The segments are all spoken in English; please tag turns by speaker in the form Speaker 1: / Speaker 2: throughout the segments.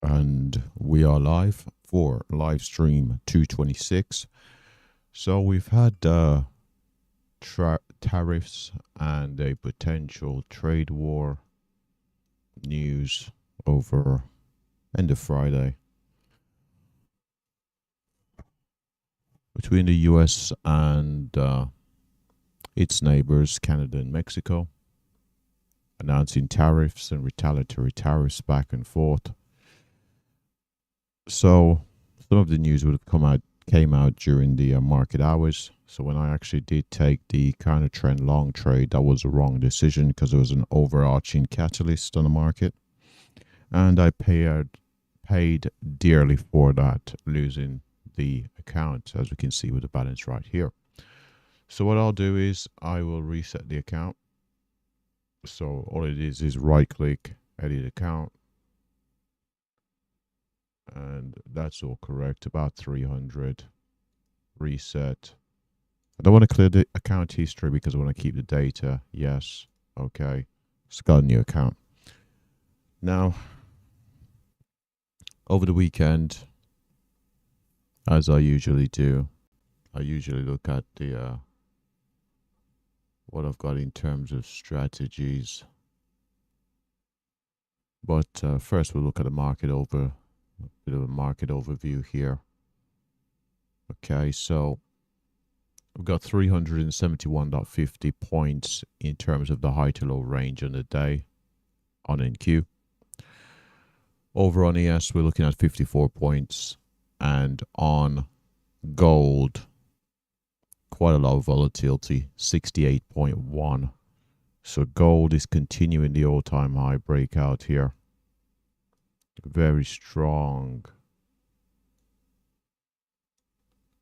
Speaker 1: And we are live for live stream 226. So we've had tariffs and a potential trade war news over end of Friday between the US and its neighbors, Canada and Mexico, announcing tariffs and retaliatory tariffs back and forth. So some of the news would have came out during the market hours. So when I actually did take the counter trend long trade, that was a wrong decision because it was an overarching catalyst on the market, and I paid dearly for that, losing the account, as we can see with the balance right here. So what I'll do is I will reset the account. So all it is right click, edit account, and that's all correct. About 300. Reset. I don't want to clear the account history because I want to keep the data. Yes. Okay. It's got a new account. Now, over the weekend, as I usually do, I usually look at the what I've got in terms of strategies. But first, we'll look at a bit of a market overview here. Okay, so we've got 371.50 points in terms of the high to low range on the day on NQ. Over on ES, we're looking at 54 points, and on gold, quite a lot of volatility, 68.1. So gold is continuing the all-time high breakout here. Very strong.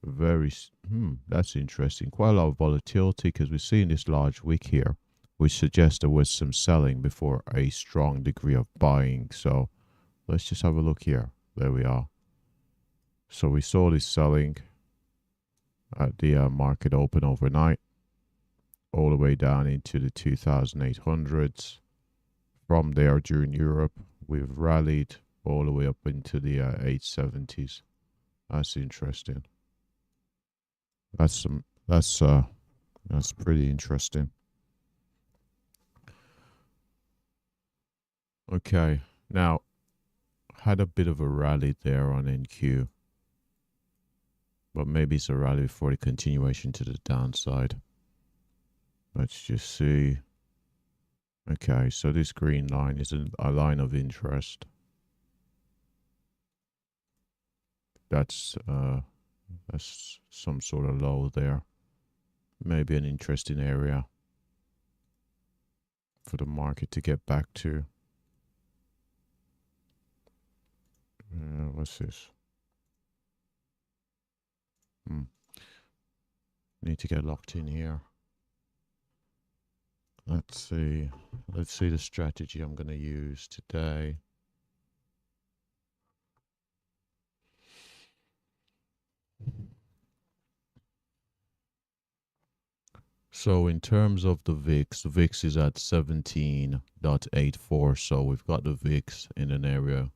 Speaker 1: That's interesting. Quite a lot of volatility because we're seeing this large wick here, which suggests there was some selling before a strong degree of buying. So let's just have a look here. There we are. So we saw this selling at the market open overnight, all the way down into the 2,800s. From there, during Europe, we've rallied all the way up into the 870s. That's interesting. That's pretty interesting. Okay, now had a bit of a rally there on NQ, but maybe it's a rally for the continuation to the downside. Let's just see. Okay, so this green line is a line of interest. That's some sort of low there. Maybe an interesting area for the market to get back to. What's this? Need to get locked in here. Let's see the strategy I'm going to use today. So in terms of the VIX is at 17.84. So we've got the VIX in an area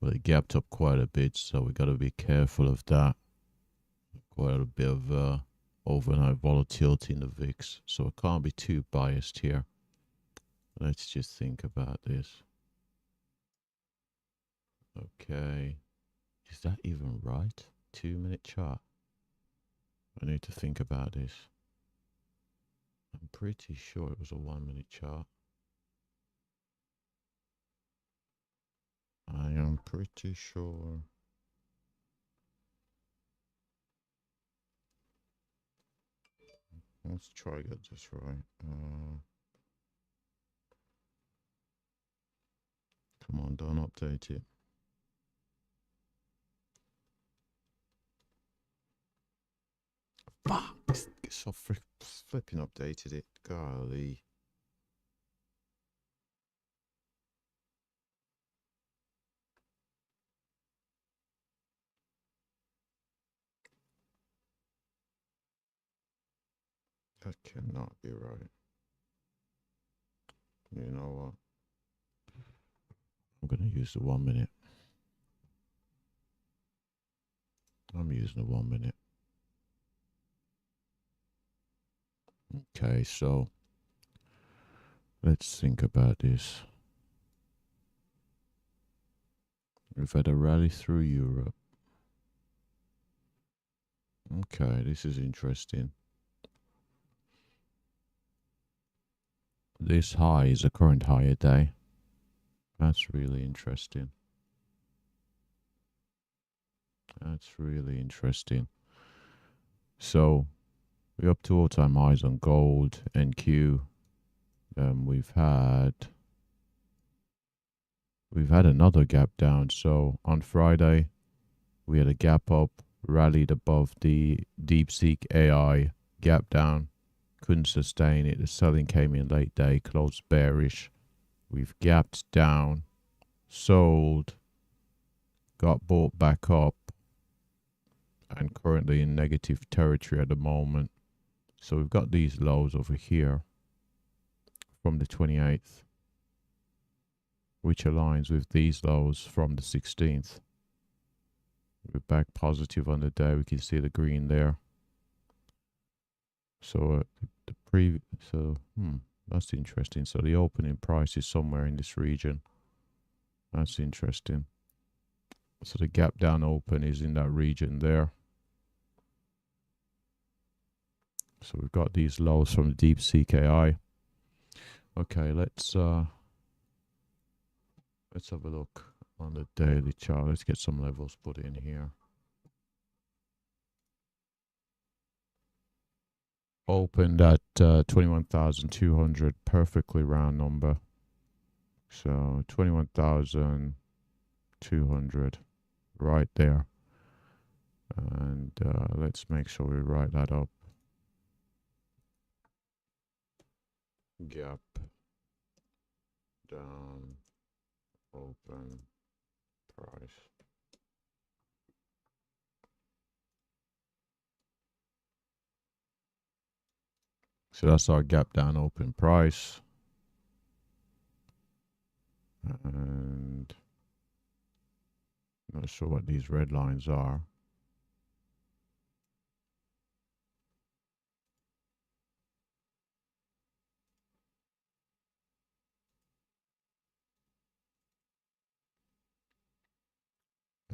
Speaker 1: where it gapped up quite a bit. So we got to be careful of that. Quite a bit of overnight volatility in the VIX. So it can't be too biased here. Let's just think about this. Okay. Is that even right? 2-minute chart. I need to think about this. I'm pretty sure it was a 1-minute chart. I am pretty sure. Let's try to get this right. Come on, don't update it. Fuck! It's so flipping updated it. Golly. That cannot be right. You know what? I'm going to use the 1 minute. I'm using the 1 minute. Okay, so let's think about this. We've had a rally through Europe. Okay, this is interesting. This high is a current higher day. That's really interesting. That's really interesting. So we're up to all-time highs on gold, NQ. We've had another gap down. So on Friday, we had a gap up, rallied above the DeepSeek AI, gap down, couldn't sustain it. The selling came in late day, closed bearish. We've gapped down, sold, got bought back up, and currently in negative territory at the moment. So we've got these lows over here from the 28th, which aligns with these lows from the 16th. We're back positive on the day. We can see the green there. So that's interesting. So the opening price is somewhere in this region. That's interesting. So the gap down open is in that region there. So we've got these lows from the DeepSeek AI. Okay, let's have a look on the daily chart. Let's get some levels put in here. Opened at 21,200, perfectly round number. So 21,200 right there. And let's make sure we write that up. Gap down, open, price. So that's our gap down open price. And not sure what these red lines are.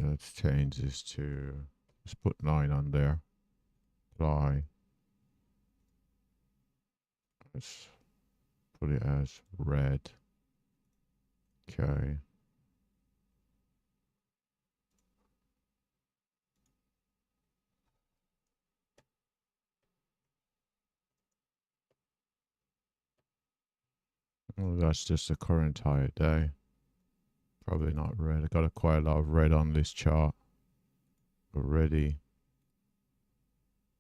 Speaker 1: Let's change this to, let's put 9 on there. Apply. Let's put it as red. Okay. Oh, that's just a current higher day. Probably not red. I got quite a lot of red on this chart already.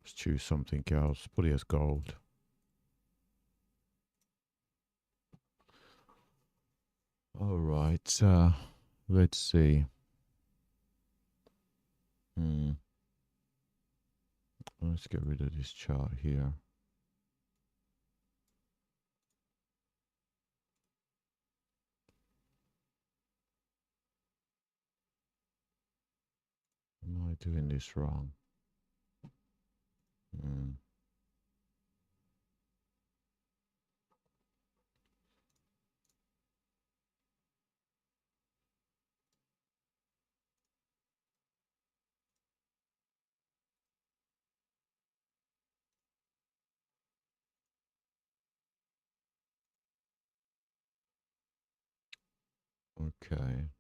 Speaker 1: Let's choose something else. Put it as gold. All right. Let's see. Let's get rid of this chart here. Am I doing this wrong? Okay.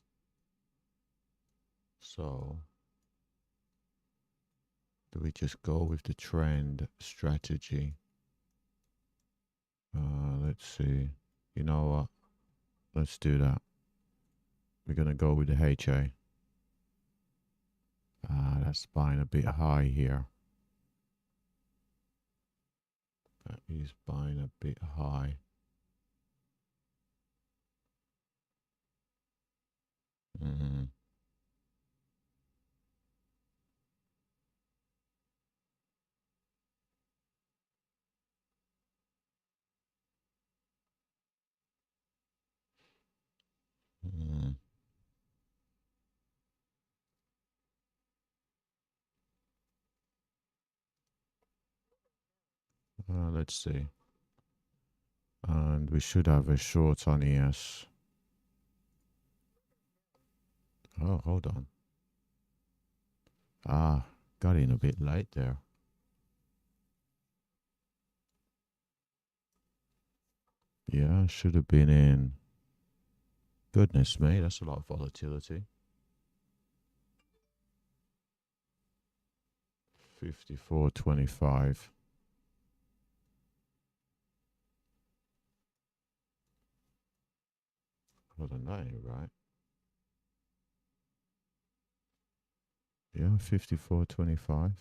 Speaker 1: So, do we just go with the trend strategy? Let's see. You know what? Let's do that. We're going to go with the HA. That's buying a bit high here. That is buying a bit high. Let's see. And we should have a short on ES. Oh, hold on. Got in a bit late there. Yeah, should have been in. Goodness me, that's a lot of volatility. 54.25. Hold on, that ain't right. Yeah, 54.25.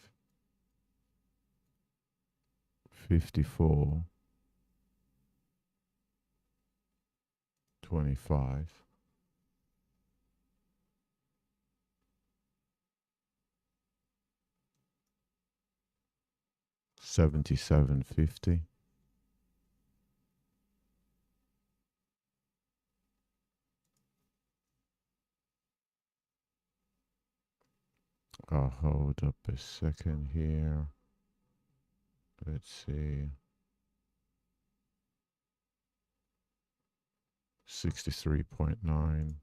Speaker 1: 54.25. $77.50. I'll hold up a second here. Let's see. 63.9.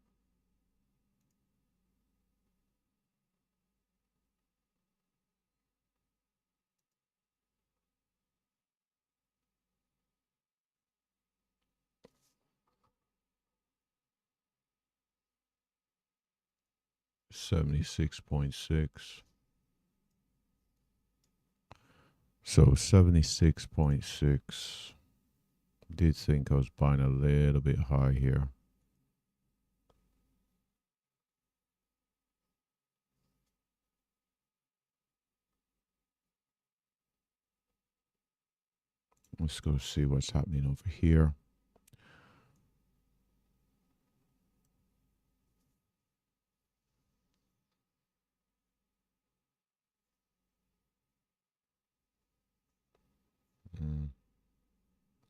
Speaker 1: $76.6. So 76.6. Did think I was buying a little bit high here. Let's go see what's happening over here.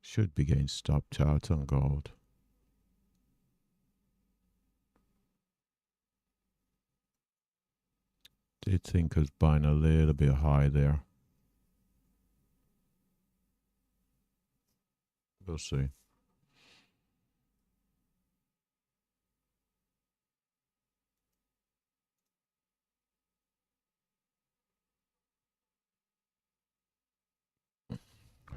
Speaker 1: Should be getting stopped out on gold. Did think I was buying a little bit high there. We'll see.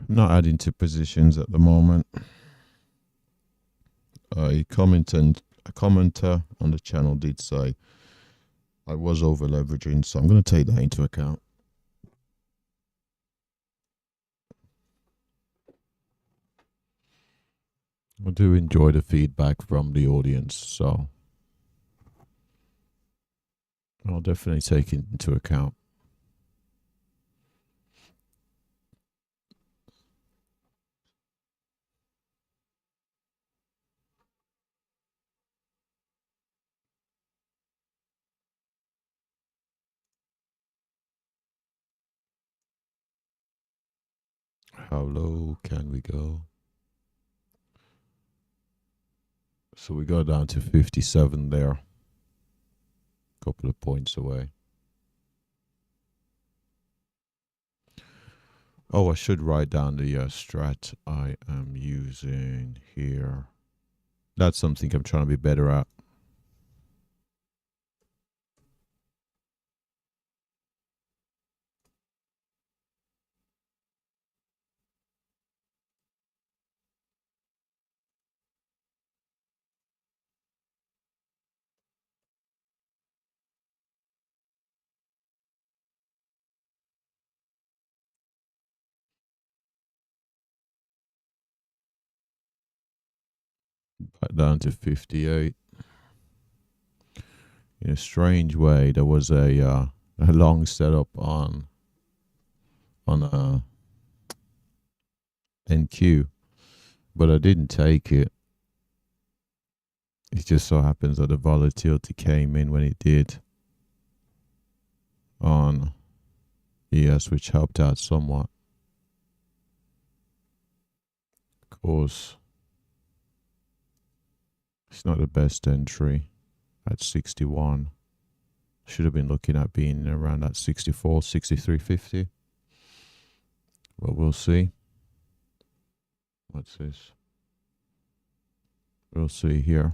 Speaker 1: Not adding to positions at the moment. A commenter on the channel did say I was over leveraging, so I'm going to take that into account. I do enjoy the feedback from the audience, so I'll definitely take it into account. How low can we go? So we go down to 57 there. A couple of points away. Oh, I should write down the strat I am using here. That's something I'm trying to be better at. Back down to 58. In a strange way, there was a long setup on NQ, but I didn't take it. It just so happens that the volatility came in when it did on ES, which helped out somewhat. Of course, it's not the best entry at 61. Should have been looking at being around that 64, 63.50. But we'll see. What's this? We'll see here.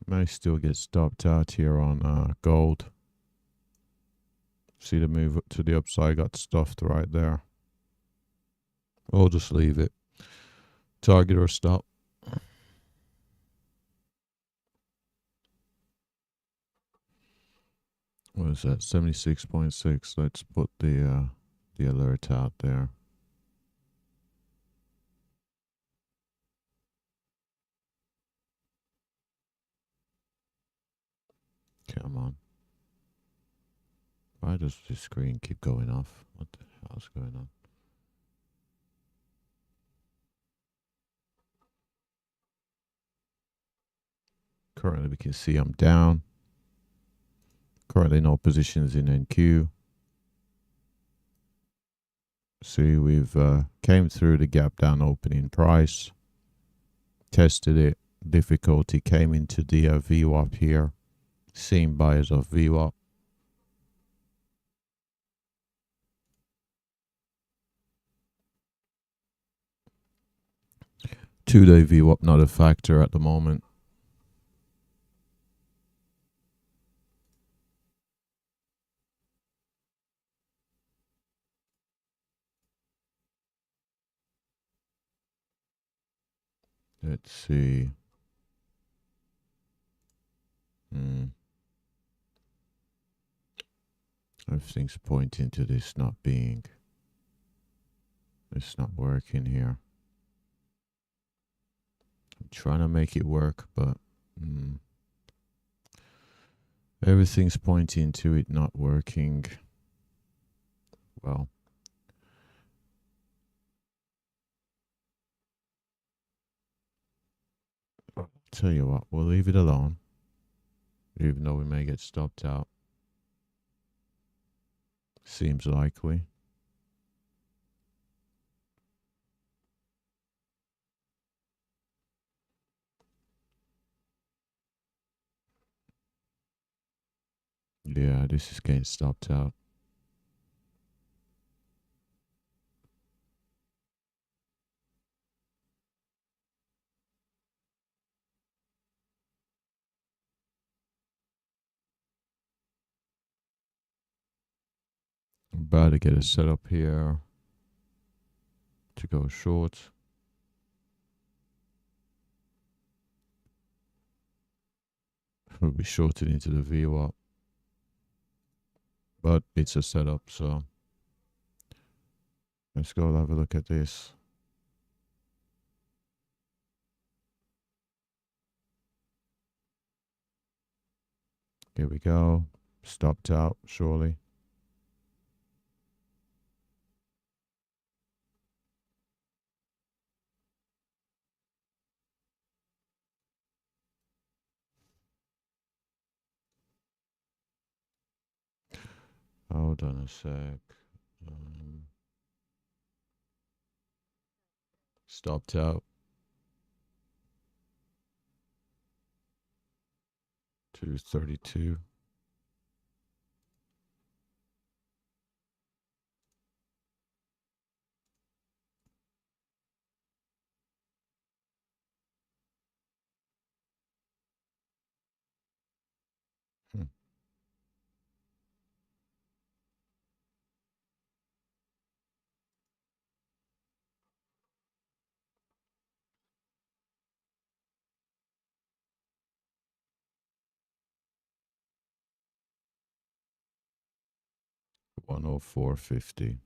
Speaker 1: May still get stopped out here on gold. See the move to the upside got stuffed right there. We'll just leave it. Target or stop. What is that? 76.6. Let's put the alert out there. Come on. Why does this screen keep going off? What the hell's going on? Currently we can see I'm down. Currently no positions in NQ. See, we've came through the gap down opening price. Tested it. Difficulty came into the VWAP here. Same buyers of VWAP. Two-day VWAP not a factor at the moment. Let's see. Everything's pointing to this not being. It's not working here. I'm trying to make it work, but everything's pointing to it not working. Well, I'll tell you what, we'll leave it alone, even though we may get stopped out. Seems likely. Yeah, this is getting stopped out. I'm about to get a setup here to go short. We'll be shorted into the VWAP. But it's a setup, so let's go have a look at this. Here we go. Stopped out, surely. Hold on a sec. Stopped out. 232. Hmm. $104.50.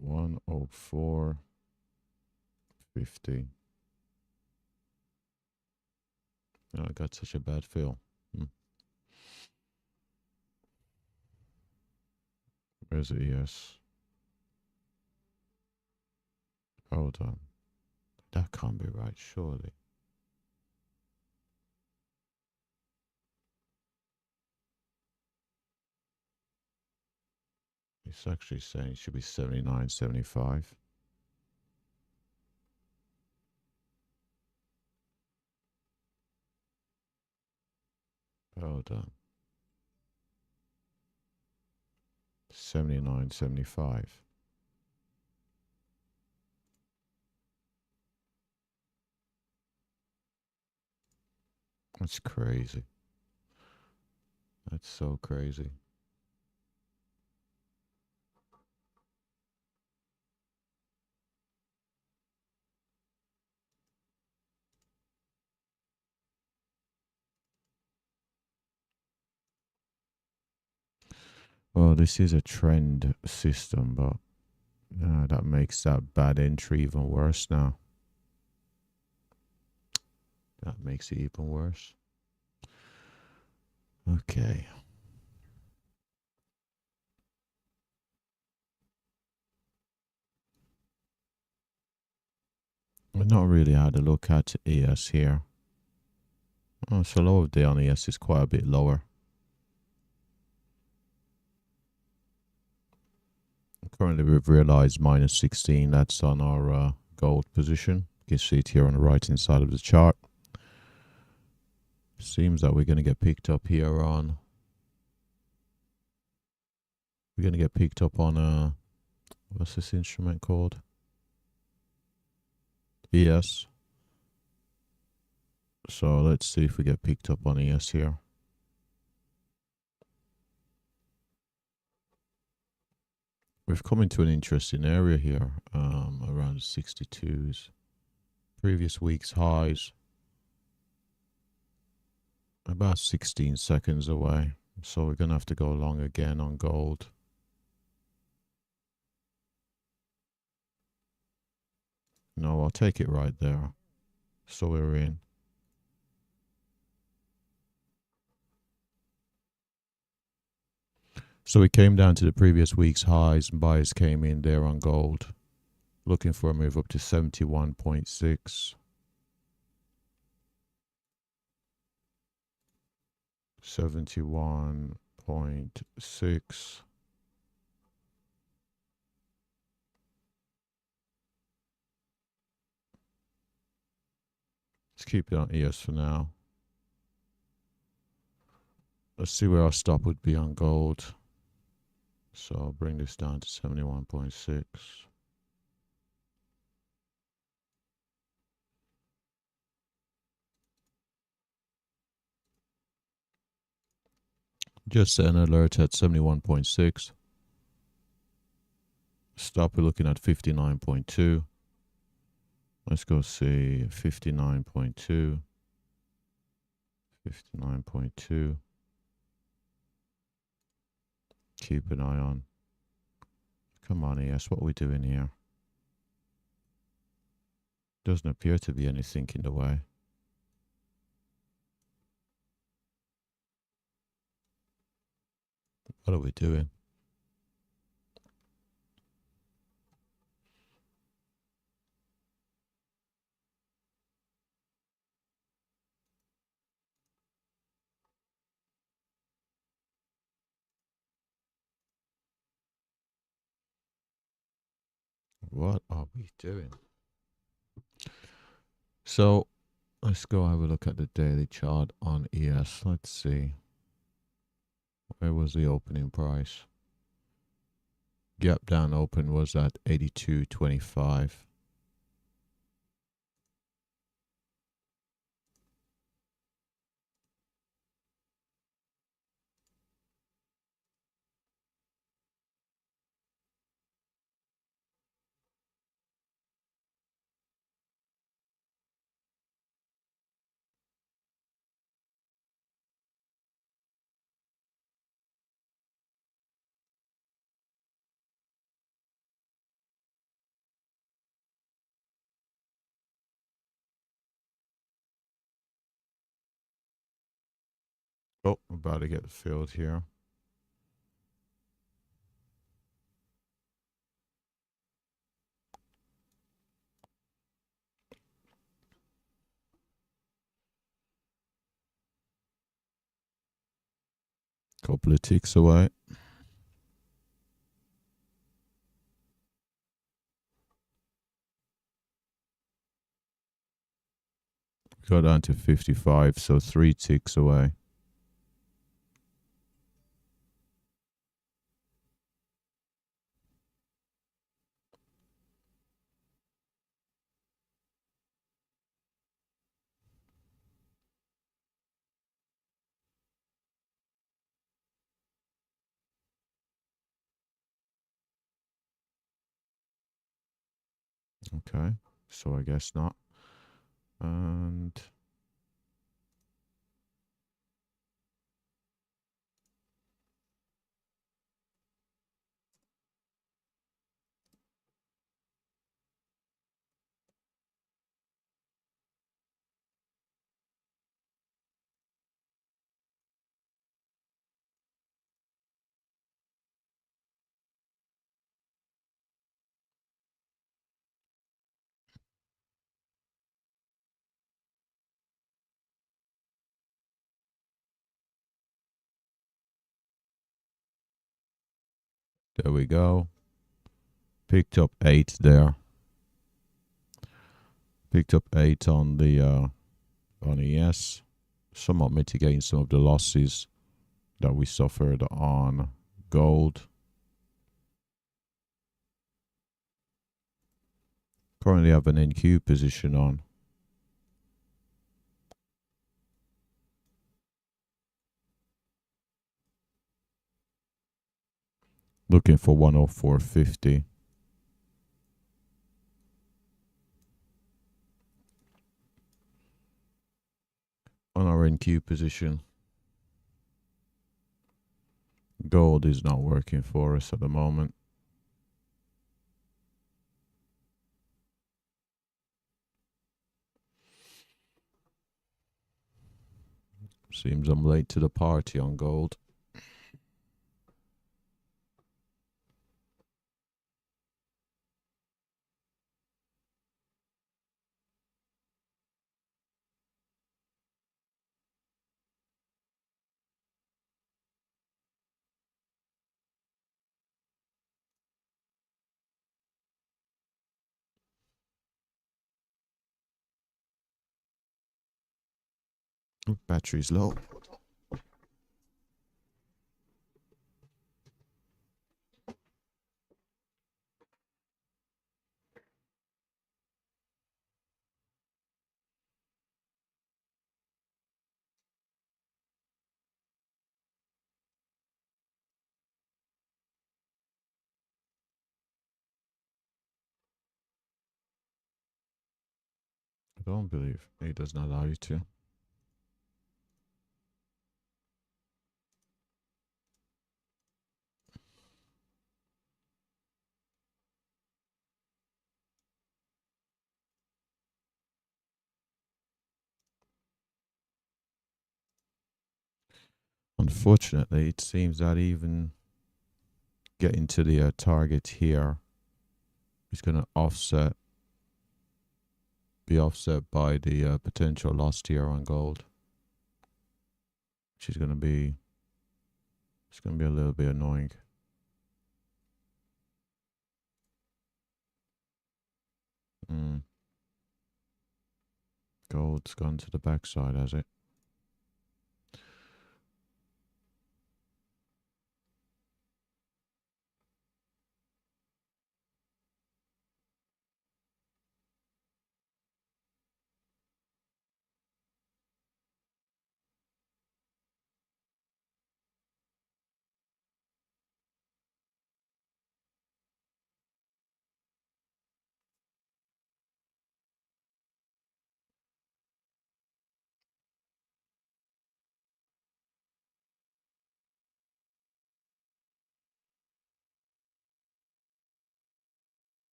Speaker 1: 104.50. Oh, I got such a bad feel. Where's the ES? Hold on. That can't be right, surely. It's actually saying it should be 79.75. Hold on. 79.75. That's crazy. That's so crazy. Well, this is a trend system, but that makes that bad entry even worse now. That makes it even worse. Okay. We've not really had a look at ES here. Oh, so low of day on ES is quite a bit lower. Currently we've realized minus 16. That's on our gold position. You can see it here on the right hand side of the chart. Seems that we're going to get picked up here on. We're going to get picked up on what's this instrument called? ES. So let's see if we get picked up on ES here. We've come into an interesting area here, around 62s. Previous week's highs. About 16 seconds away. So we're going to have to go long again on gold. No, I'll take it right there. So we're in. So we came down to the previous week's highs and buyers came in there on gold. Looking for a move up to 71.6. 71.6. Let's keep it on ES for now. Let's see where our stop would be on gold. So I'll bring this down to 71.6. Just set an alert at 71.6. Stop, we're looking at 59.2. Let's go see 59.2. 59.2. Keep an eye on. Come on, ES, what are we doing here? Doesn't appear to be anything in the way. What are we doing? What are we doing? So let's go have a look at the daily chart on ES. Let's see. Where was the opening price? Gap down open was at 82.25. Oh, we're about to get filled here. Couple of ticks away. Got down to 55, so 3 ticks away. Okay, so I guess not. And there we go. Picked up 8 there. Picked up 8 on the on ES. Somewhat mitigating some of the losses that we suffered on gold. Currently have an NQ position on. Looking for 104.50. On our NQ position. Gold is not working for us at the moment. Seems I'm late to the party on gold. Battery's low. I don't believe it does not allow you to. Unfortunately, it seems that even getting to the target here is going to be offset by the potential loss here on gold, which is going to be, it's going to be a little bit annoying. Gold's gone to the backside, has it?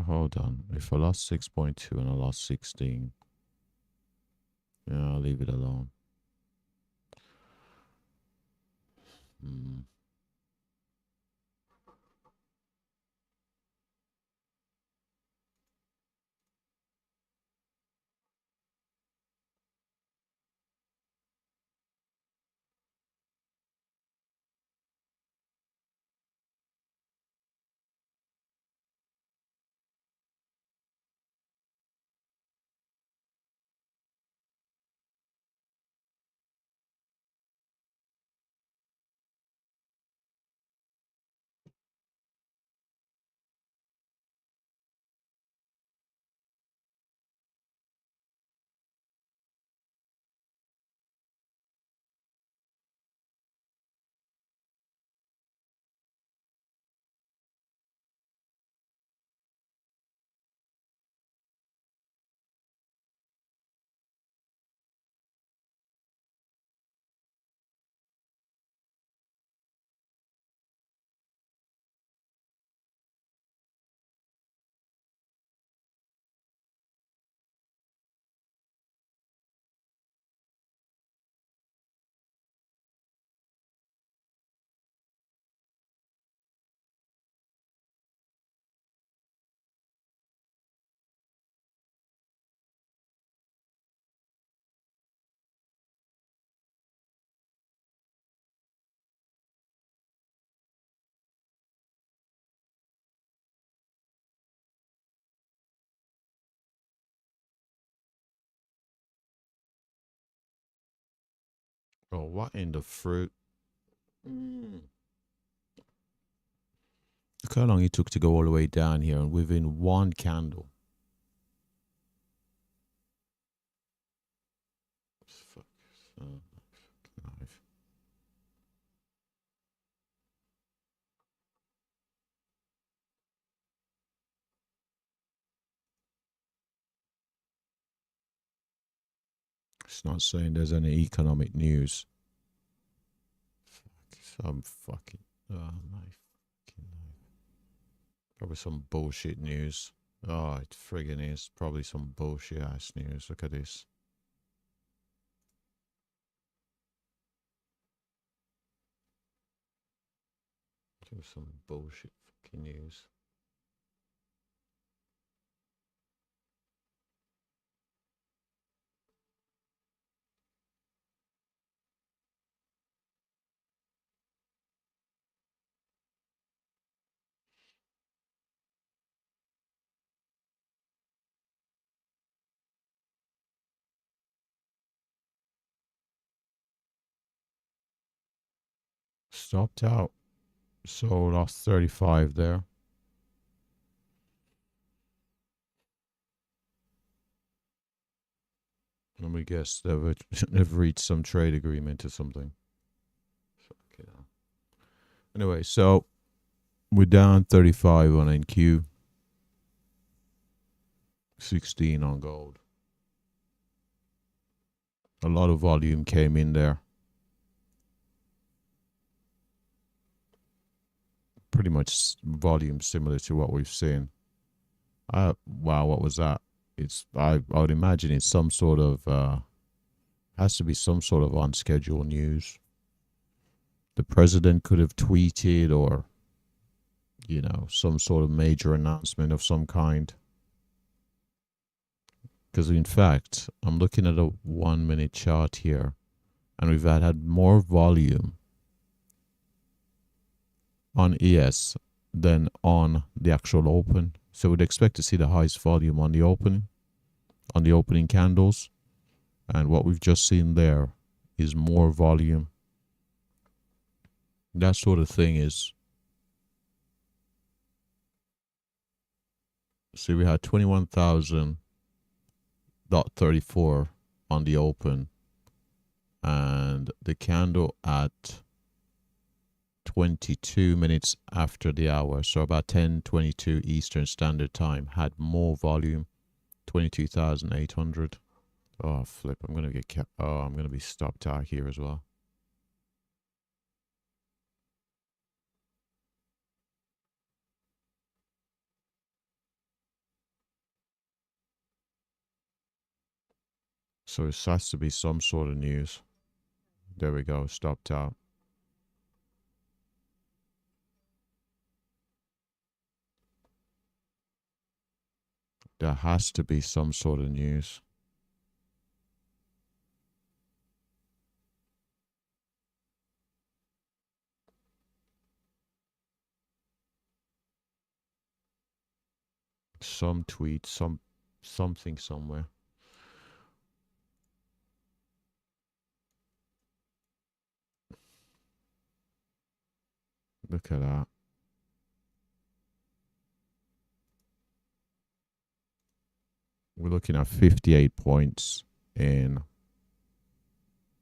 Speaker 1: Hold on. If I lost 6.2 and I lost 16, yeah, I'll leave it alone. Oh, what in the fruit? Look how long it took to go all the way down here, and within one candle. Fuck. Knife. It's not saying there's any economic news. Some fucking knife. Probably some bullshit news. Oh, it friggin' is. Probably some bullshit ass news. Look at this. Some bullshit fucking news. Stopped out. So lost 35 there. Let me guess they've reached some trade agreement or something. Anyway, so we're down 35 on NQ, 16 on gold. A lot of volume came in there. Pretty much volume similar to what we've seen. Wow, what was that? I would imagine it's some sort of has to be some sort of unscheduled news. The president could have tweeted, or some sort of major announcement of some kind. Because in fact, I'm looking at a 1 minute chart here, and we've had more volume on ES than on the actual open. So we'd expect to see the highest volume on the opening candles. And what we've just seen there is more volume. That sort of thing is, see, we had 21,000.34 on the open, and the candle at 22 minutes after the hour, so about 10:22 Eastern Standard Time, had more volume, 22,800. Oh flip! I'm gonna get I'm gonna be stopped out here as well. So it has to be some sort of news. There we go, stopped out. There has to be some sort of news. Some tweet, something somewhere. Look at that. We're looking at 58 points in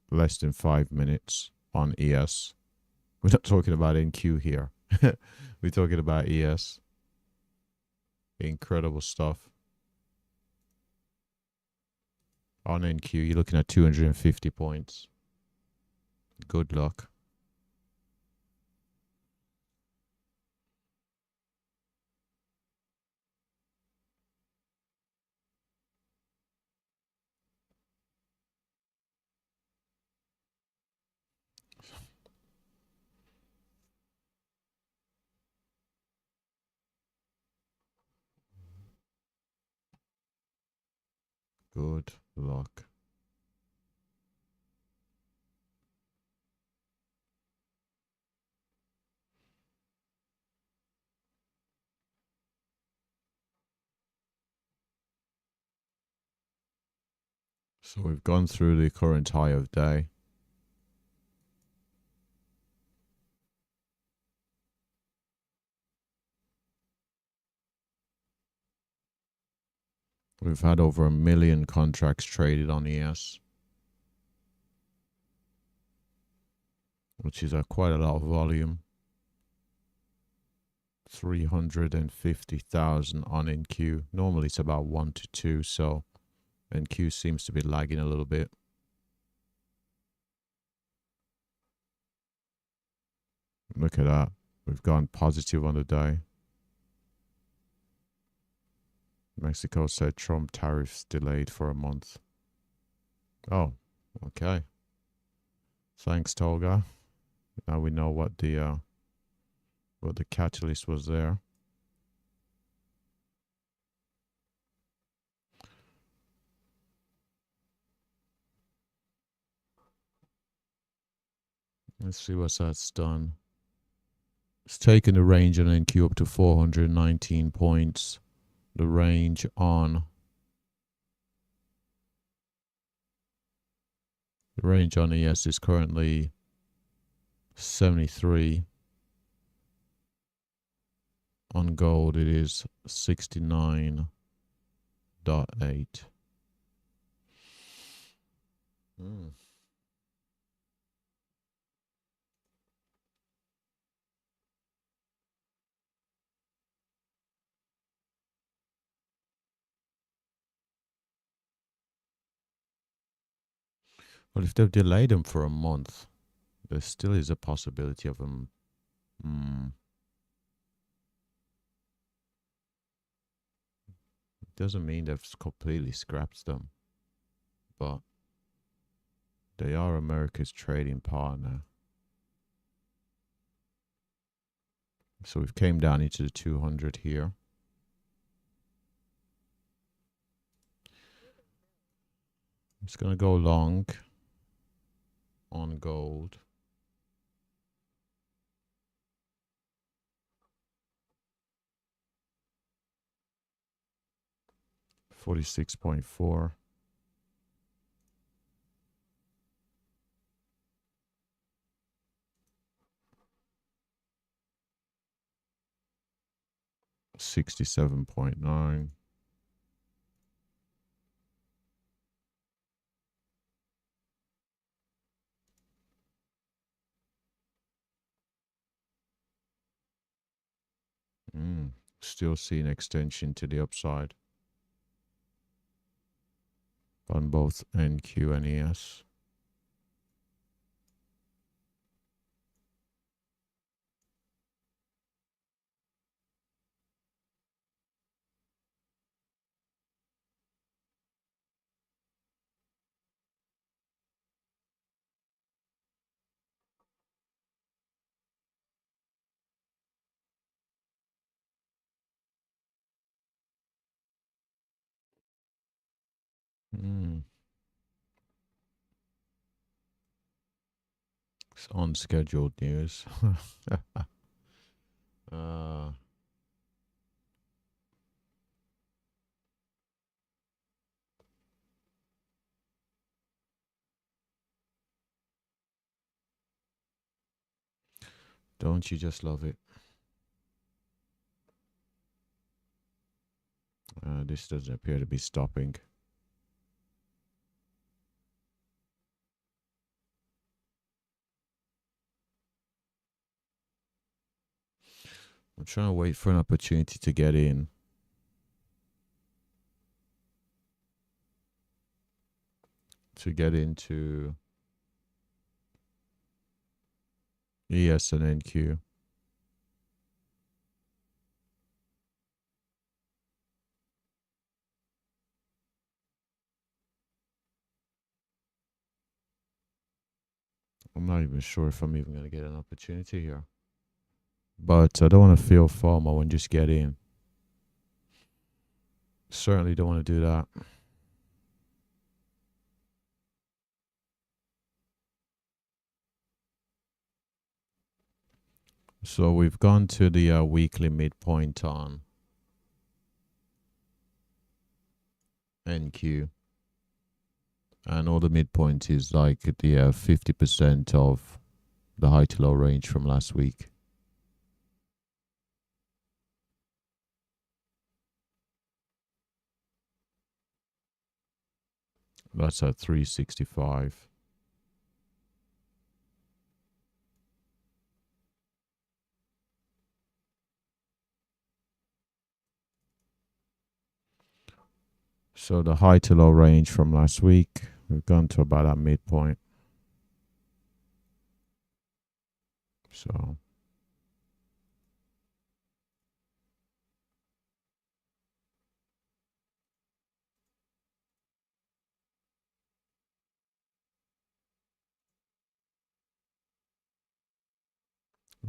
Speaker 1: less than 5 minutes on ES. We're not talking about NQ here. We're talking about ES. Incredible stuff. On NQ, you're looking at 250 points. Good luck. Good luck. So we've gone through the current high of day. We've had over 1 million contracts traded on ES, which is quite a lot of volume. 350,000 on NQ. Normally it's about 1 to 2, so NQ seems to be lagging a little bit. Look at that. We've gone positive on the day. Mexico said Trump tariffs delayed for a month. Oh, okay. Thanks, Tolga. Now we know what the catalyst was there. Let's see what that's done. It's taken the range on NQ up to 419 points. The range on ES is currently 73. On gold it is 69.8. Well, if they've delayed them for a month, there still is a possibility of them. It doesn't mean they've completely scrapped them, but they are America's trading partner. So we've came down into the 200 here. I'm just going to go long on gold. $46.4. $67.9. Still seeing extension to the upside on both NQ and ES. It's unscheduled news. Don't you just love it? This doesn't appear to be stopping. I'm trying to wait for an opportunity to get in. To get into ES and NQ. I'm not even sure if I'm even going to get an opportunity here. But I don't want to feel FOMO and just get in. Certainly don't want to do that. So we've gone to the weekly midpoint on NQ. And all the midpoint is like the 50% of the high to low range from last week. That's at 365. So the high to low range from last week, we've gone to about that midpoint. So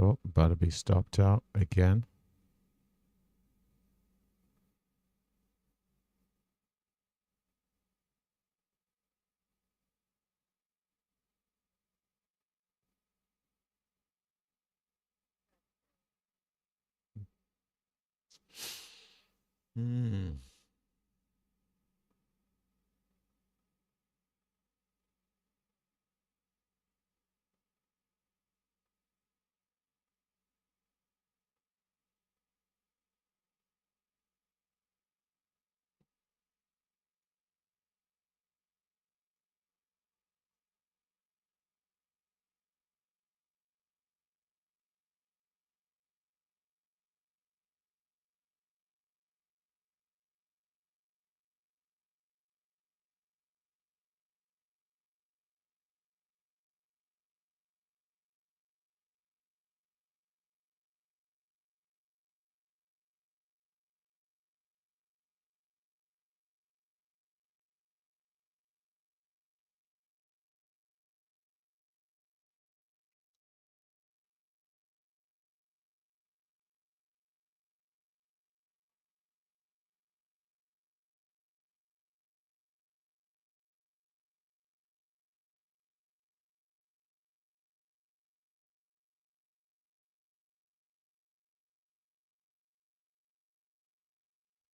Speaker 1: oh, about to be stopped out again. Hmm.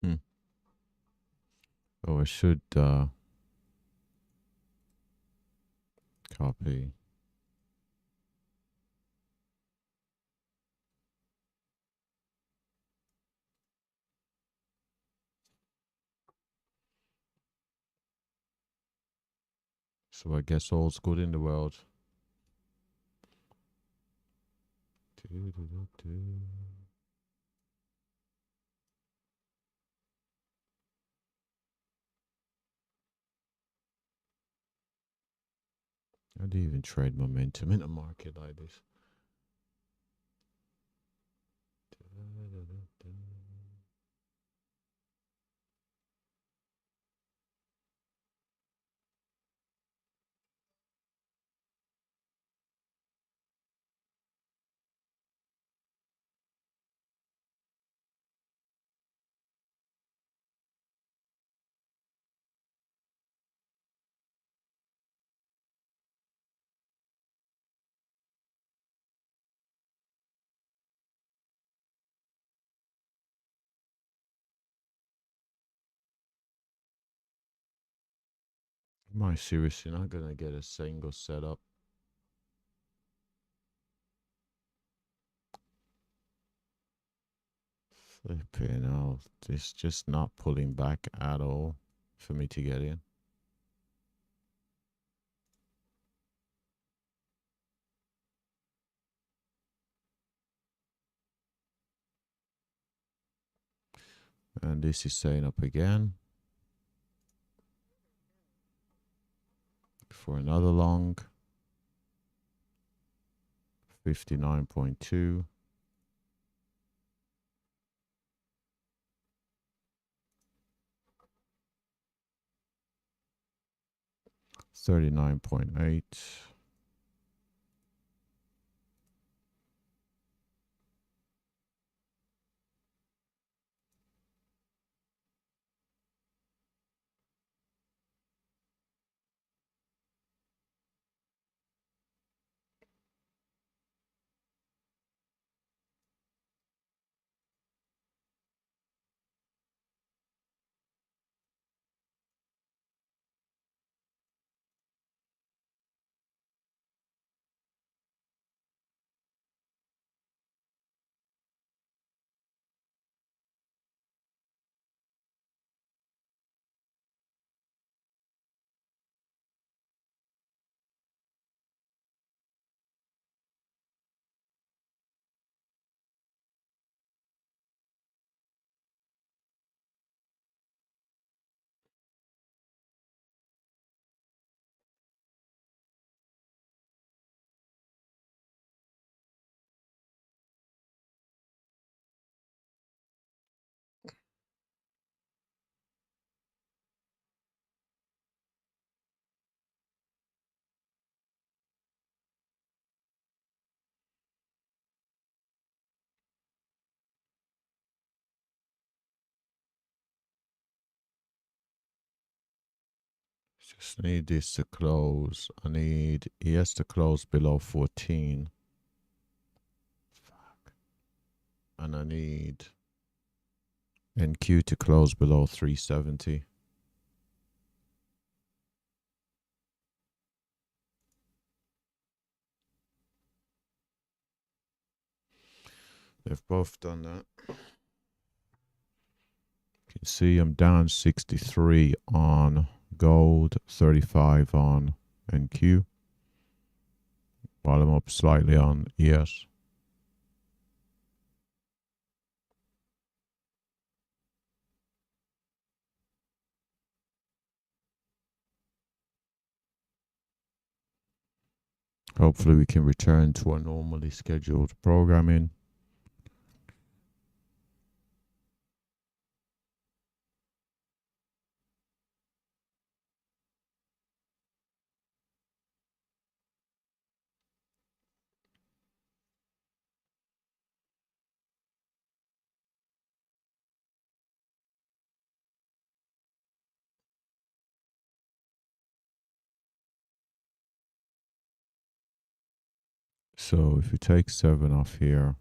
Speaker 1: Hmm. Oh, I should copy. So I guess all's good in the world. I do even trade momentum in a market like this. Am I seriously not gonna get a single setup? Flipping out. It's just not pulling back at all for me to get in. And this is staying up again for another long. 59.2. 39.8. Just need this to close. I need ES to close below 14. Fuck. And I need NQ to close below 370. They've both done that. You can see I'm down 63 on gold, 35 on NQ, while I'm up slightly on ES. Hopefully we can return to our normally scheduled programming. So if we take 7 off here,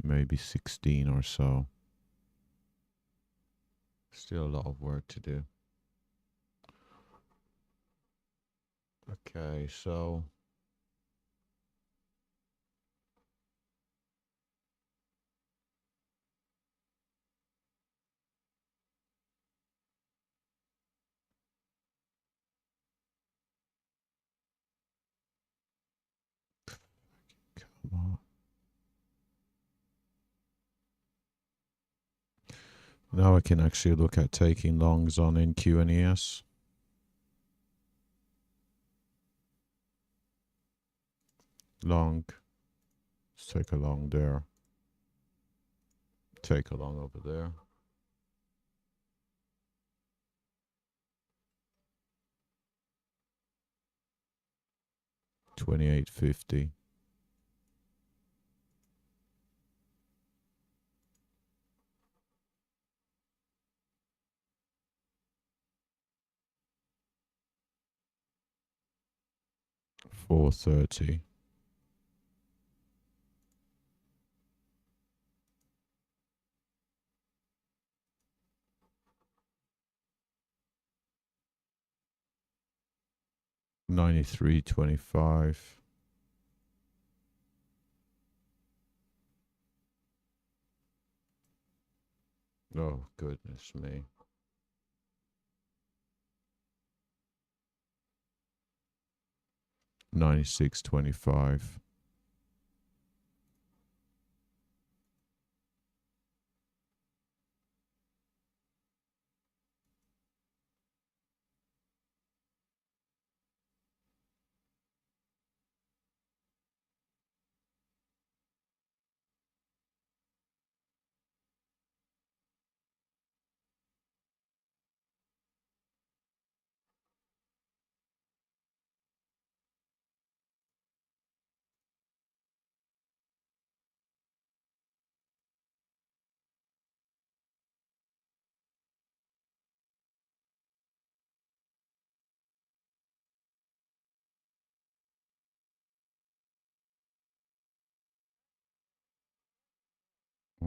Speaker 1: maybe 16 or so. Still a lot of work to do. Okay, so come on. Now I can actually look at taking longs on NQ and ES. Long. Let's take a long there. Take a long over there. $28.50. $4.30. $93.25. Oh, goodness me. $96.25.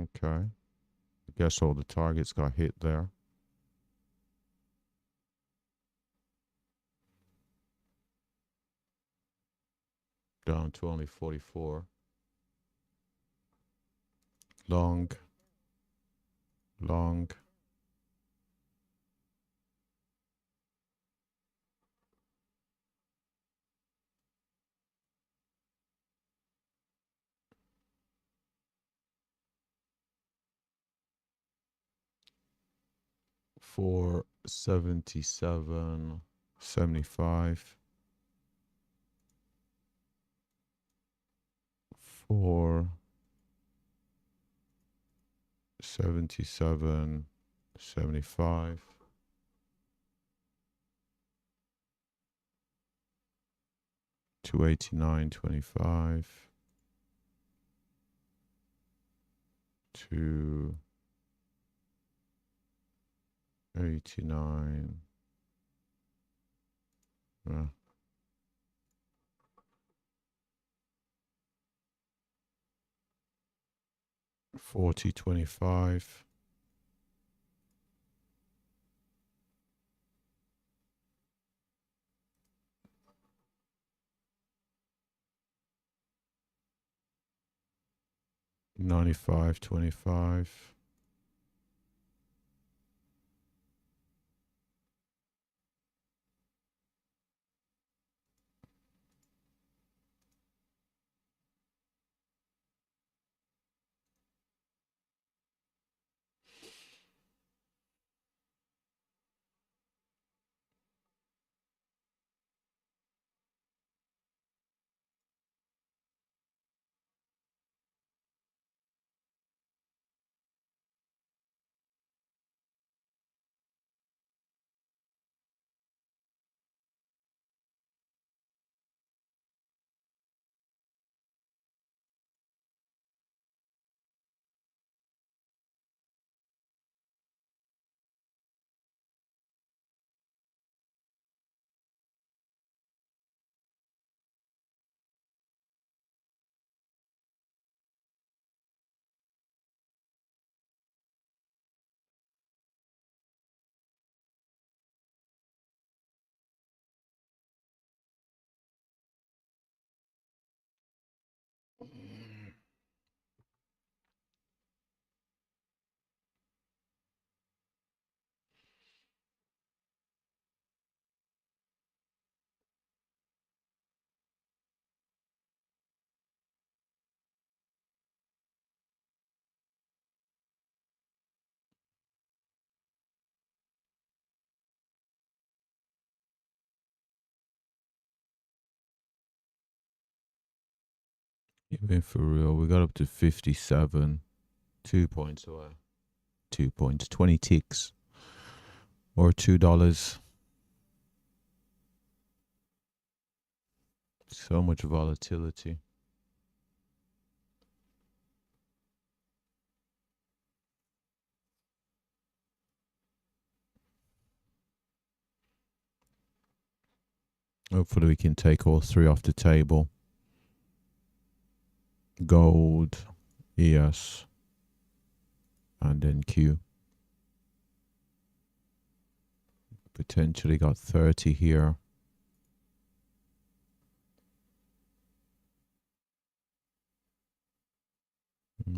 Speaker 1: Okay. I guess all the targets got hit there. Down to only 44. Long. Long. $477.75. 477.75. 289.25. 2 89. 40.25. $95.25. Even for real, we got up to 57. 2 points away. 2 points. 20 ticks. Or $2. So much volatility. Hopefully we can take all three off the table. Gold, ES, and then Q. Potentially got 30 here.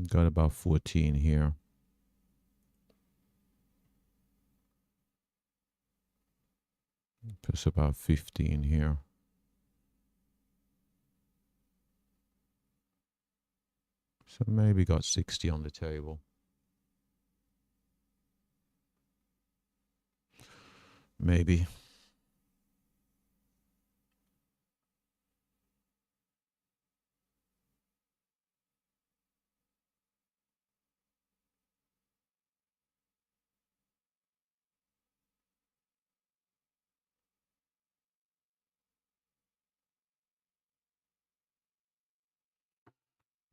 Speaker 1: Got about 14 here. Plus about 15 here. So maybe got 60 on the table. Maybe.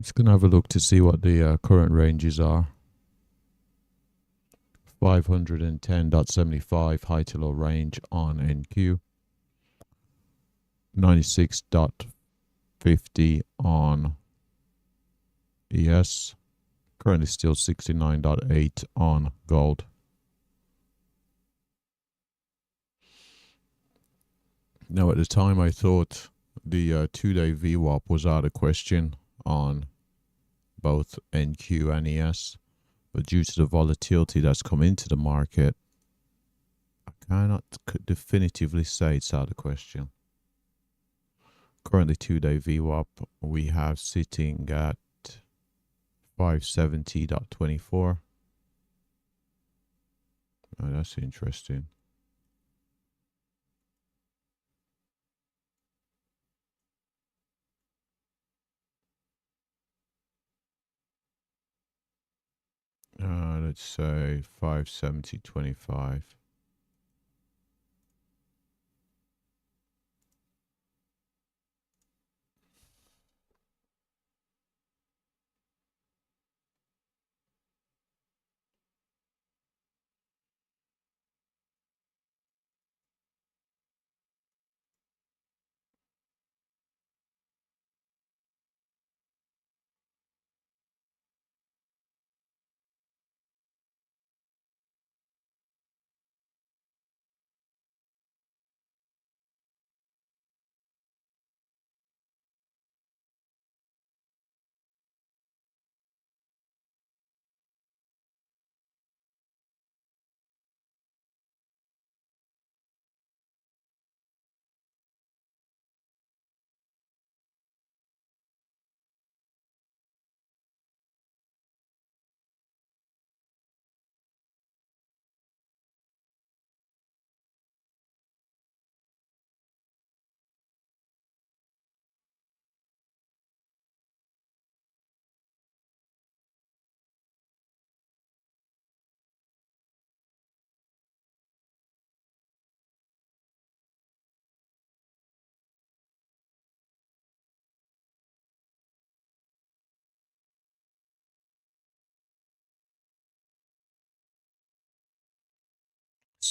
Speaker 1: Just gonna have a look to see what the current ranges are. 510.75 high to low range on NQ. 96.50 on ES. Currently still 69.8 on gold. Now at the time I thought the 2-day VWAP was out of question on both NQ and ES, but due to the volatility that's come into the market, I cannot definitively say it's out of question. Currently 2-day VWAP we have sitting at 570.24. Oh, that's interesting. Let's say 570.25.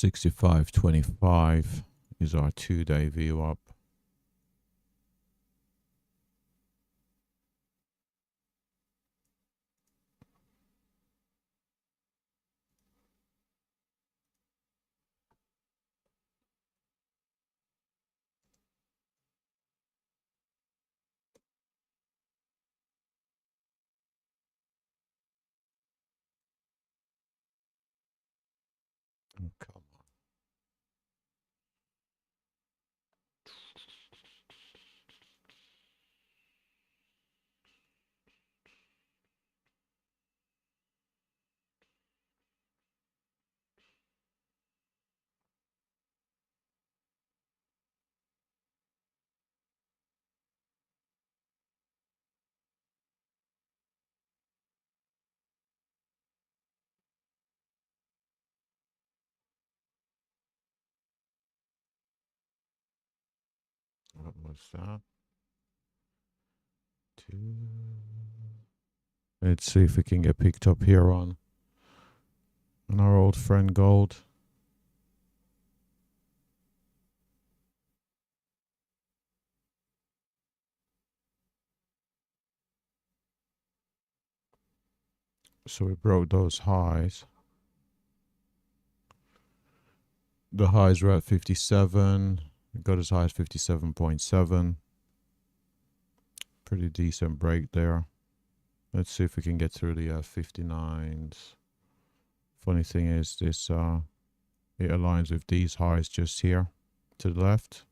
Speaker 1: 65.25 is our 2-day view up. Oh, come on. What was that? Let's see if we can get picked up here on our old friend gold. So we broke those highs. The highs were at 57. We got as high as 57.7. Pretty decent break there. Let's see if we can get through the 59s. Funny thing is this it aligns with these highs just here to the left.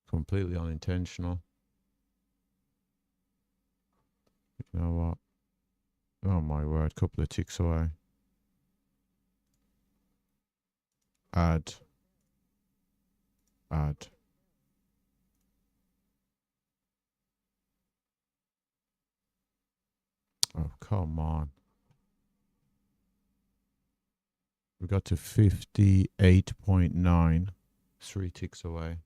Speaker 1: Completely unintentional. You know what? Oh my word, couple of ticks away. Add. Add. Oh, come on. We got to 58.9. 3 ticks away.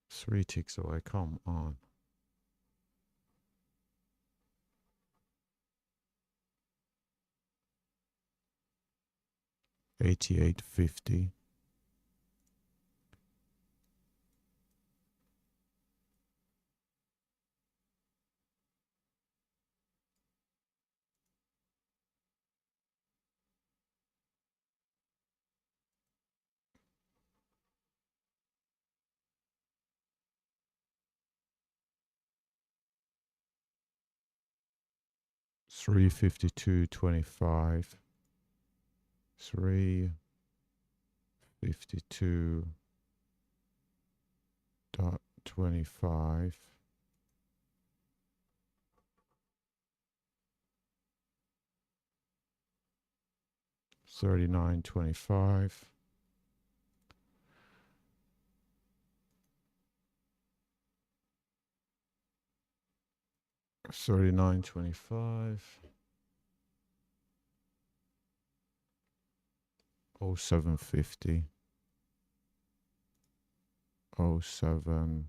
Speaker 1: Three ticks away. Come on. $88.50. $352.25. $352.25. $39.25. $39.25. 0750. 0750.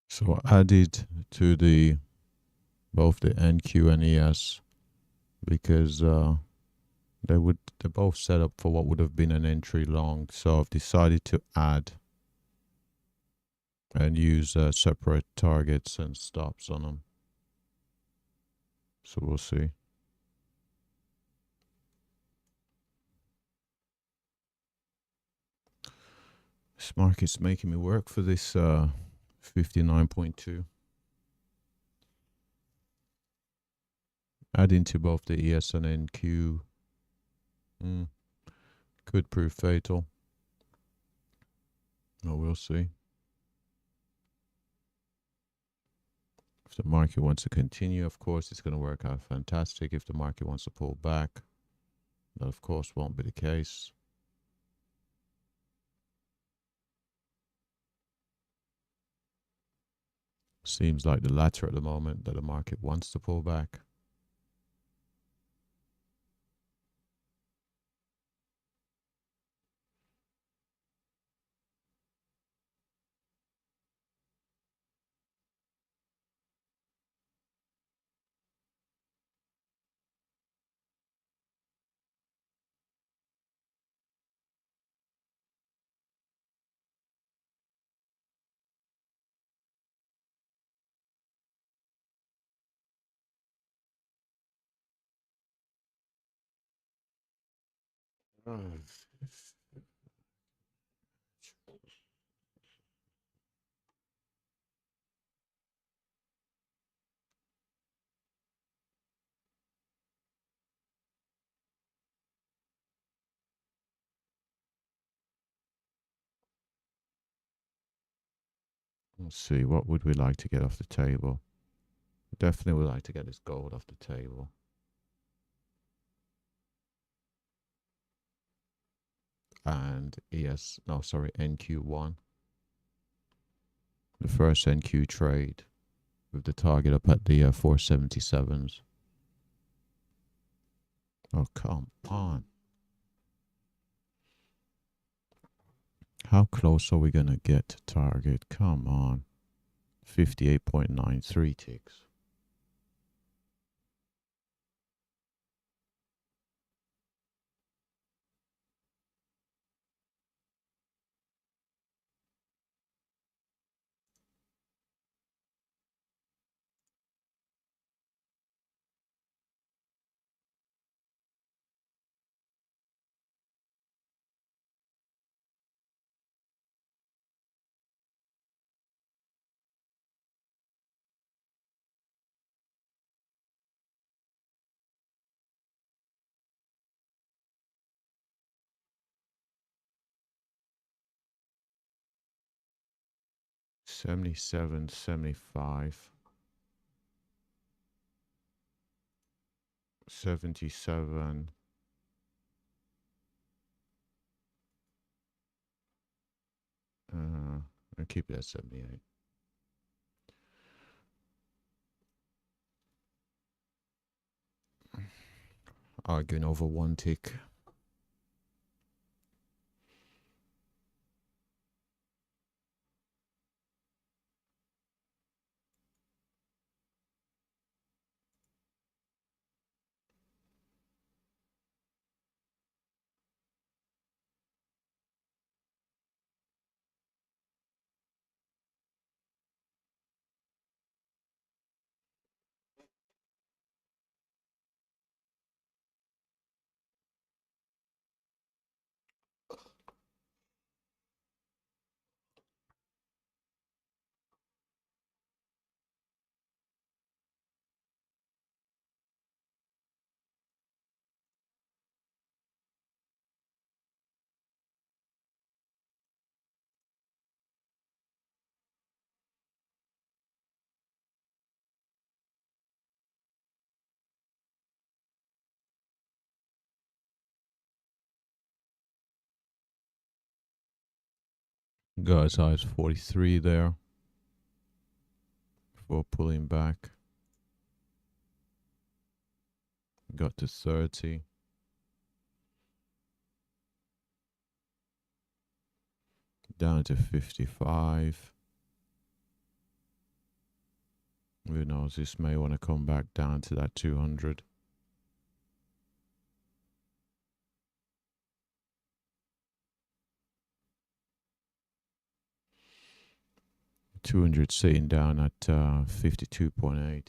Speaker 1: So added to the both the NQ and ES because they're both set up for what would have been an entry long. So I've decided to add and use separate targets and stops on them. So we'll see. This market's making me work for this 59.2. Adding to both the ES and NQ could prove fatal. Oh, we'll see. If the market wants to continue, of course, it's going to work out fantastic. If the market wants to pull back, that of course won't be the case. Seems like the latter at the moment, that the market wants to pull back. Let's see, what would we like to get off the table? Definitely would like to get this gold off the table. And NQ1. The first NQ trade with the target up at the 477s. Oh, come on. How close are we going to get to target? Come on. 58.93 ticks. $77, $75, $77. I'll keep it at 78. Arguing over one tick. Got as high as 43 there before pulling back. Got to 30. Down to 55. Who knows, this may want to come back down to that 200. $200 sitting down at 52.8.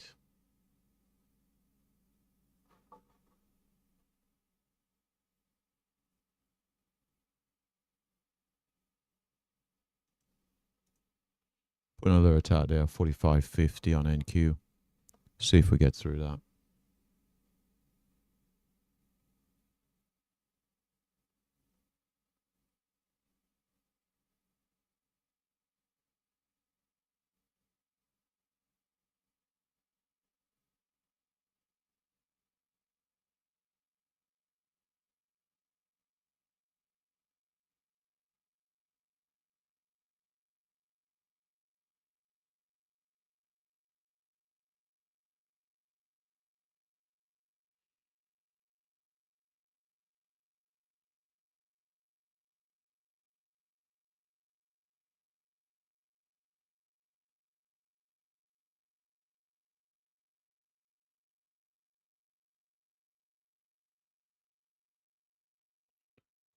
Speaker 1: Put an alert out there, 45.50 on NQ. See if we get through that.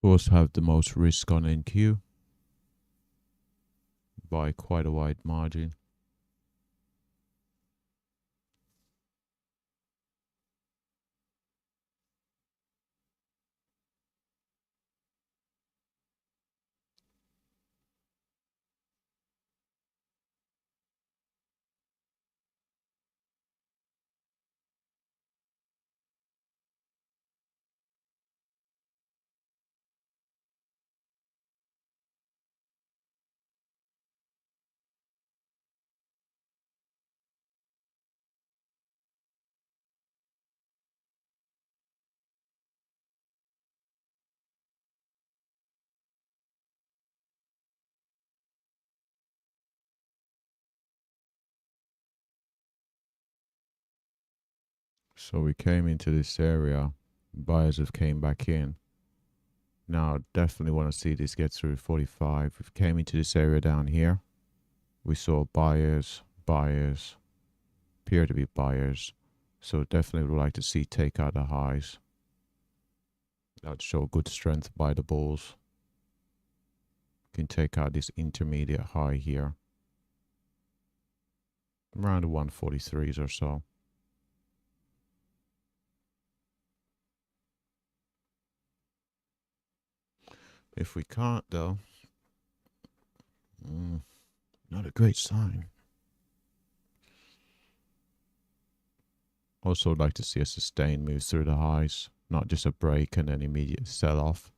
Speaker 1: We also have the most risk on NQ by quite a wide margin. So we came into this area, buyers have came back in. Now definitely want to see this get through 45. We came into this area down here. We saw buyers, appear to be buyers. So definitely would like to see take out the highs. That would show good strength by the bulls. Can take out this intermediate high here. Around the 143s or so. If we can't though, not a great sign. Also would like to see a sustained move through the highs, not just a break and an immediate sell off.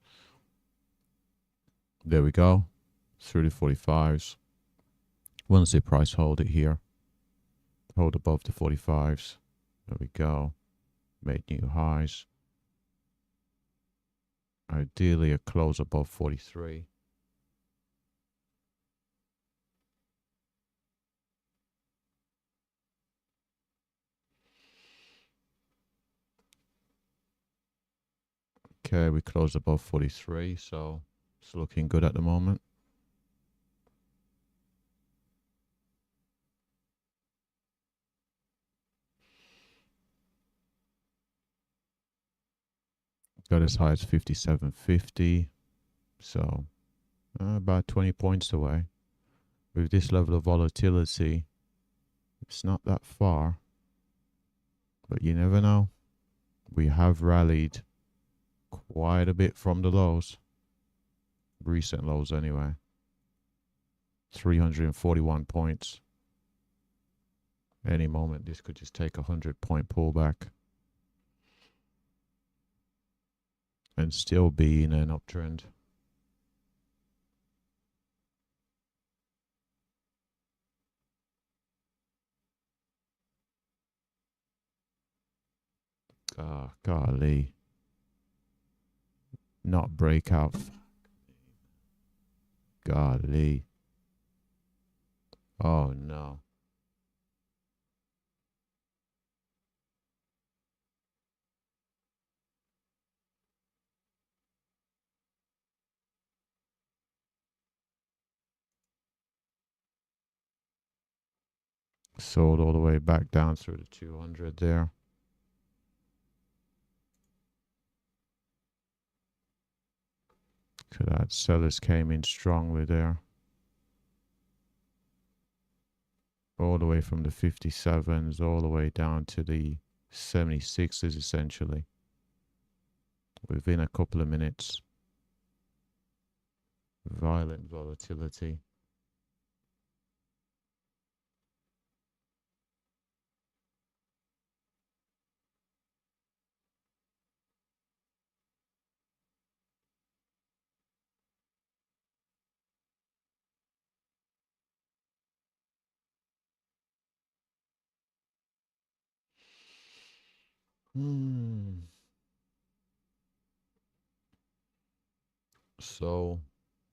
Speaker 1: There we go, through the 45s. Want to see price hold it here. Hold above the 45s. There we go. Made new highs. Ideally a close above 43. Okay, we closed above 43, so it's looking good at the moment. Got as high as 57.50, so about 20 points away. With this level of volatility, it's not that far, but you never know. We have rallied quite a bit from the lows, recent lows anyway. 341 points. Any moment this could just take a 100-point pullback and still be in an uptrend. Golly. Not breakout. Golly. Oh no. Sold all the way back down through the 200 there. Look at that. Sellers came in strongly there. All the way from the 57s all the way down to the 76s essentially. Within a couple of minutes. Violent volatility. So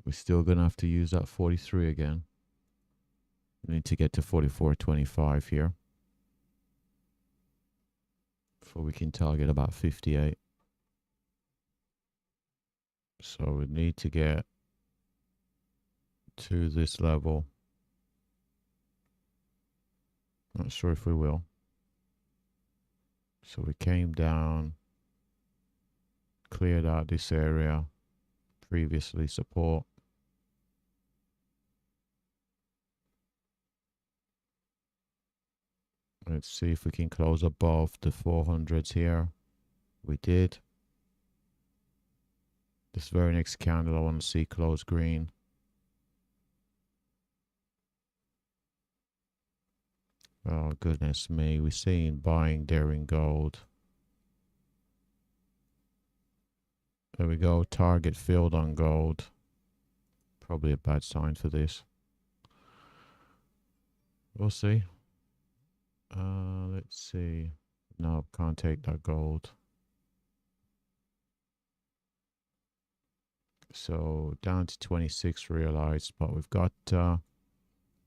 Speaker 1: we're still gonna have to use that 43 again. We need to get to 44.25 here before we can target about 58. So we need to get to this level. Not sure if we will. So we came down, cleared out this area, previously support. Let's see if we can close above the 400s here. We did. This very next candle I want to see close green. Oh goodness me, we're seeing buying there in gold. There we go, target filled on gold. Probably a bad sign for this. We'll see. Let's see. No, can't take that gold. So down to 26 realized, but we've got a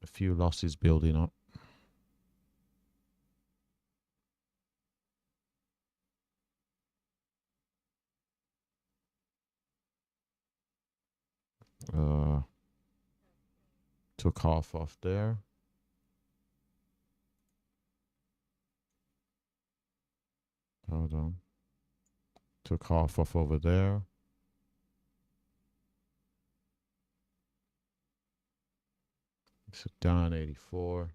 Speaker 1: few losses building up. Took half off there. Hold on. Took half off over there. So down 84.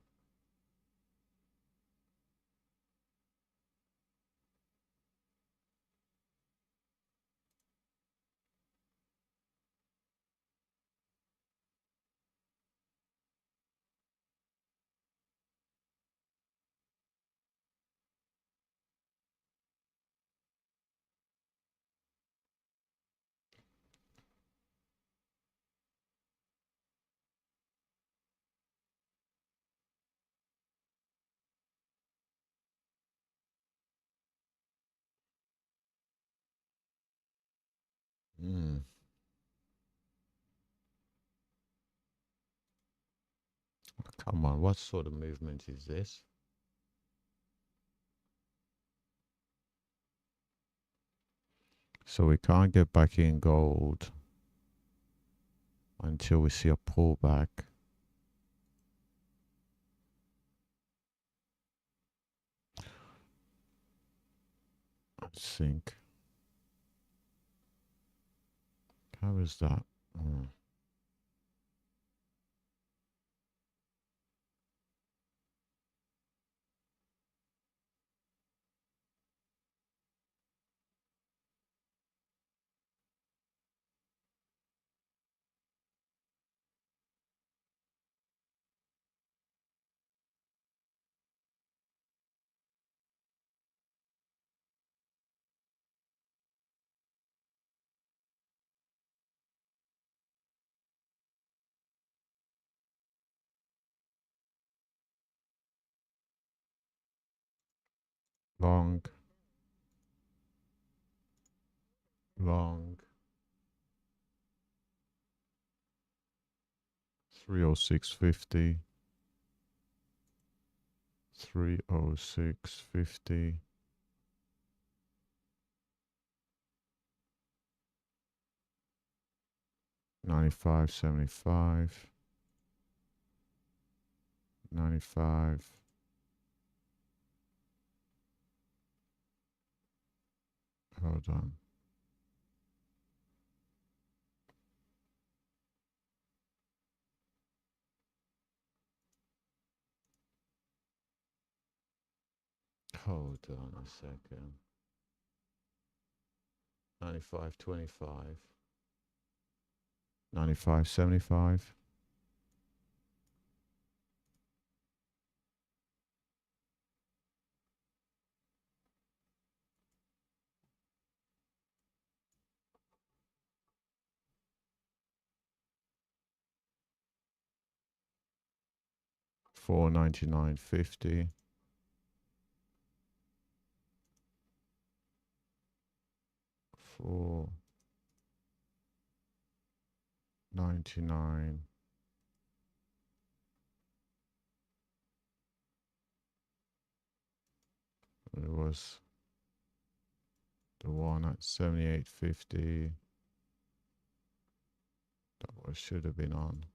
Speaker 1: Come on, what sort of movement is this? So we can't get back in gold until we see a pullback. Let's think. How is that? 306.50. 306.50. 95.75. 95. Hold on. Hold on a second. 95.25. 95.75. 499.50. 499. It was the one at 78.50. That was should have been on.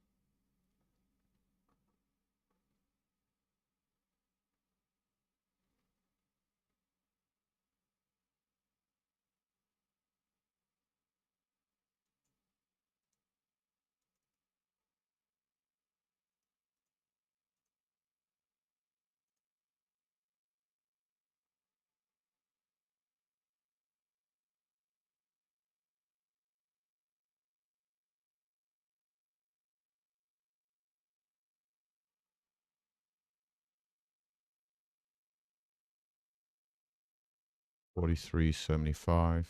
Speaker 1: 43.75.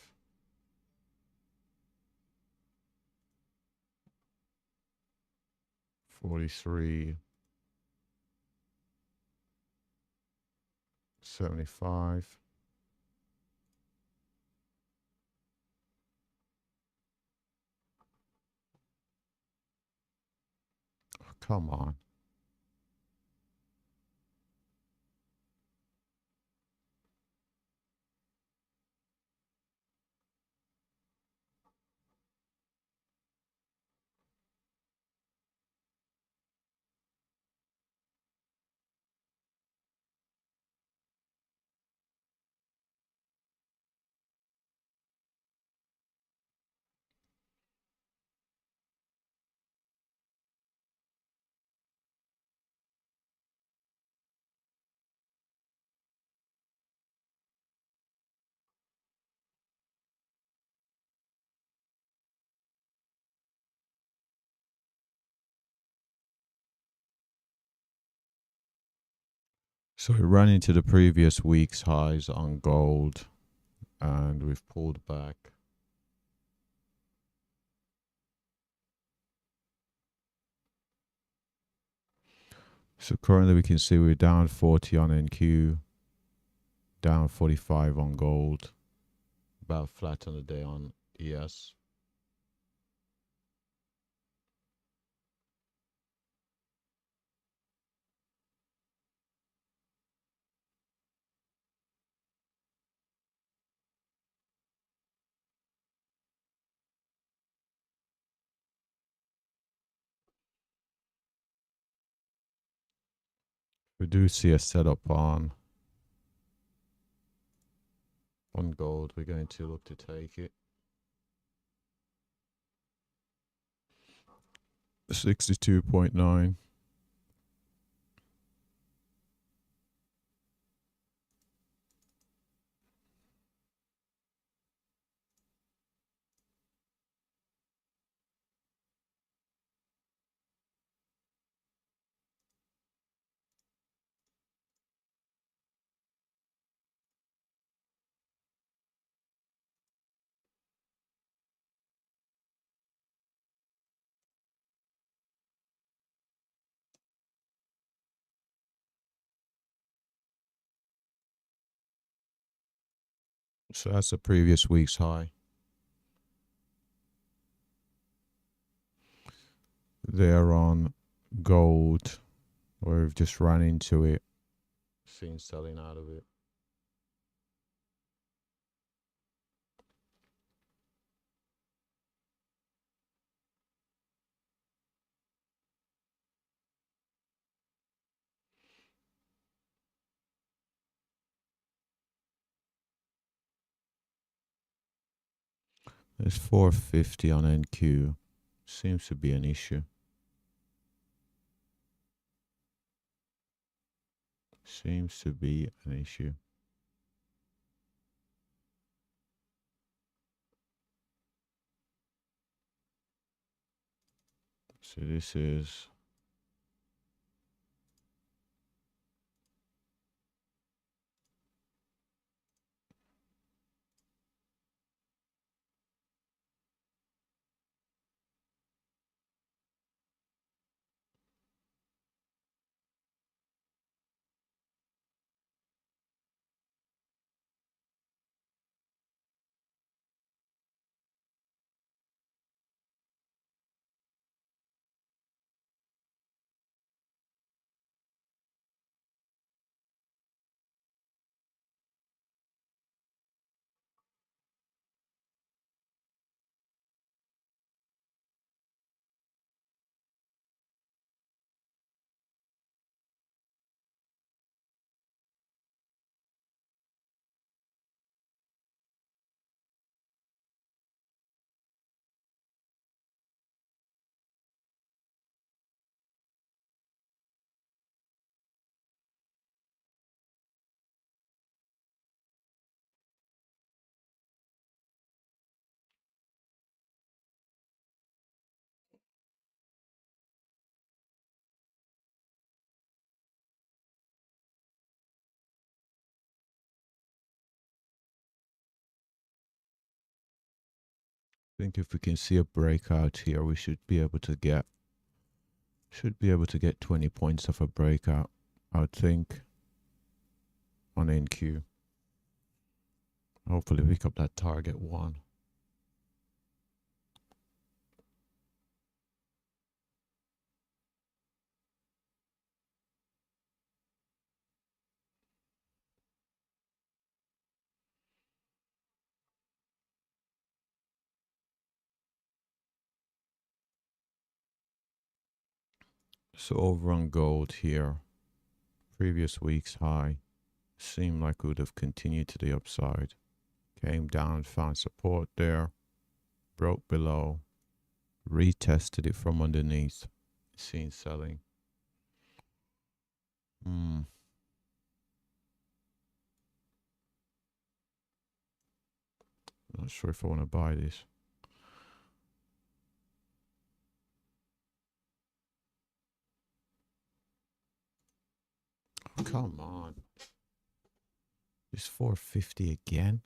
Speaker 1: 43.75. Come on. So we ran into the previous week's highs on gold and we've pulled back. So currently we can see we're down 40 on NQ, down 45 on gold, about flat on the day on ES. We do see a setup on gold. We're going to look to take it. 62.9. So that's the previous week's high. There on gold, where we've just run into it, seen selling out of it. There's 450 on NQ. Seems to be an issue. Seems to be an issue. So this is I think if we can see a breakout here, we should be able to get 20 points of a breakout, I would think, on NQ. Hopefully pick up that target one. So over on gold here, previous week's high seemed like it would have continued to the upside. Came down, found support there, broke below, retested it from underneath, seen selling. Not sure if I want to buy this. Oh, come on. It's 450 again.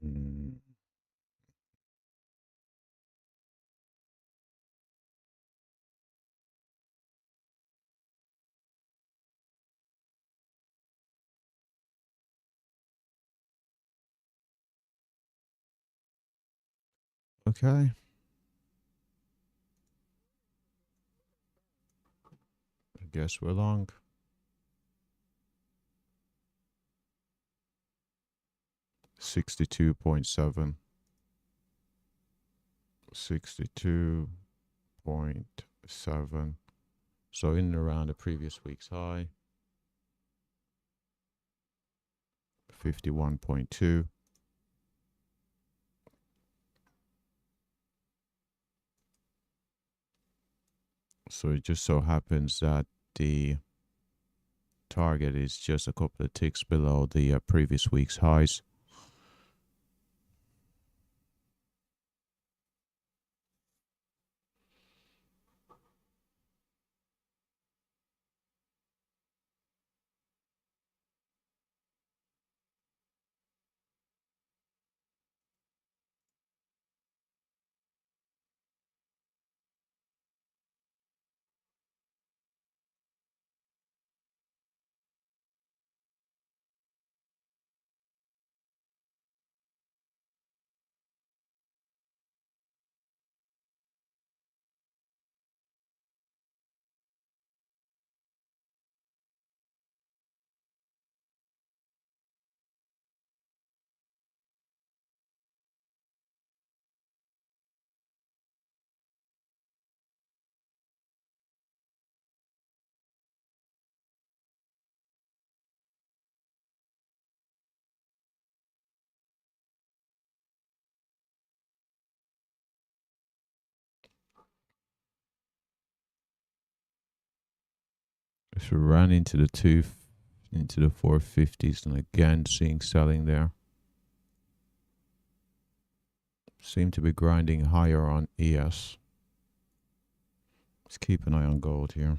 Speaker 1: Mm. Okay. I guess we're long. 62.7. 62.7. So in and around the previous week's high. 51.2. So it just so happens that the target is just a couple of ticks below the previous week's highs. So we ran into the 450s, and again seeing selling there. Seem to be grinding higher on ES. Let's keep an eye on gold here.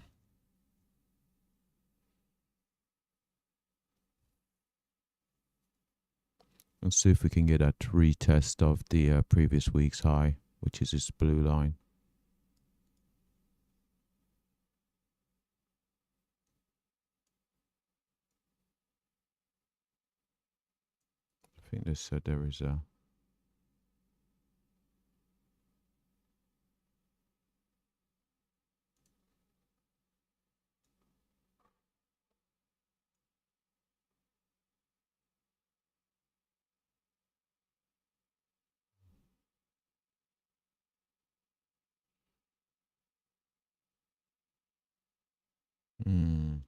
Speaker 1: Let's see if we can get that retest of the previous week's high, which is this blue line. I think they said there is a... Hmm.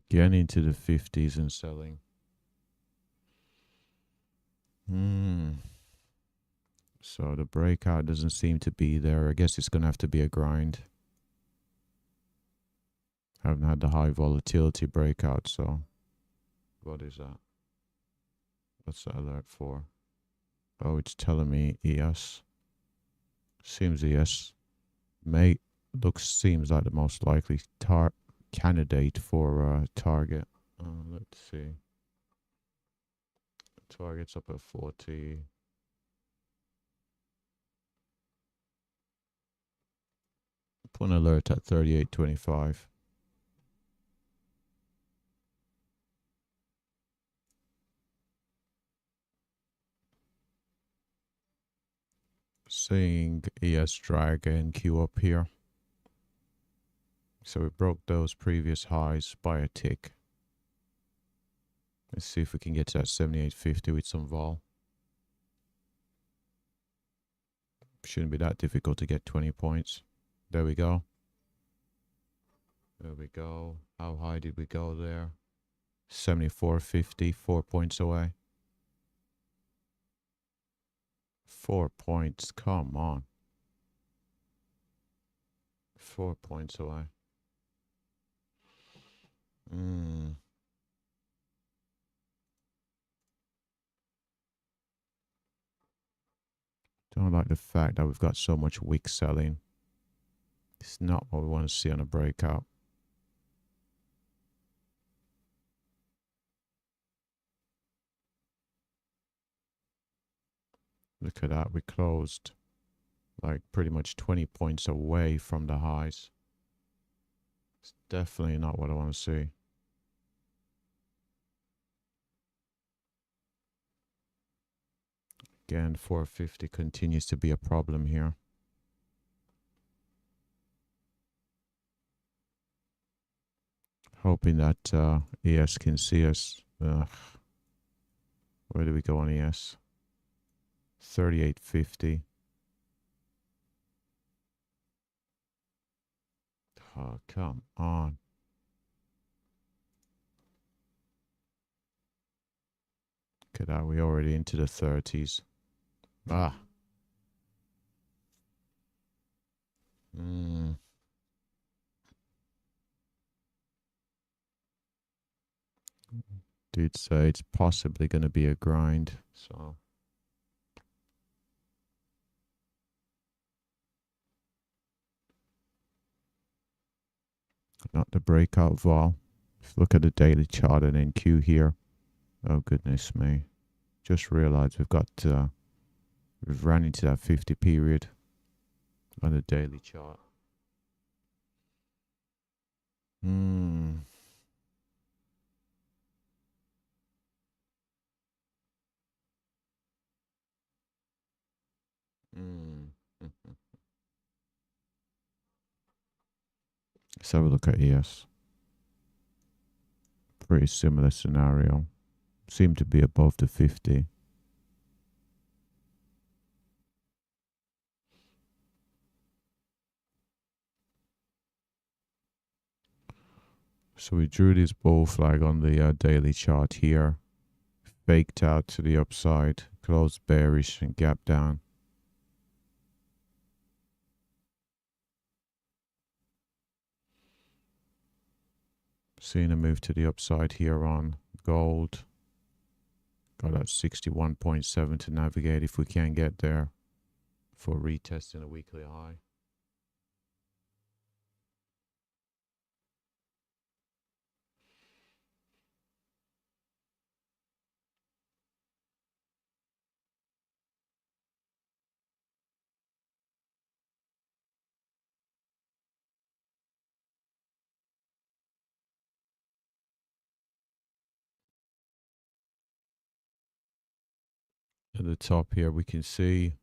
Speaker 1: Again into the 50s and selling. So the breakout doesn't seem to be there. I guess it's going to have to be a grind. Haven't had the high volatility breakout, so what is that? What's that alert for? Oh, it's telling me ES. Seems ES seems like the most likely candidate for target. Let's see. Target's up at 40. Put an alert at 38.25. Seeing ES drag and Q up here. So we broke those previous highs by a tick. Let's see if we can get to that 78.50 with some vol. Shouldn't be that difficult to get 20 points. There we go. There we go. How high did we go there? 74.50, 4 points away. 4 points, come on. 4 points away. Don't like the fact that we've got so much weak selling. It's not what we want to see on a breakout. Look at that, we closed like pretty much 20 points away from the highs. It's definitely not what I want to see. Again, 450 continues to be a problem here. Hoping that ES can see us. Where do we go on ES? 38.50. Oh, come on. Look at that, we're already into the 30s. Ah. Did say it's possibly going to be a grind, so. Not the breakout vol. Look at the daily chart and NQ here. Oh goodness me. Just realized we've ran into that 50 period on the daily chart. Let's have a look at ES. Pretty similar scenario. Seem to be above the 50. So we drew this bull flag on the daily chart here. Faked out to the upside. Closed bearish and gap down. Seeing a move to the upside here on gold. Got that 61.7 to navigate if we can get there for retesting a weekly high. At the top here, we can see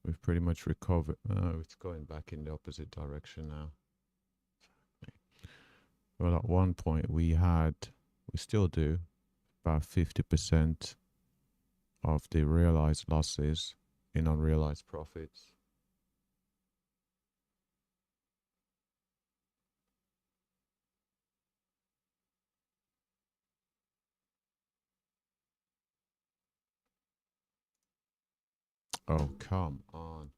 Speaker 1: we've pretty much recovered. Oh, it's going back in the opposite direction now. Well, at one point we still do, about 50% of the realized losses in unrealized profits. Oh, come on.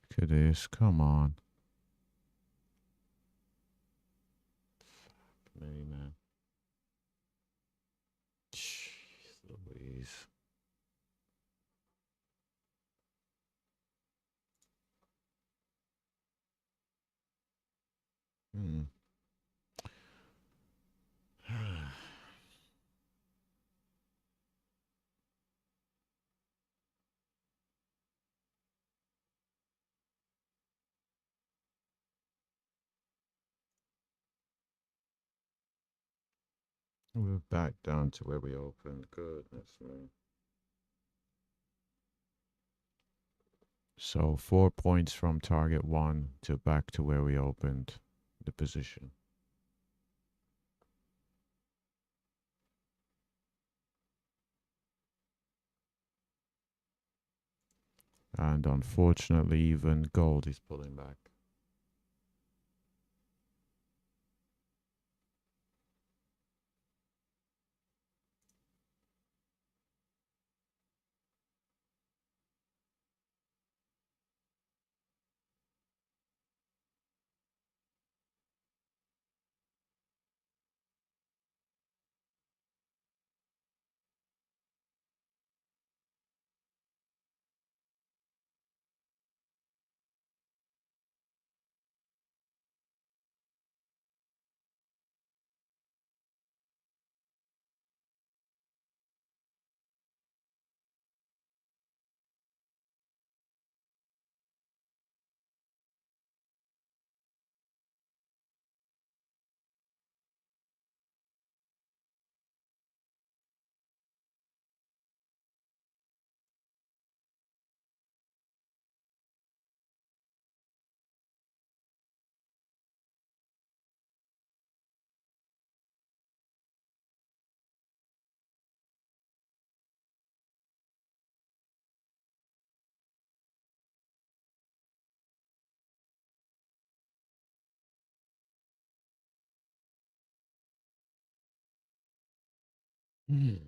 Speaker 1: Look at this. Come on. Fuck me, man. Jeez Louise. Hmm. We're back down to where we opened. Goodness me. So 4 points from target 1 to back to where we opened the position. And unfortunately, even gold is pulling back. Mm.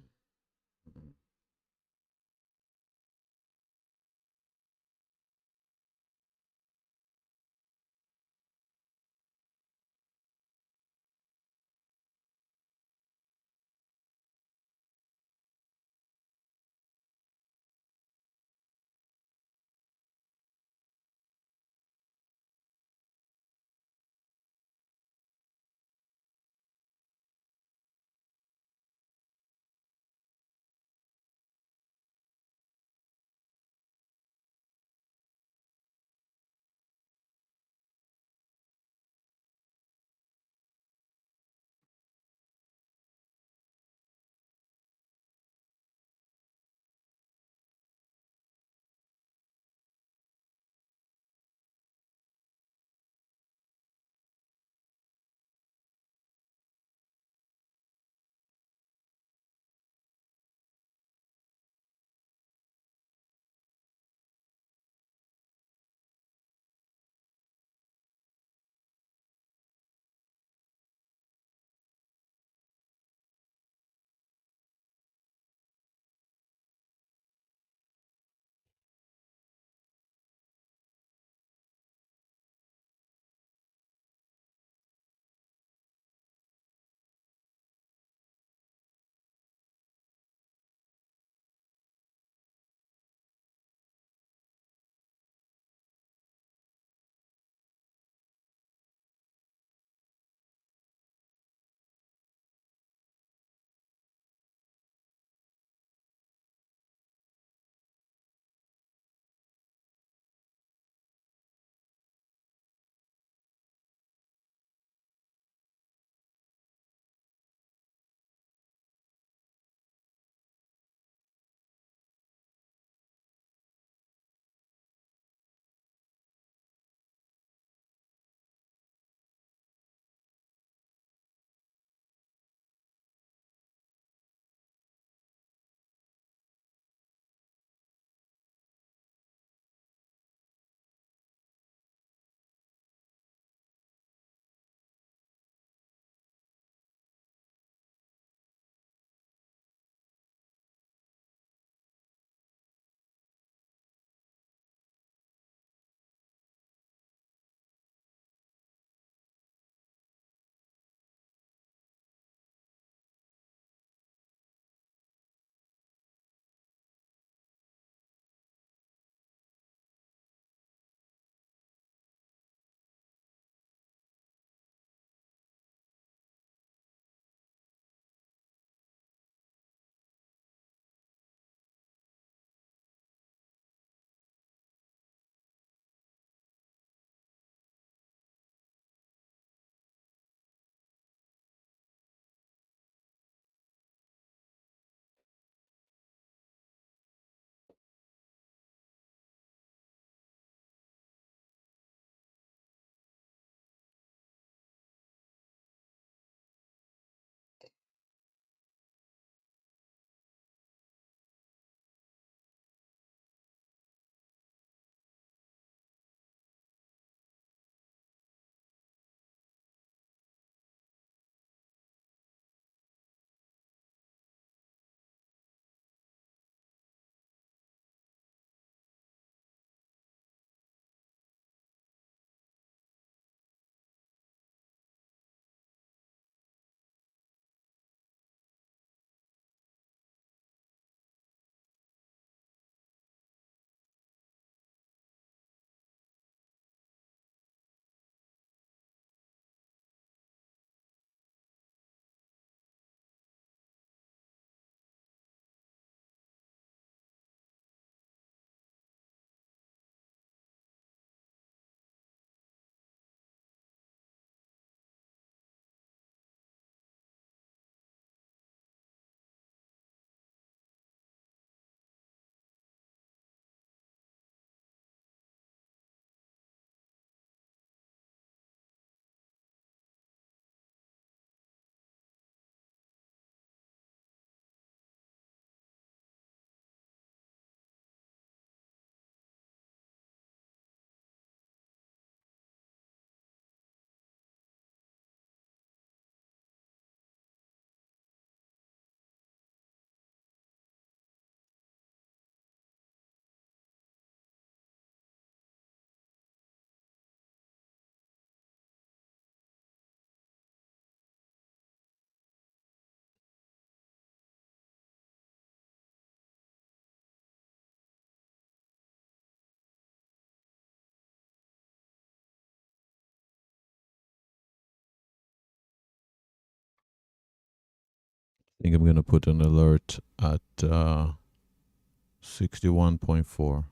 Speaker 1: think I'm going to put an alert at 61.4,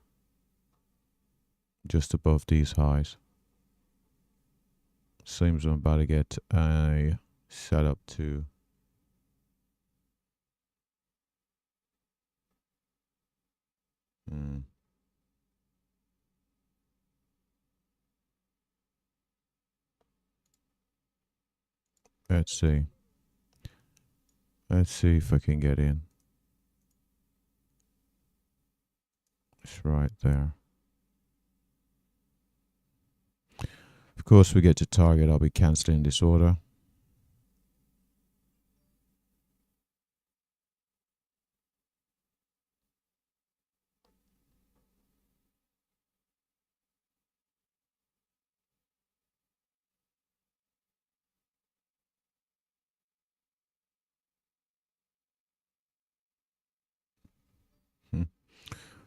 Speaker 1: just above these highs. Seems I'm about to get a setup to let's see. Let's see if I can get in. It's right there. Of course, we get to target. I'll be cancelling this order.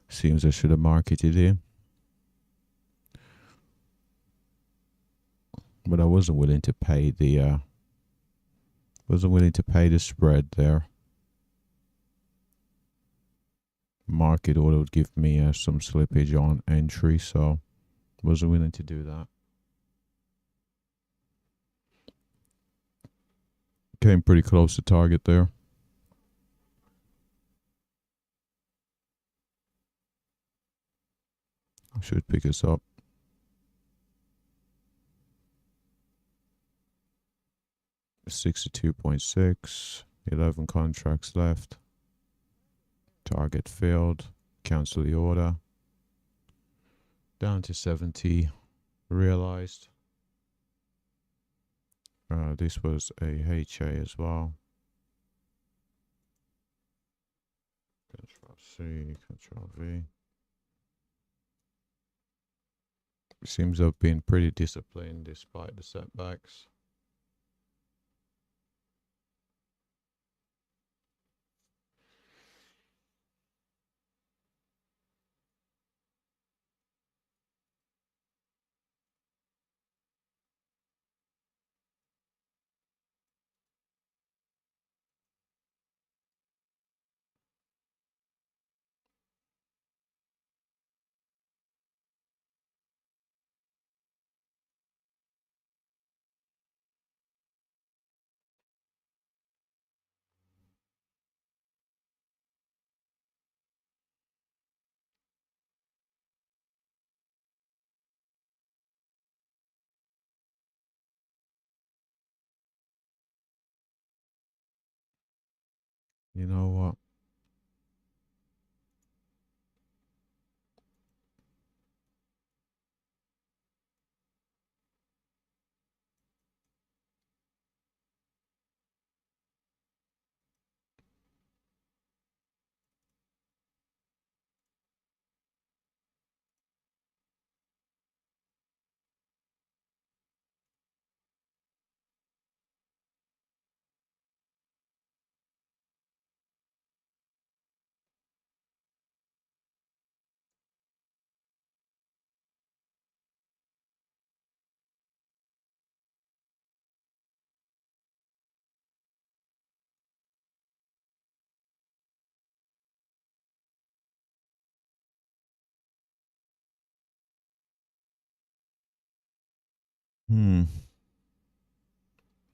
Speaker 1: Seems I should have marketed in. But I wasn't willing to pay the spread there. Market order would give me some slippage on entry, so wasn't willing to do that. Came pretty close to target there. Should pick us up. $62.6, 11 contracts left. Target failed. Cancel the order. Down to 70. Realized. This was a HA as well. Control C, Control V. Seems I've been pretty disciplined despite the setbacks. You know what?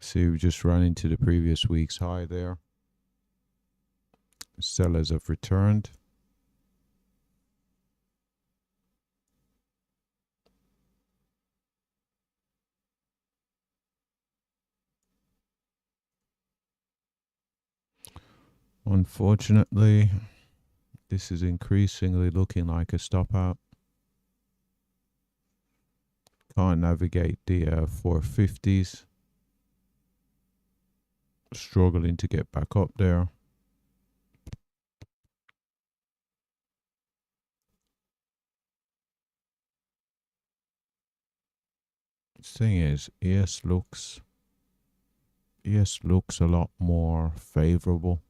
Speaker 1: See, we just ran into the previous week's high there. Sellers have returned. Unfortunately, this is increasingly looking like a stop out. Can't navigate the 450s. Struggling to get back up there. Thing is, ES looks a lot more favorable.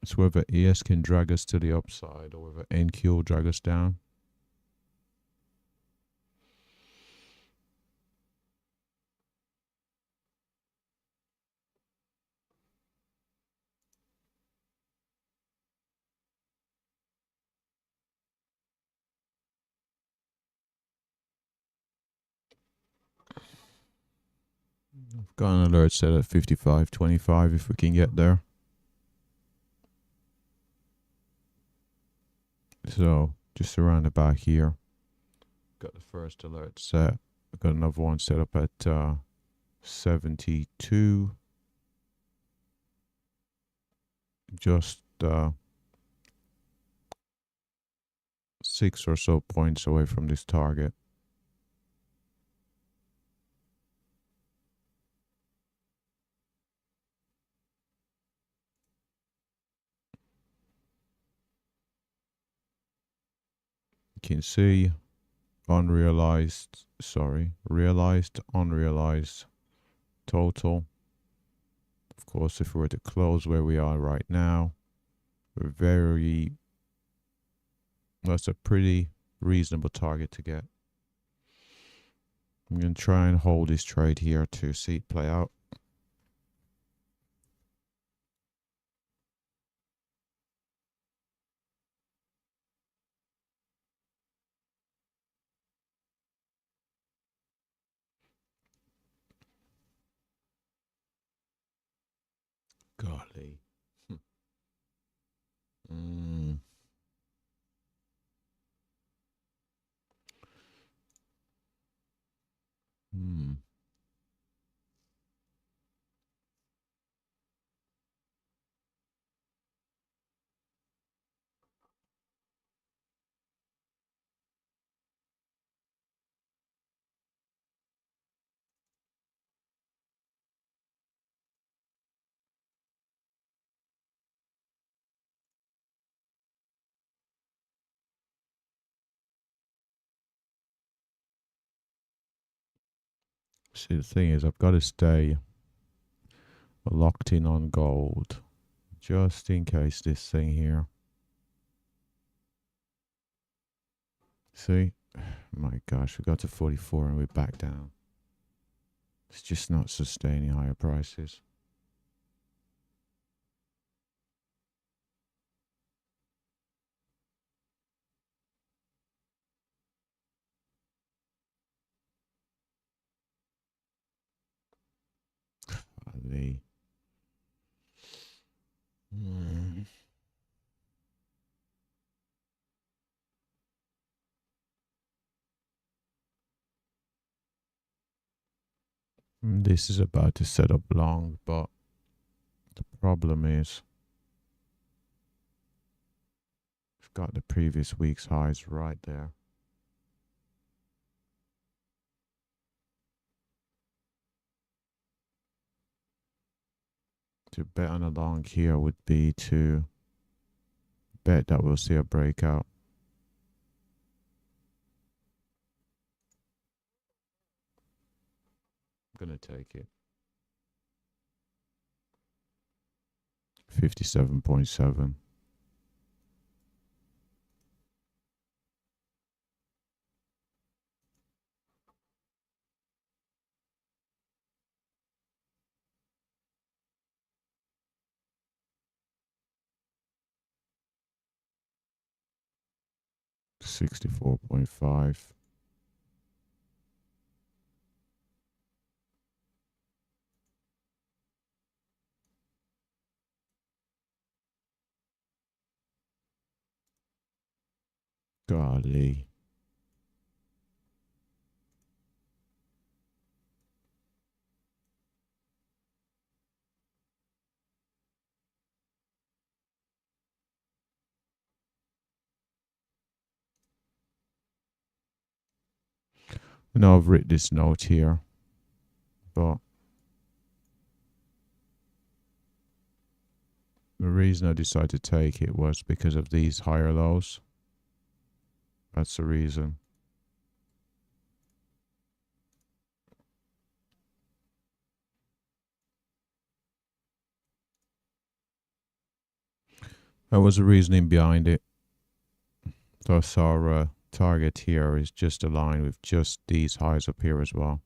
Speaker 1: It's whether ES can drag us to the upside or whether NQ will drag us down. I've got an alert set at 55.25 if we can get there. So just around the back here. Got the first alert set. I've got another one set up at 72. Just 6 or so points away from this target. You can see realized, unrealized total. Of course, if we were to close where we are right now, that's a pretty reasonable target to get. I'm going to try and hold this trade here to see it play out. Golly. mm. Hmm. See, the thing is, I've got to stay locked in on gold just in case this thing here. See? My gosh, we got to 44 and we're back down. It's just not sustaining higher prices. Ali. This is about to set up long, but the problem is we've got the previous week's highs right there. To bet on a long here would be to bet that we'll see a breakout. I'm gonna take it. 57.7. $64.5. Golly. Now I've written this note here, but the reason I decided to take it was because of these higher lows. That's the reason. That was the reasoning behind it. Thus our target here is just aligned with just these highs up here as well.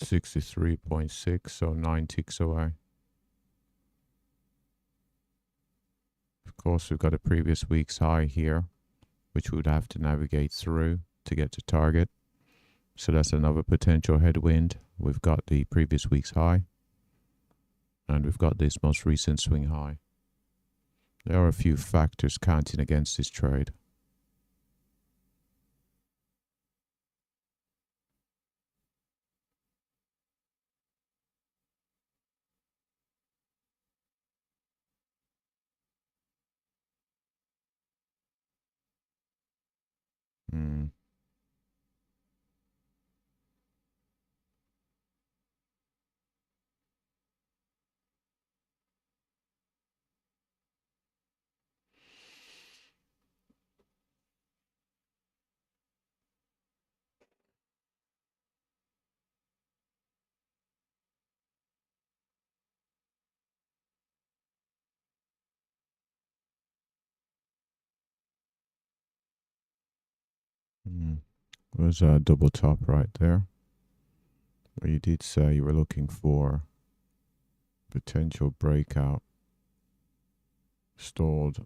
Speaker 1: 63.6, so 9 ticks away. Of course, we've got a previous week's high here, which we would have to navigate through to get to target. So that's another potential headwind. We've got the previous week's high, and we've got this most recent swing high. There are a few factors counting against this trade. There's a double top right there, where you did say you were looking for potential breakout. Stalled.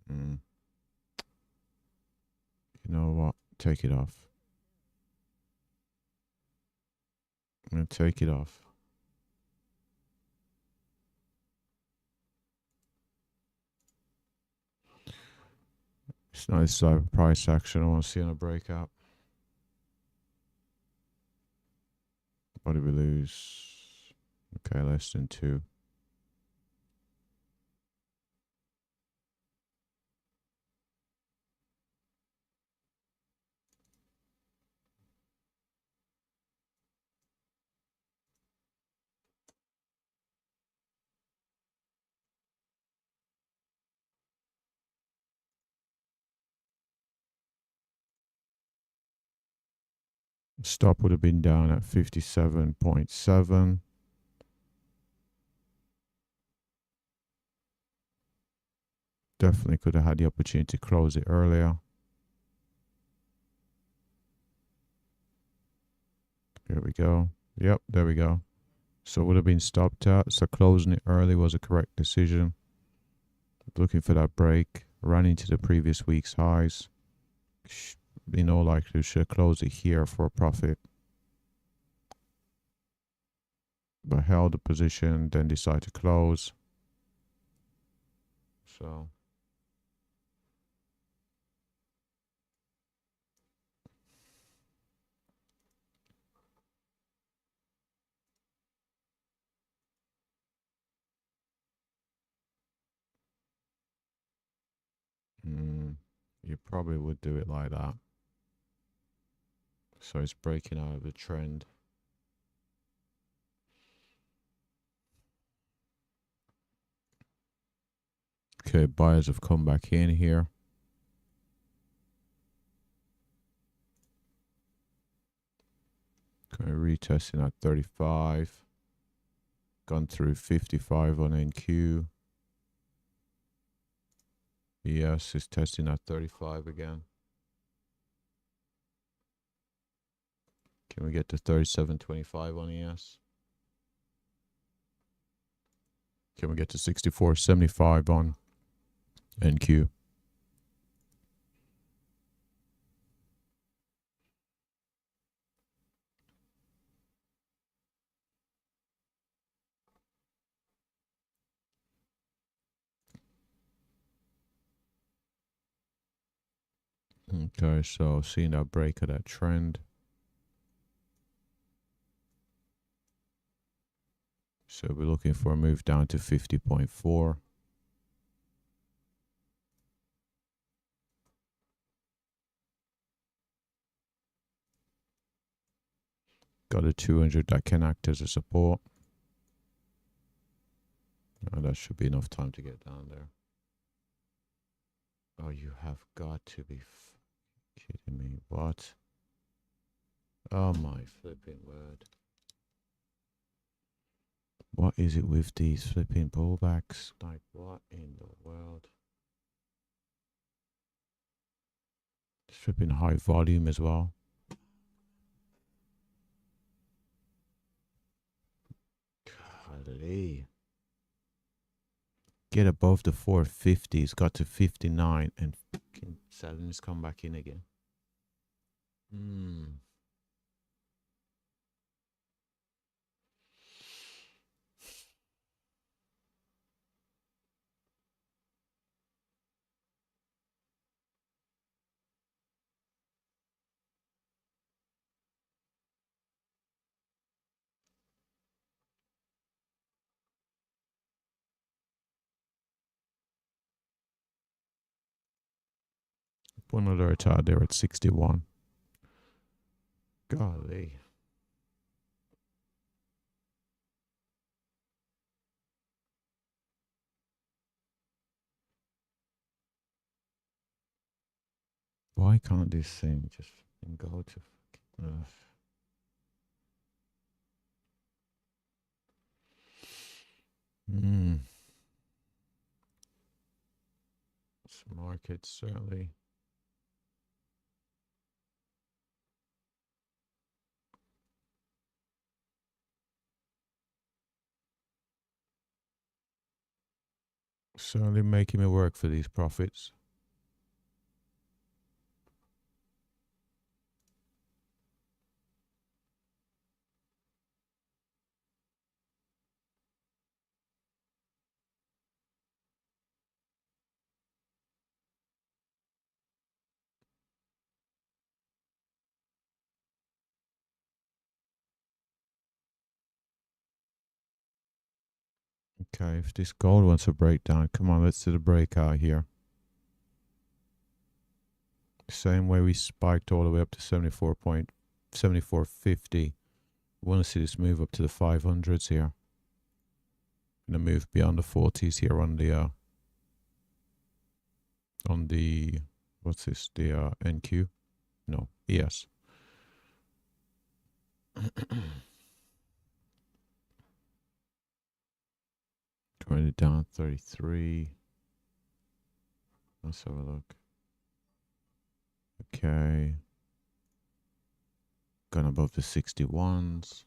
Speaker 1: You know what? Take it off. I'm going to take it off. It's nice to have price action. I want to see on a breakout. What did we lose? Okay, less than 2. Stop would have been down at 57.7. Definitely could have had the opportunity to close it earlier. There we go. Yep, there we go. So it would have been stopped at. So closing it early was a correct decision. Looking for that break. Ran into the previous week's highs. In all likelihood, should close it here for a profit. But held the position, then decided to close. So you probably would do it like that. So it's breaking out of the trend. Okay, buyers have come back in here. Okay, retesting at 35. Gone through 55 on NQ. ES is testing at 35 again. Can we get to 37.25 on ES? Can we get to 64.75 on NQ? Okay, so seeing that break of that trend. So we're looking for a move down to 50.4. Got a 200 that can act as a support. Oh, that should be enough time to get down there. Oh, you have got to be kidding me. What? Oh my flipping word. What is it with these flipping pullbacks? Like, what in the world? Flipping high volume as well. Golly. Get above the 450s, got to 59, and fucking selling has come back in again. Put another attack there at 61. Golly. Why can't this thing just go to fucking... This market certainly... certainly making me work for these profits. Okay, if this gold wants a breakdown, come on, let's do the breakout here. Same way we spiked all the way up to 74.7450. We want to see this move up to the 500s here. And a move beyond the 40s here on the what's this? The NQ? No, ES. Currently down 33. Let's have a look. Okay. Gone above the 61s.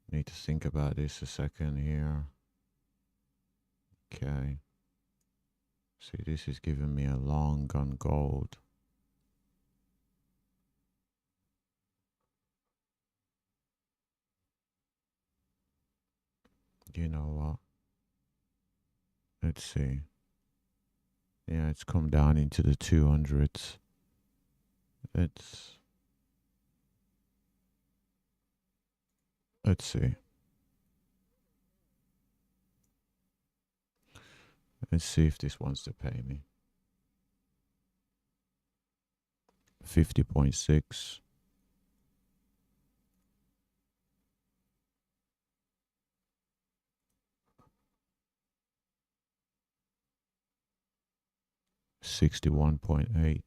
Speaker 1: Need to think about this a second here. Okay. See, this is giving me a long on gold. You know what? Let's see. Yeah, it's come down into the 200s. Let's see. Let's see if this wants to pay me. 50.6. $61.8.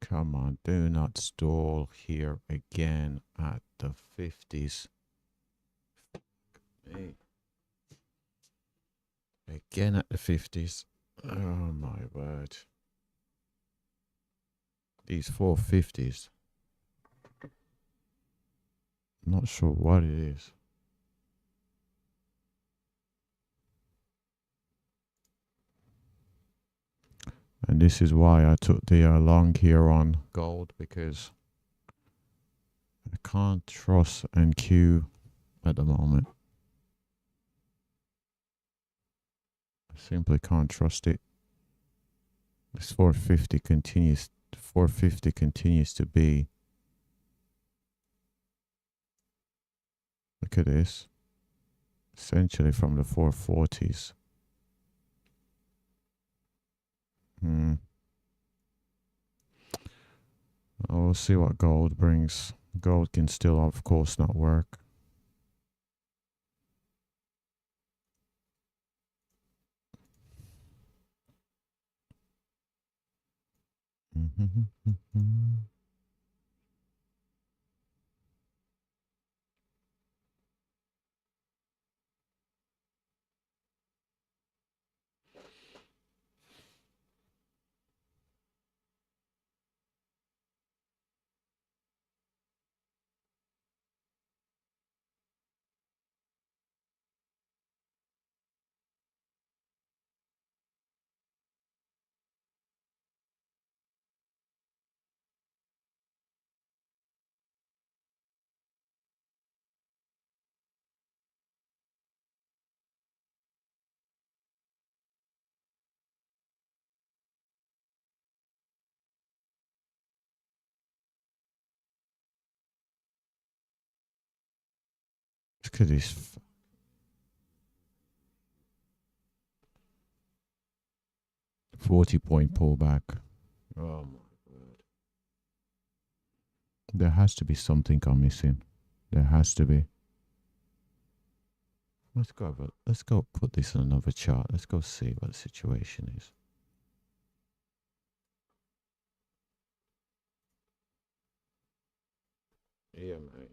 Speaker 1: Come on, do not stall here again at the 50s. Hey. Again at the 50s. Oh my word. These 450s. Not sure what it is. And this is why I took the long here on gold, because I can't trust NQ at the moment. I simply can't trust it. This 450 continues to be. Look at this. Essentially from the 440s. We'll see what gold brings. Gold can still, of course, not work. Look at this. 40-point pullback. Oh my word. There has to be something I'm missing. There has to be. Let's go put this on another chart. Let's go see what the situation is. Yeah, mate.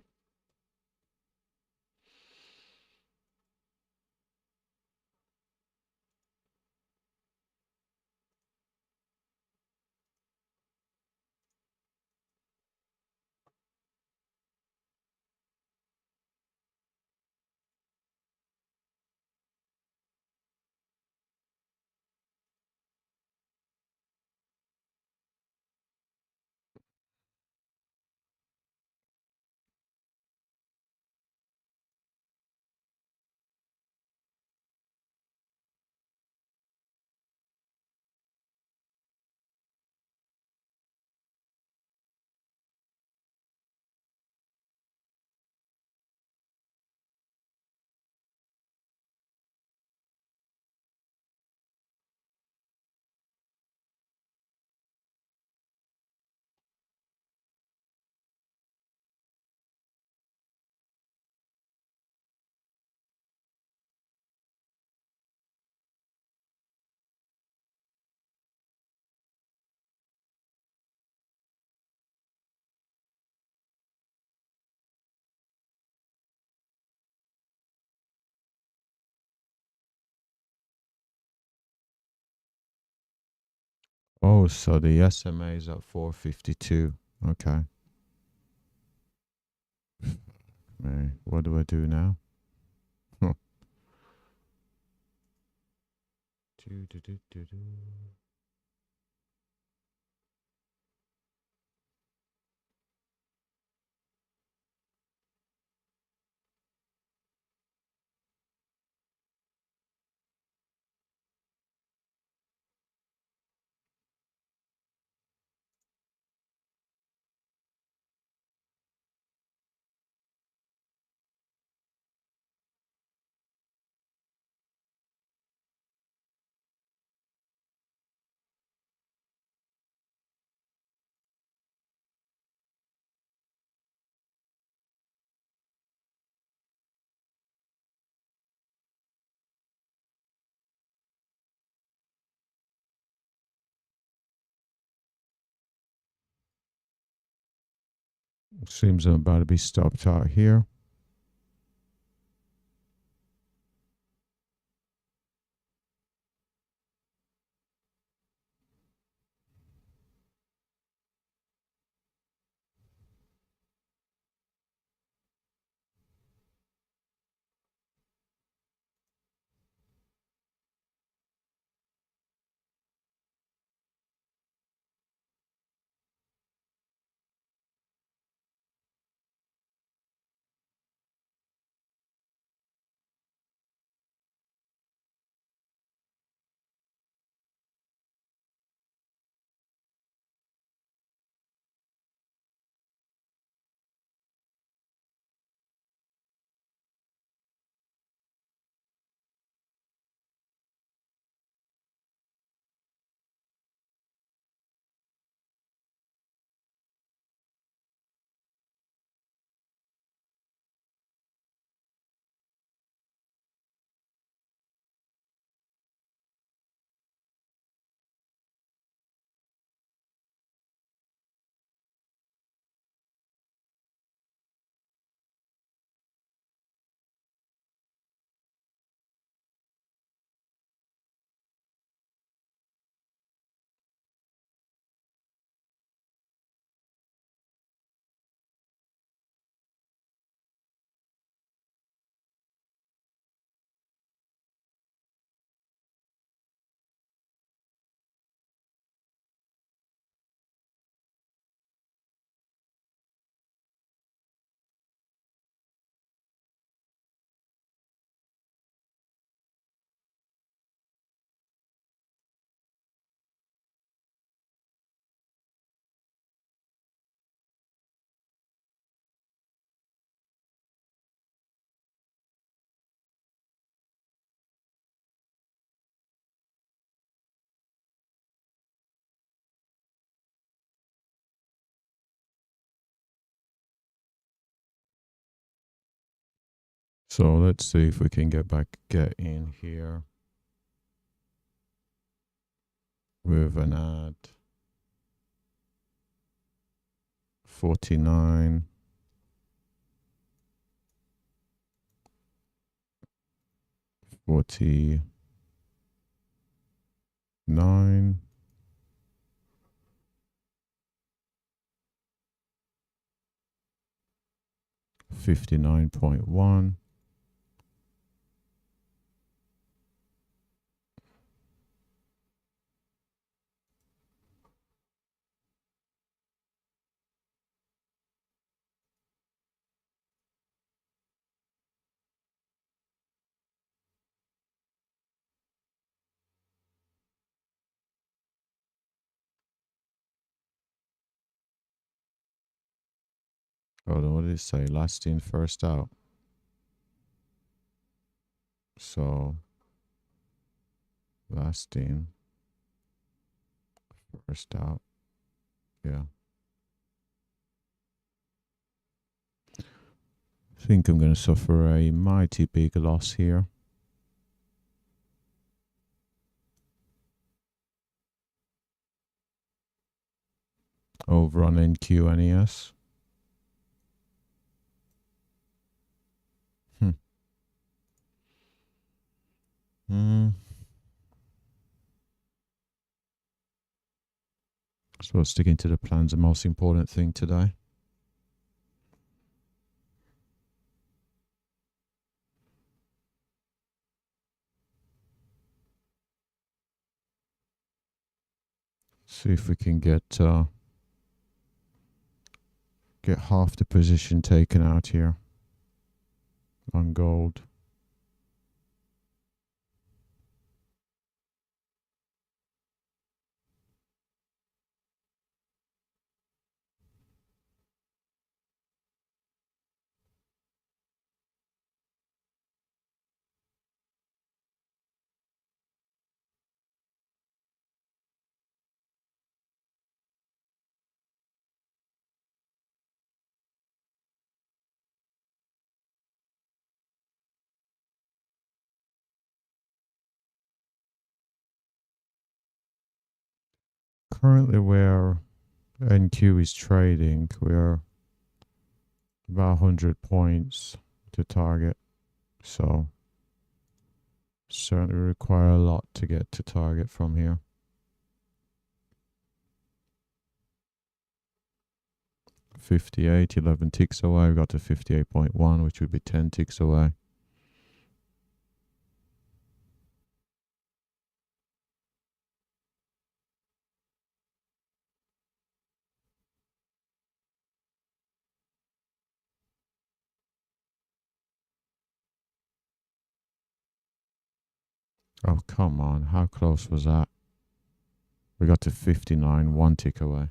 Speaker 1: Oh, so the SMA is at 452. Okay. Man, what do I do now? Do. Seems I'm about to be stopped out here. So let's see if we can get in here with an ad. 49. 49. 59.1. Hold on, what did it say? Last in, first out. So, last in, first out. Yeah. I think I'm going to suffer a mighty big loss here. Over on NQNES. So sticking to the plan's the most important thing today. See if we can get half the position taken out here on gold. Currently where NQ is trading, we're about 100 points to target. So certainly require a lot to get to target from here. $58.11 ticks away. We got to 58.1, which would be 10 ticks away. Oh, come on. How close was that? We got to 59, 1 tick away.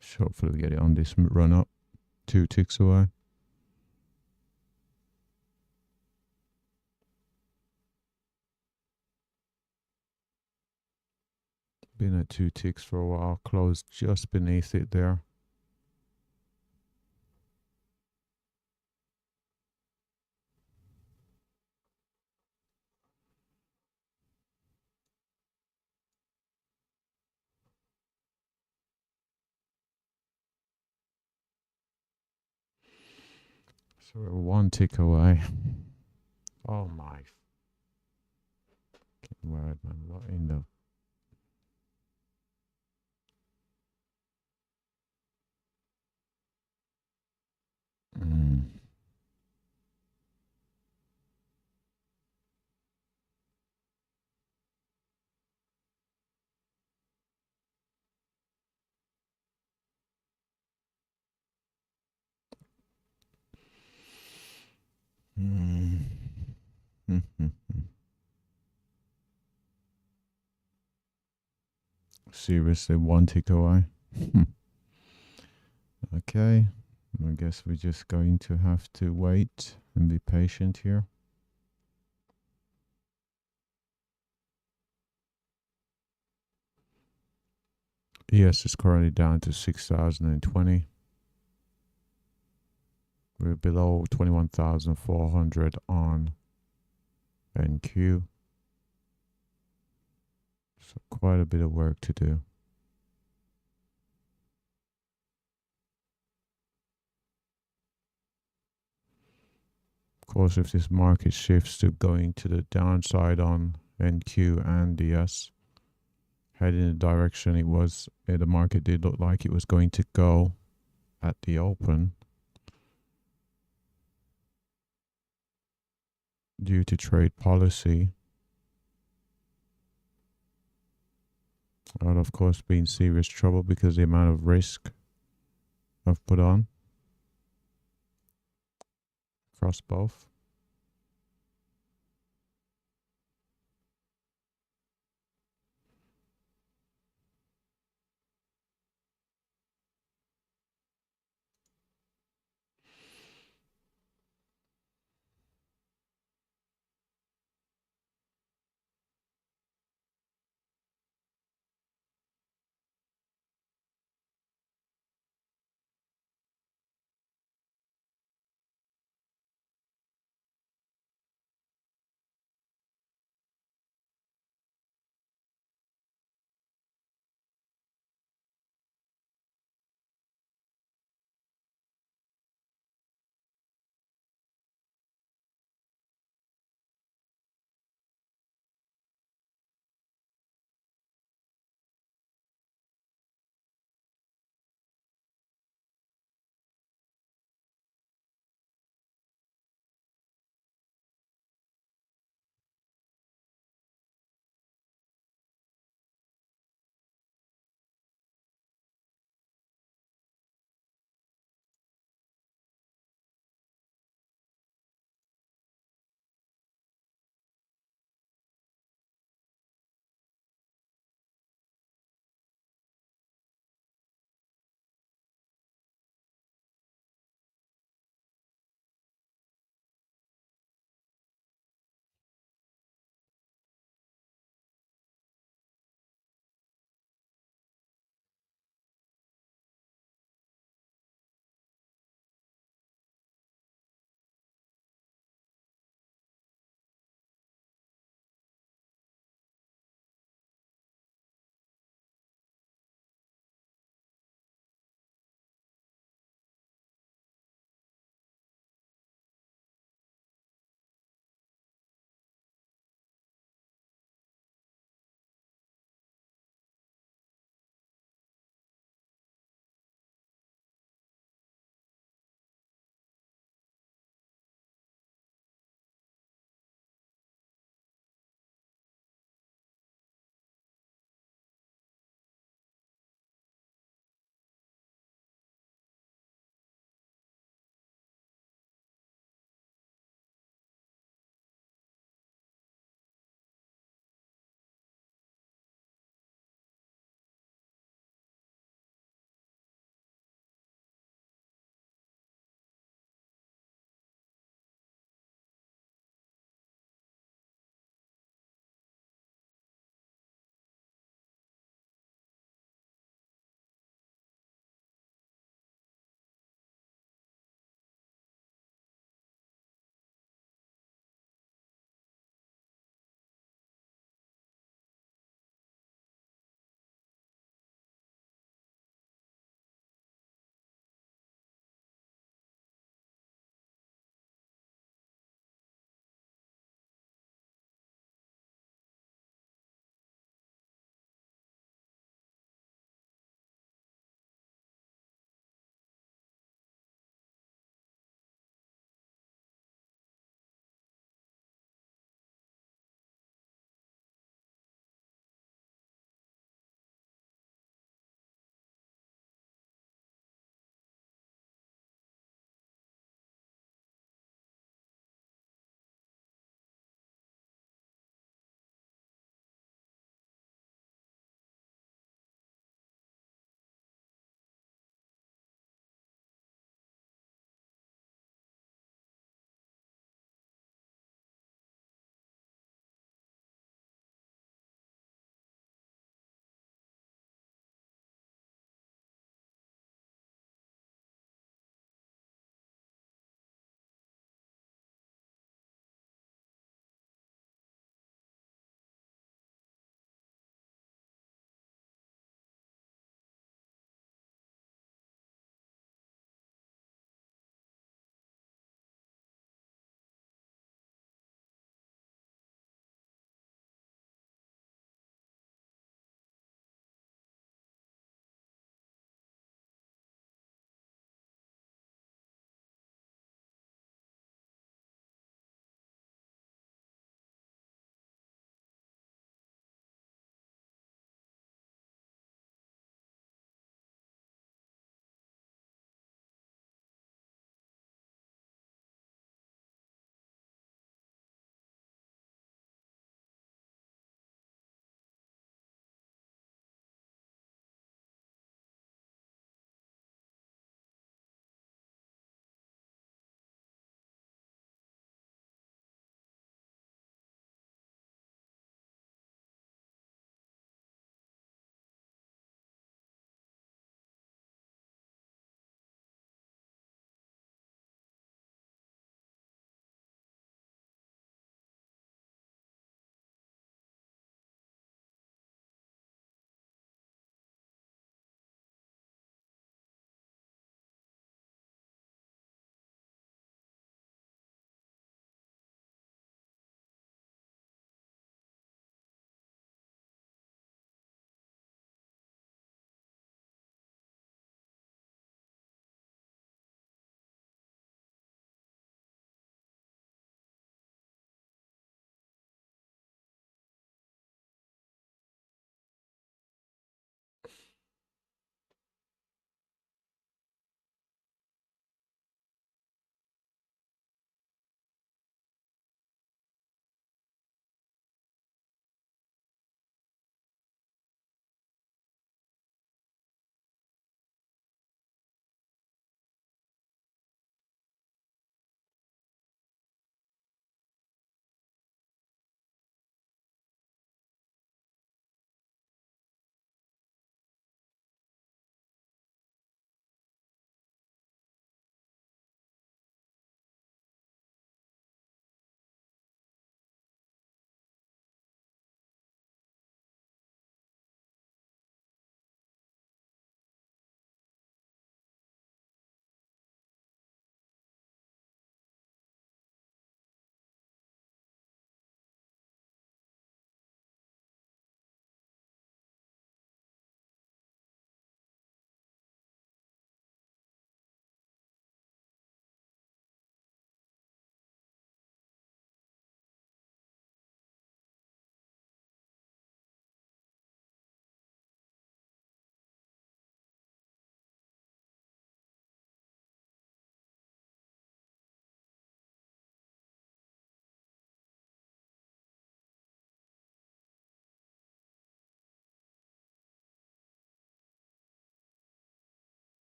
Speaker 1: So hopefully we get it on this run up. 2 ticks away. Been at 2 ticks for a while. Closed just beneath it there. So we're 1 tick away. Oh my. Word, man. What in the... Seriously, 1 tick away. Okay, I guess we're just going to have to wait and be patient here. Yes, it's currently down to 6,020. We're below 21,400 on NQ. So quite a bit of work to do. Of course, if this market shifts to going to the downside on NQ and DS, heading in the direction it was, the market did look like it was going to go at the open due to trade policy. I would of course be in serious trouble because the amount of risk I've put on across both.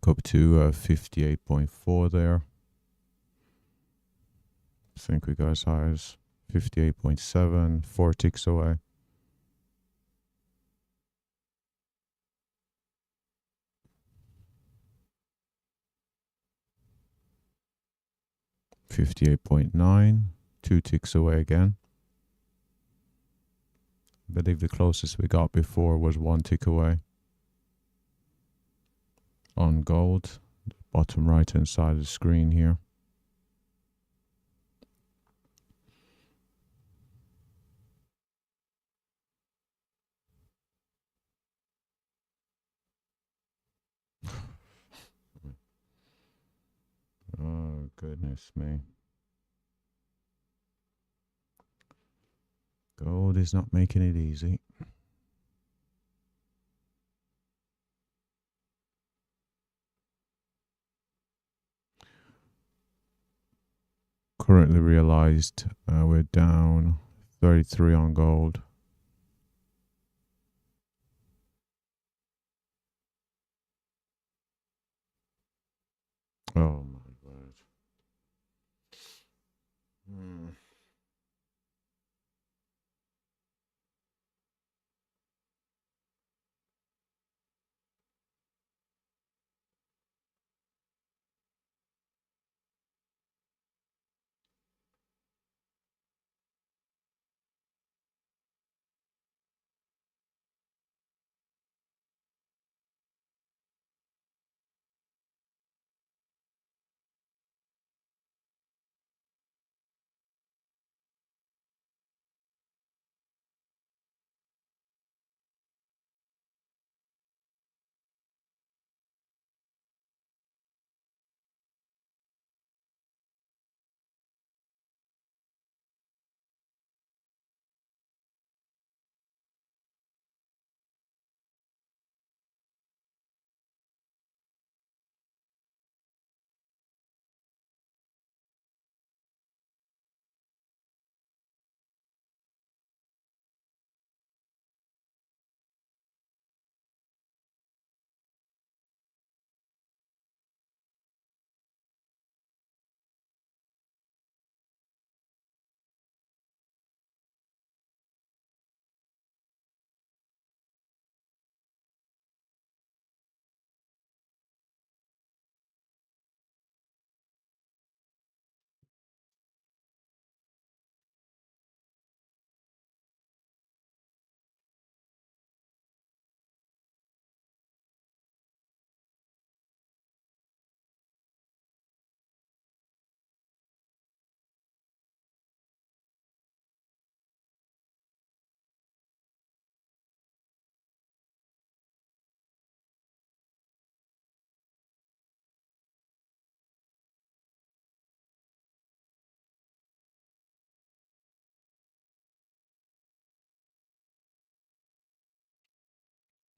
Speaker 1: back up to 58.4 there. I think we got as high as 58.7, 4 ticks away. $58.9, 2 ticks away again. I believe the closest we got before was 1 tick away. On gold, the bottom right hand side of the screen here. Oh, goodness me. Gold is not making it easy. Currently realized we're down 33 on gold. Oh my word.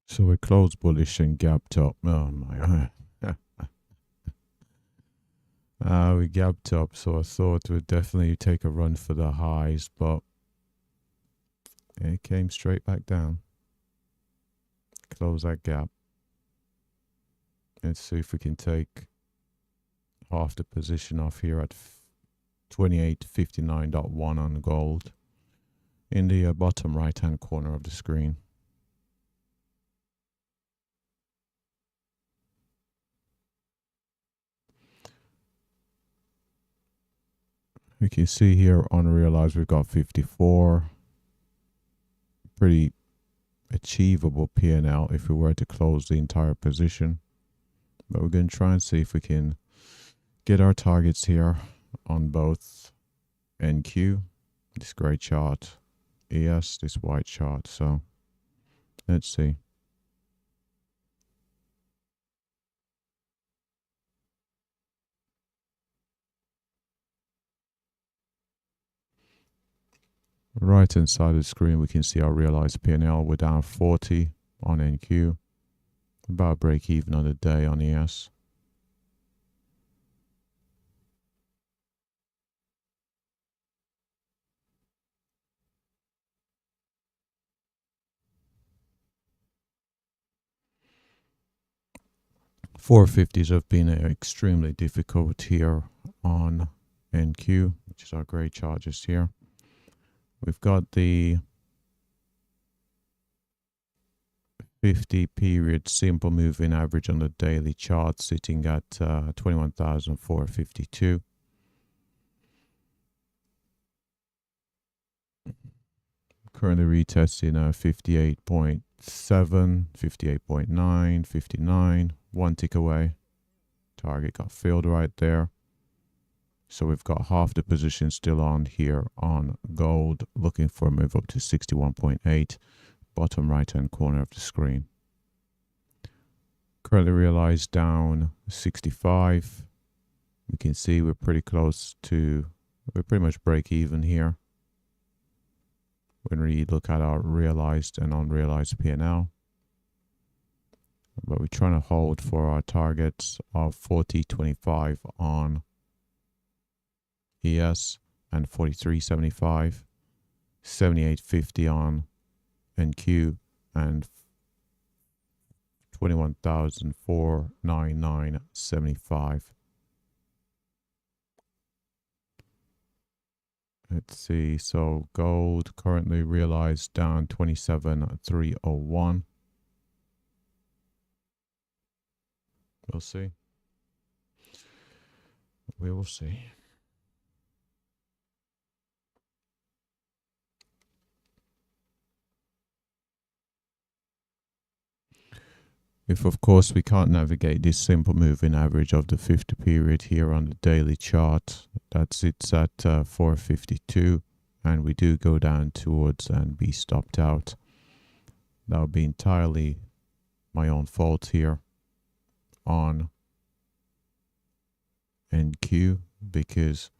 Speaker 1: So we closed bullish and gapped up. Oh my. We gapped up, so I thought we'd definitely take a run for the highs, but it came straight back down. Close that gap. Let's see if we can take half the position off here at 2859.1 on gold in the bottom right hand corner of the screen. We can see here unrealized we've got 54. Pretty achievable P&L if we were to close the entire position. But we're going to try and see if we can get our targets here on both NQ, this grey chart, ES, this white chart. So let's see. Right hand side of the screen, we can see our realized P&L. We're down 40 on NQ, about break even on the day on ES. 450s have been extremely difficult here on NQ, which is our grey chart just here. We've got the 50 period simple moving average on the daily chart sitting at 21,452. Currently retesting 58.7, 58.9, 59, one tick away. Target got filled right there. So we've got half the position still on here on gold, looking for a move up to 61.8, bottom right hand corner of the screen. Currently realized down 65. We can see we're pretty close to, we're pretty much break even here when we look at our realized and unrealized P&L. But we're trying to hold for our targets of 40.25 on ES and 43.75, 78.50 on NQ, and 21,499.75. Let's see, so gold currently realized down 27,301. We'll see. We will see. If of course we can't navigate this simple moving average of the 50 period here on the daily chart, that sits at 452, and we do go down towards and be stopped out, that would be entirely my own fault here on NQ, because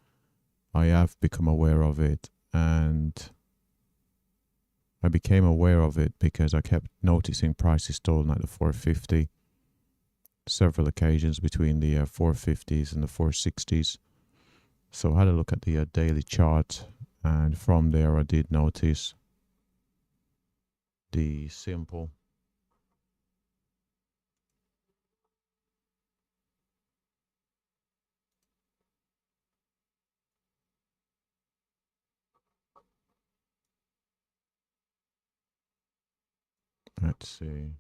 Speaker 1: I have become aware of it, and I became aware of it because I kept noticing prices stolen at the 450 several occasions between the 450s and the 460s. So I had a look at the daily chart, and from there I did notice the simple let's see.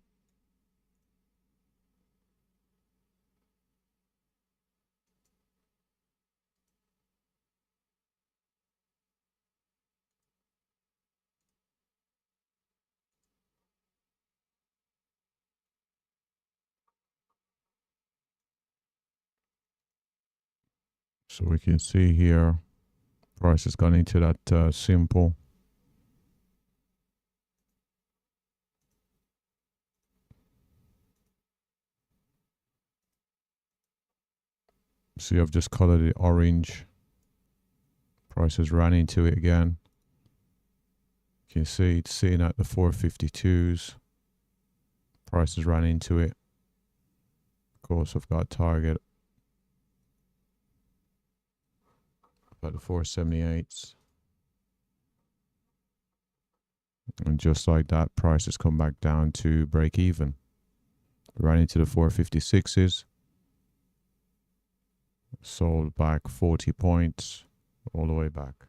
Speaker 1: So we can see here, price has gone into that simple. See, I've just colored it orange. Price has ran into it again. You can see it's sitting at the 452s. Price has ran into it. Of course, I've got target at the 478s. And just like that, price has come back down to break even. Ran into the 456s. Sold back 40 points all the way back.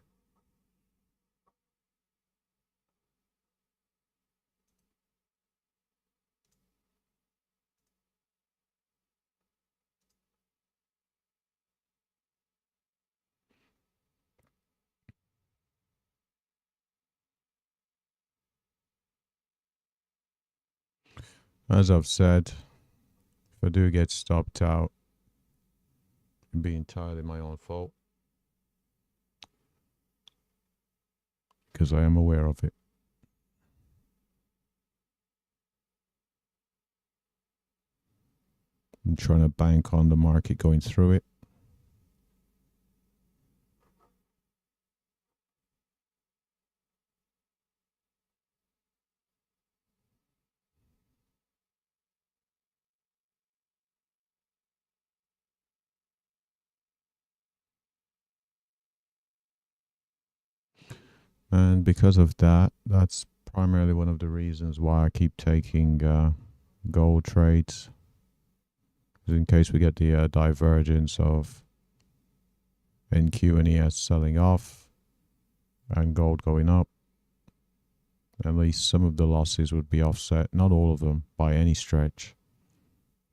Speaker 1: As I've said, if I do get stopped out, it'll be entirely my own fault, because I am aware of it. I'm trying to bank on the market going through it. And because of that, that's primarily one of the reasons why I keep taking gold trades. in case we get the divergence of NQ and ES selling off and gold going up, at least some of the losses would be offset, not all of them by any stretch,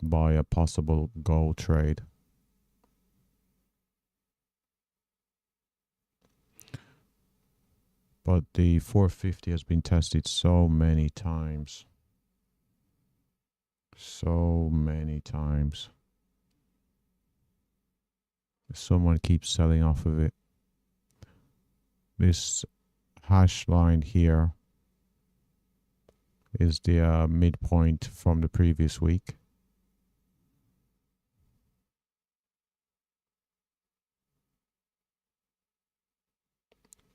Speaker 1: by a possible gold trade. But the 450 has been tested so many times. So many times. Someone keeps selling off of it. This hash line here is the midpoint from the previous week.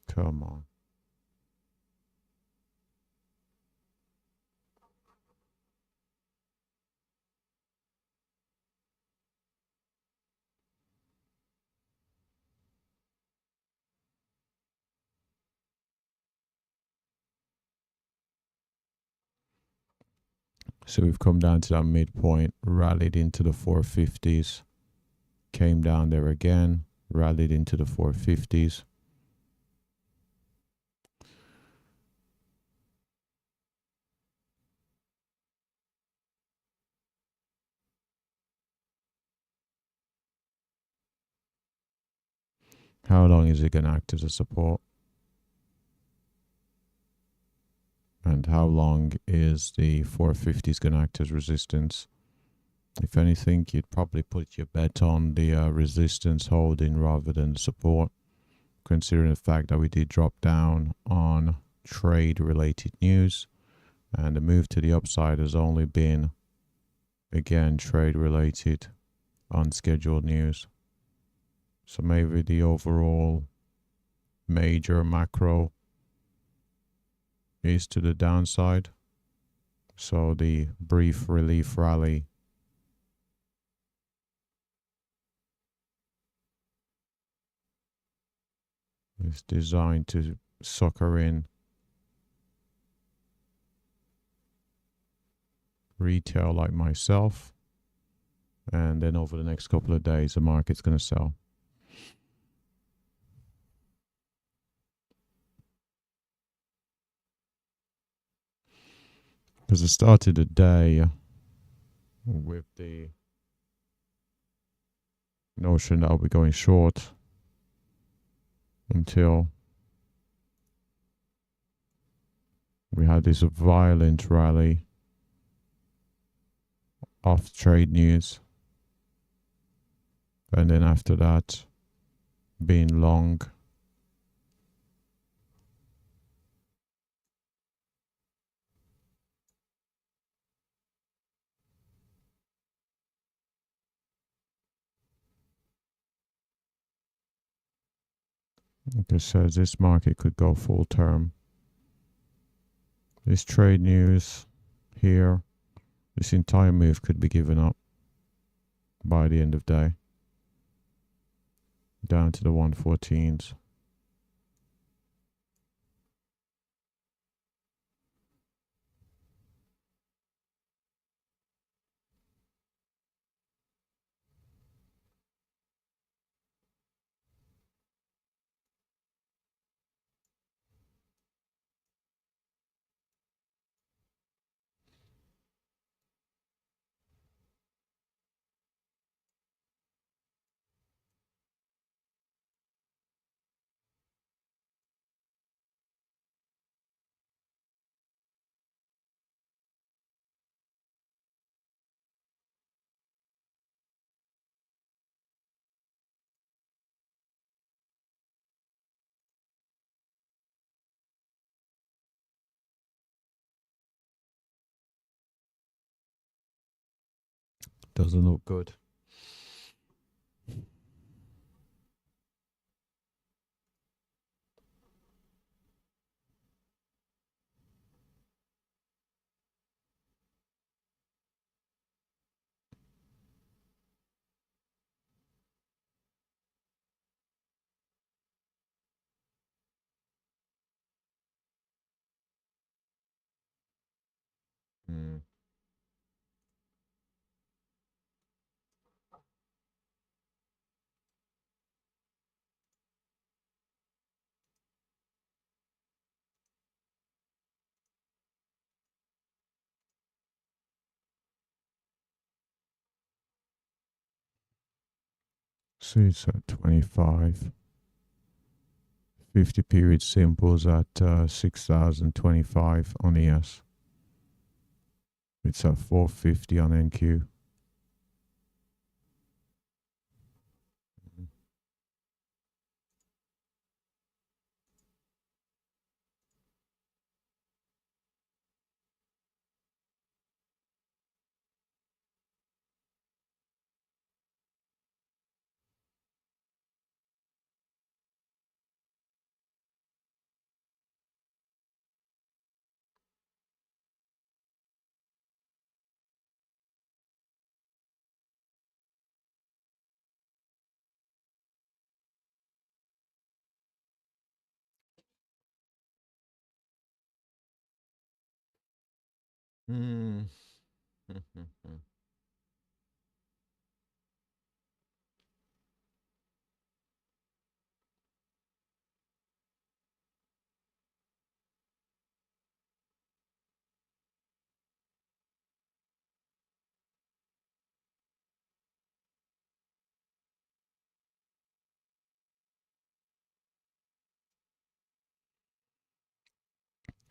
Speaker 1: Come on. So we've come down to that midpoint, rallied into the 450s, came down there again, rallied into the 450s. How long is it going to act as a support? And how long is the 450s going to act as resistance? If anything, you'd probably put your bet on the resistance holding rather than support, considering the fact that we did drop down on trade related news, and the move to the upside has only been, again, trade related unscheduled news. So maybe the overall major macro is to the downside. So the brief relief rally is designed to sucker in retail like myself, and then over the next couple of days the market's going to sell. Because I started the day with the notion that I'll be going short until we had this violent rally off trade news, and then after that being long. Like I said, this market could go full term. This trade news here, this entire move could be given up by the end of day, down to the 114s. Doesn't look good. Mm. So it's at 25. 50 period symbols at 6025 on ES. It's at 450 on NQ. Mm.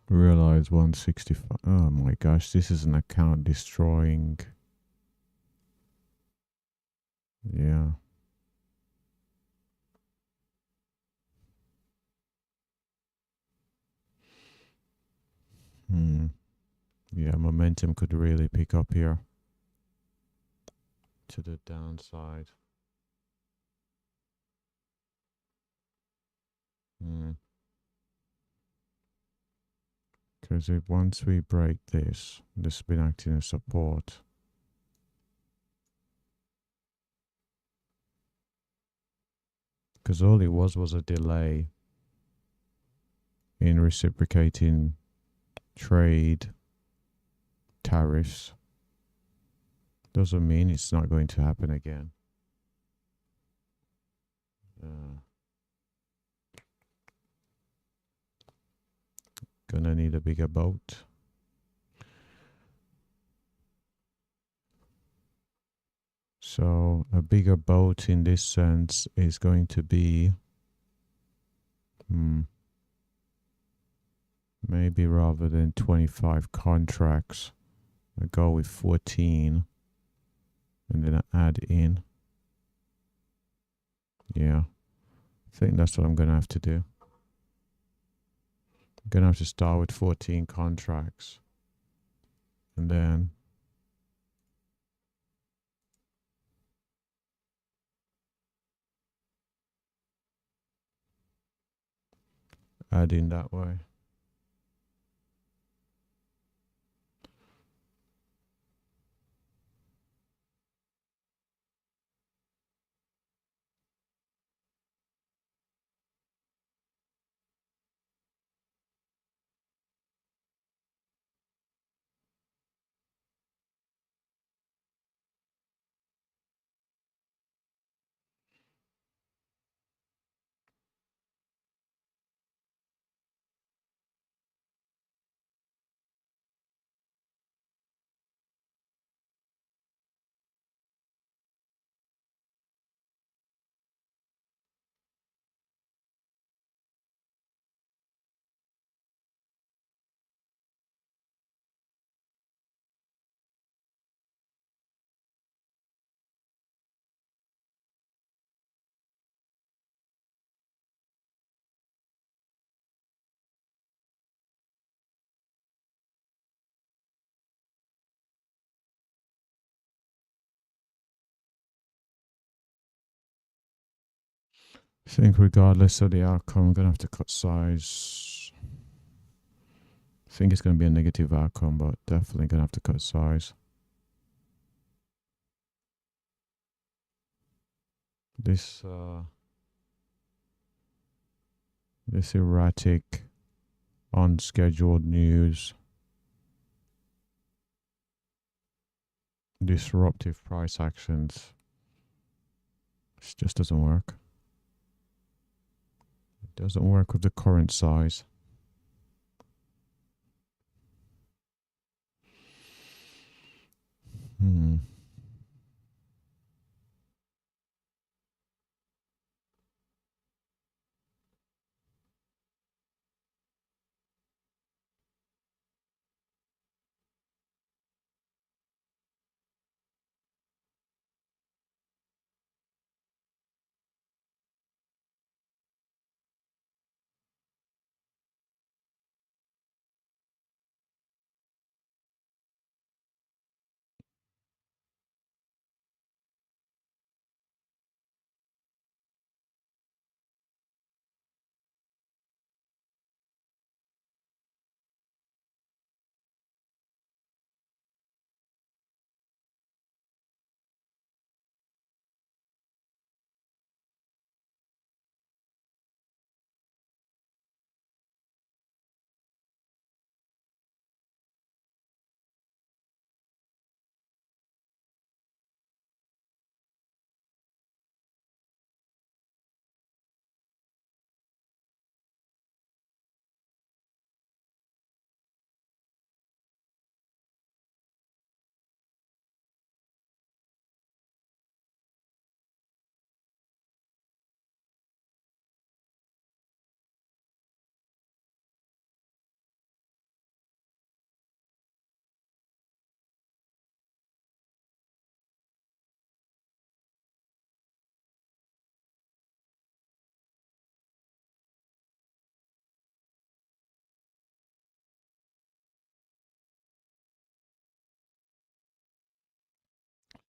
Speaker 1: Realize 165. Oh my gosh, this is an account destroying. Yeah. Hmm. Yeah, momentum could really pick up here to the downside. Because if once we break this, this has been acting as support. Because all it was a delay in reciprocating trade tariffs. Doesn't mean it's not going to happen again. Gonna need a bigger boat. So a bigger boat in this sense is going to be maybe rather than 25 contracts, I go with 14 and then I add in. Yeah, I think that's what I'm gonna have to do. I'm gonna have to start with 14 contracts and then add in that way. I think regardless of the outcome, I'm gonna have to cut size. I think it's gonna be a negative outcome, but definitely gonna have to cut size. This this erratic, unscheduled news, disruptive price actions, this just doesn't work. It doesn't work with the current size.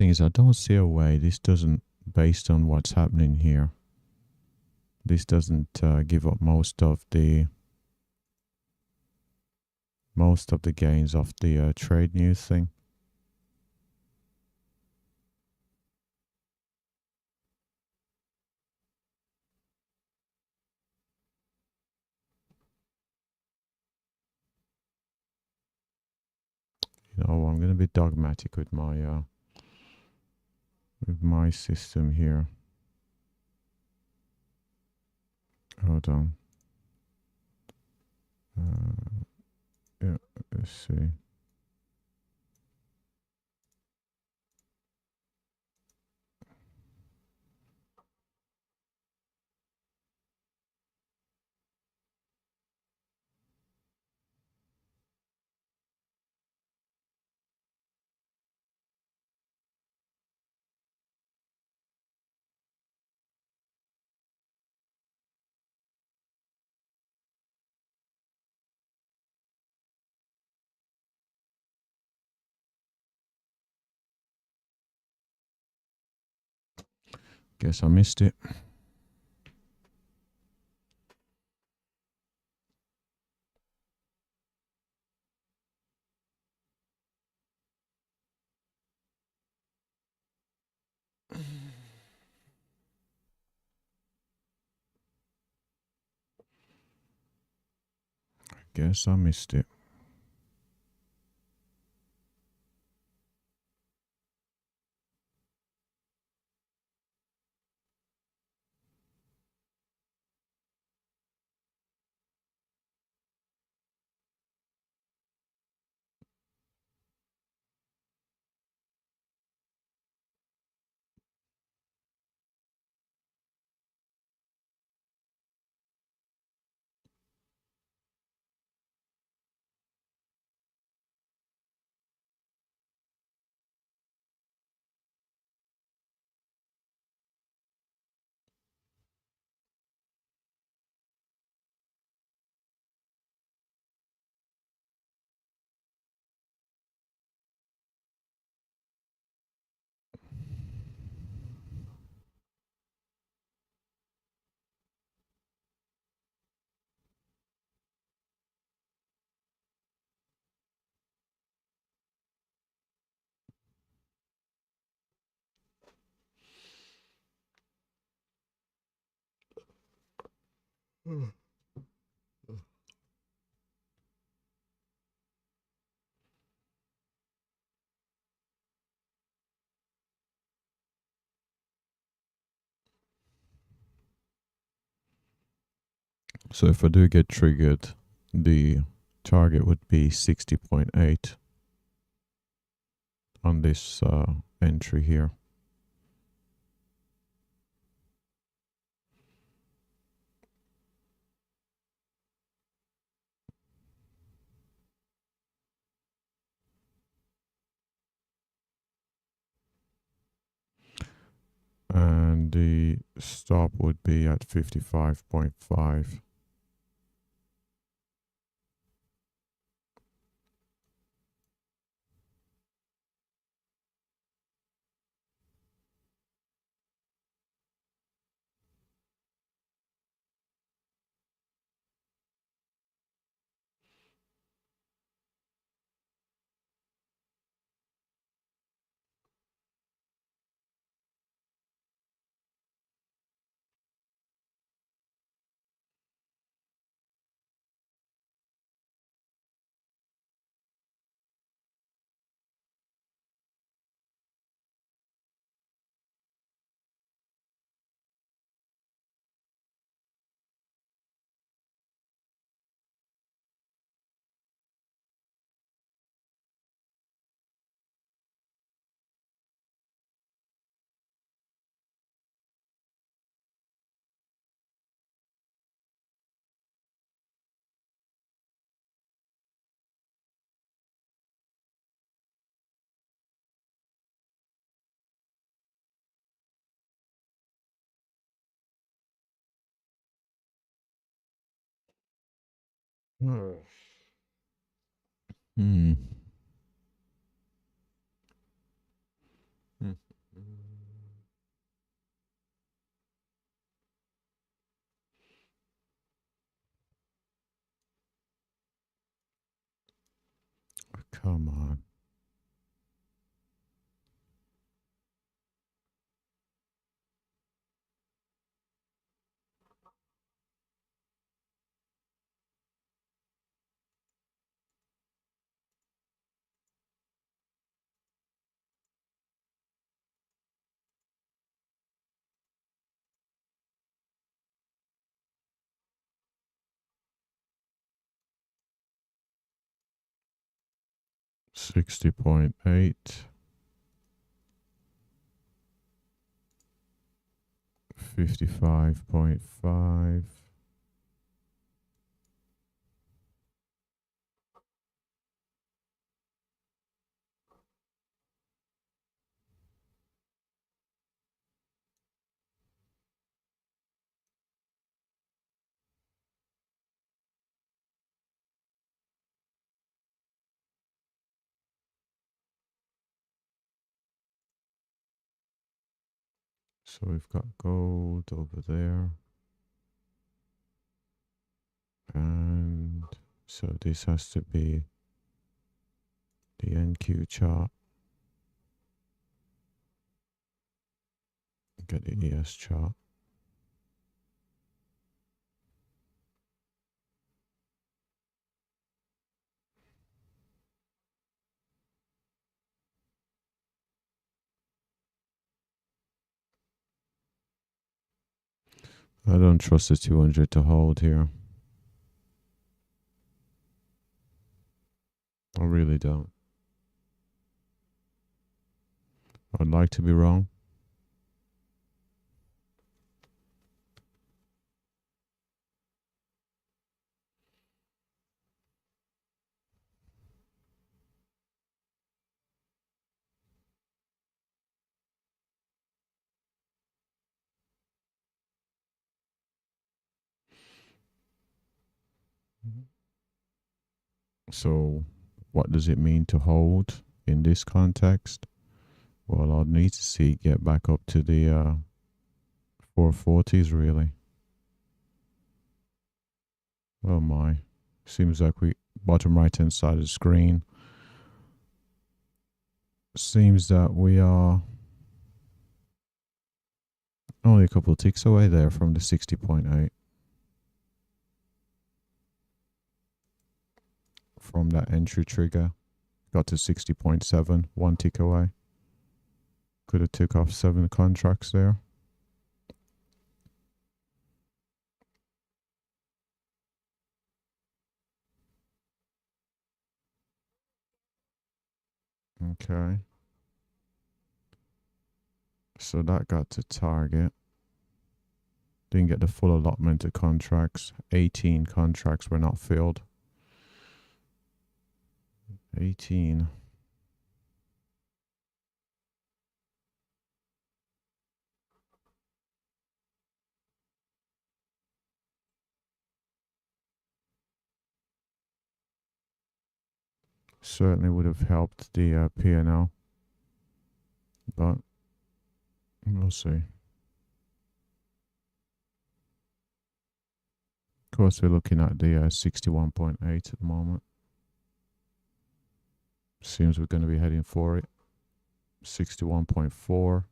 Speaker 1: Thing is, I don't see a way. This doesn't, based on what's happening here, this doesn't give up most of the gains of the trade news thing. You know, I'm going to be dogmatic with my system here. Hold on. Yeah, let's see. Guess I missed it. Guess I missed it. So if I do get triggered, the target would be 60.8 on this entry here. And the stop would be at 55.5. Hmm. Come on. $60.8, 55.5. So we've got gold over there. And so this has to be the NQ chart. Get the ES chart. I don't trust the 200 to hold here. I really don't. I'd like to be wrong. So what does it mean to hold in this context? Well, I'd need to see it get back up to the 440s really. Oh my. Seems like we bottom right hand side of the screen. Seems that we are only a couple of ticks away there from the 60.8. From that entry trigger. Got to 60.7, 1 tick away. Could have took off 7 contracts there. Okay. So that got to target. Didn't get the full allotment of contracts. 18 contracts were not filled. 18. Certainly would have helped the P&L. But we'll see. Of course, we're looking at the 61.8 at the moment. Seems we're going to be heading for it. 61.4.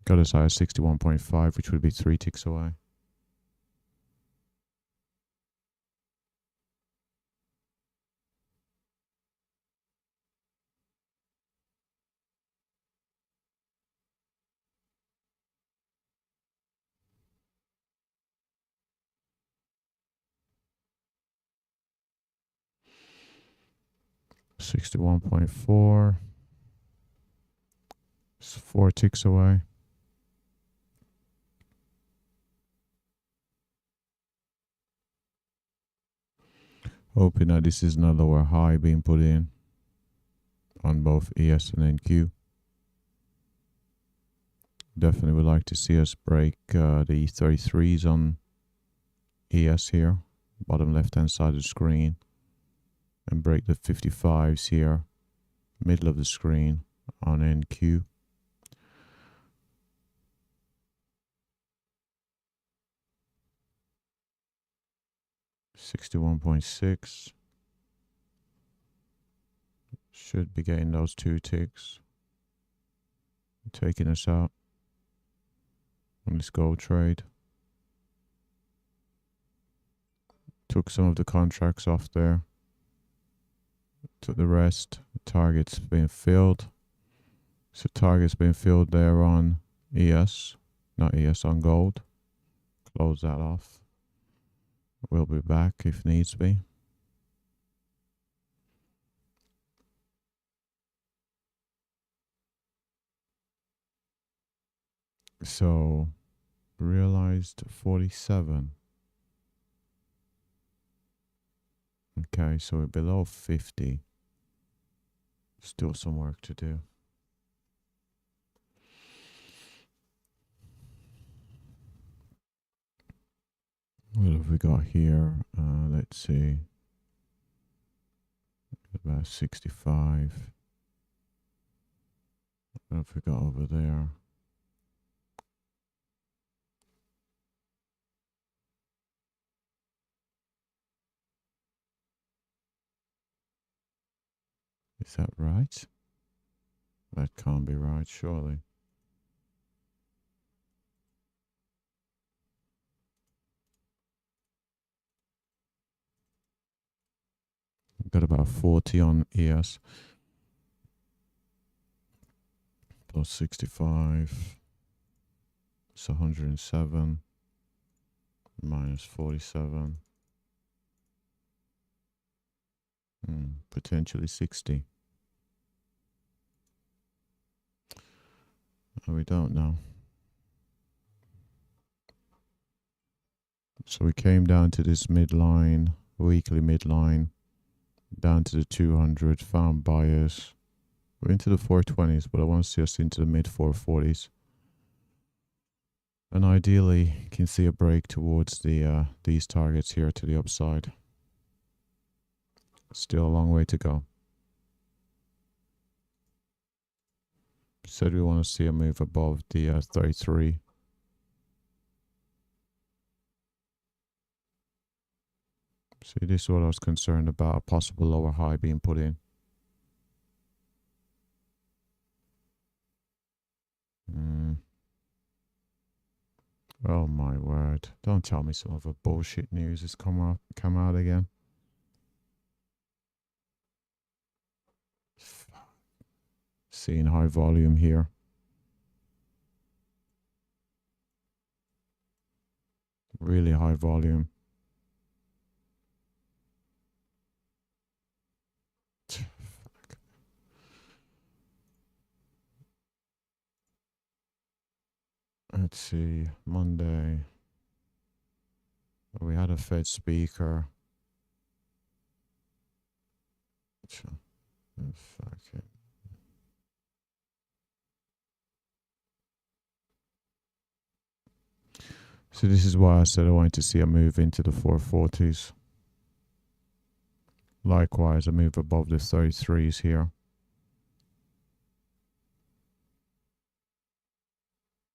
Speaker 1: Got as high as 61.5, which would be 3 ticks away. $61.4. It's 4 ticks away. Hoping that this is another lower high being put in on both ES and NQ. Definitely would like to see us break the 33s on ES here, bottom left hand side of the screen, and break the 55s here, middle of the screen on NQ. $61.6. Should be getting those 2 ticks. Taking us out on this gold trade. Took some of the contracts off there. Took the rest. The target's been filled. So target's been filled there on ES. Not ES, on gold. Close that off. We'll be back if needs be. So realized 47. Okay, so we're below 50. Still some work to do. What have we got here? Let's see. About 65. What have we got over there? Is that right? That can't be right, surely. Got about 40 on ES. Plus 65. It's 107. Minus 47. Potentially 60. We don't know. So we came down to this midline, weekly midline, down to the 200, found buyers. We're into the 420s, but I want to see us into the mid 440s. And ideally, can see a break towards the these targets here to the upside. Still a long way to go. Said we want to see a move above the 33. See, this is what I was concerned about, a possible lower high being put in. Oh my word. Don't tell me some other bullshit news has come out again. Seeing high volume here. Really high volume. Let's see, Monday. We had a Fed speaker. Fuck it. So this is why I said I wanted to see a move into the 440s. Likewise, a move above the 33s here.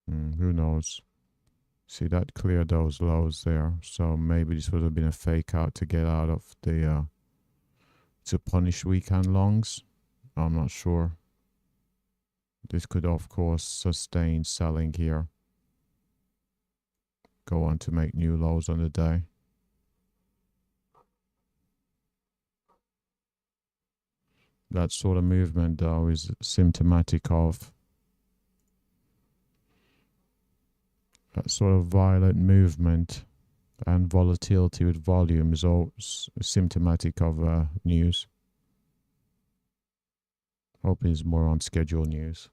Speaker 1: Who knows? See, that cleared those lows there. So maybe this would have been a fake out to get out of the to punish weekend longs. I'm not sure. This could of course sustain selling here. Go on to make new lows on the day. That sort of movement though is symptomatic of that sort of violent movement and volatility with volume is all symptomatic of news. Hoping it's more on schedule news.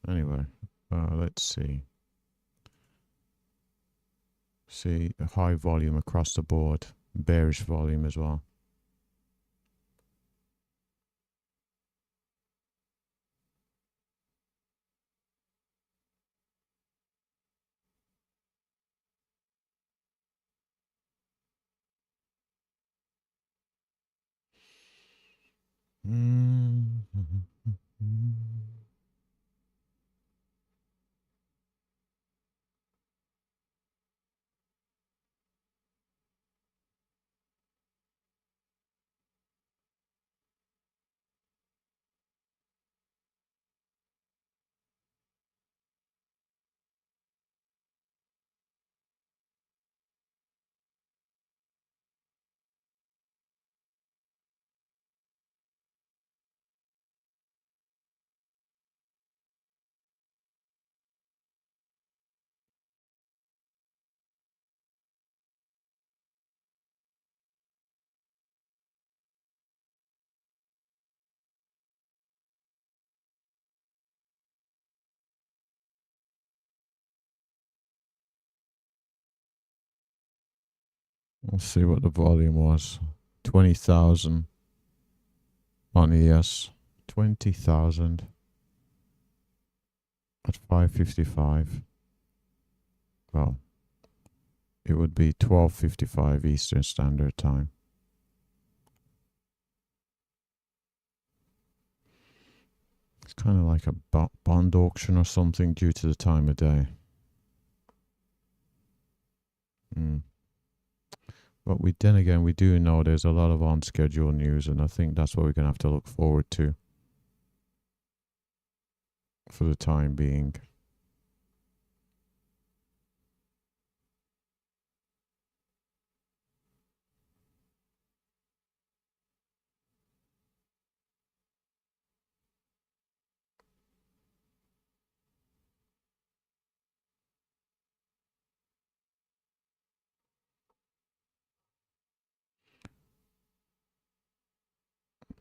Speaker 1: Anyway, let's see. See a high volume across the board, bearish volume as well. Let's see what the volume was. 20,000 on ES. 20,000 at 5:55. Well, it would be 12:55 Eastern Standard Time. It's kind of like a bond auction or something due to the time of day. But then again, we do know there's a lot of on-schedule news, and I think that's what we're going to have to look forward to for the time being.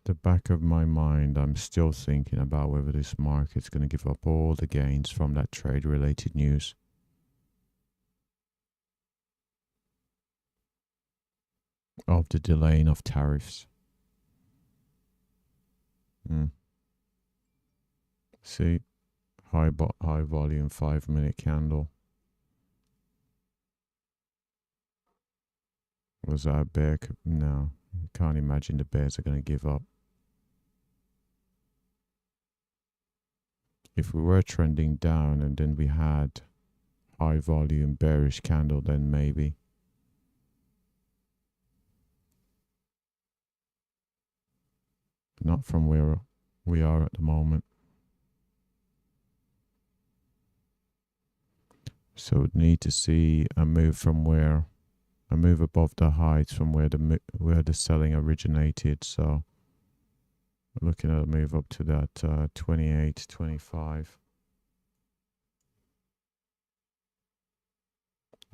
Speaker 1: The back of my mind, I'm still thinking about whether this market's going to give up all the gains from that trade-related news. Of the delaying of tariffs. See, high volume 5-minute candle. Was that a bear? No, I can't imagine the bears are going to give up. If we were trending down and then we had high volume bearish candle, then maybe. Not from where we are at the moment. So we'd need to see a move from where, a move above the heights from where the selling originated. So we're looking at a move up to that 28, 25.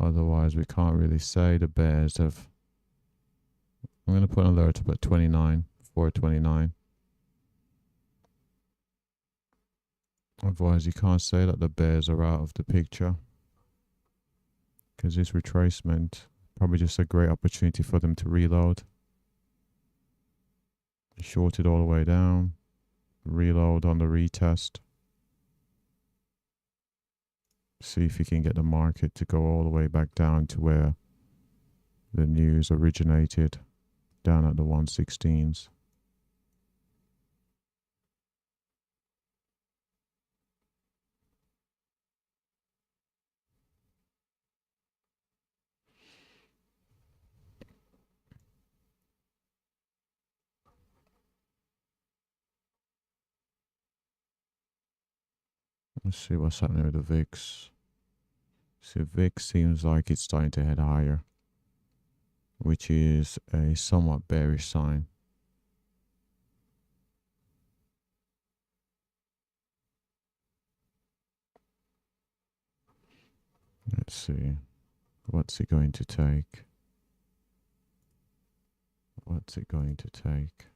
Speaker 1: Otherwise, we can't really say the bears have. I'm going to put an alert up at 29, 429. Otherwise, you can't say that the bears are out of the picture, because this retracement probably just a great opportunity for them to reload. Short it all the way down, reload on the retest. See if you can get the market to go all the way back down to where the news originated, down at the 116s. Let's see what's happening with the VIX. So VIX seems like it's starting to head higher, which is a somewhat bearish sign. Let's see. What's it going to take? What's it going to take?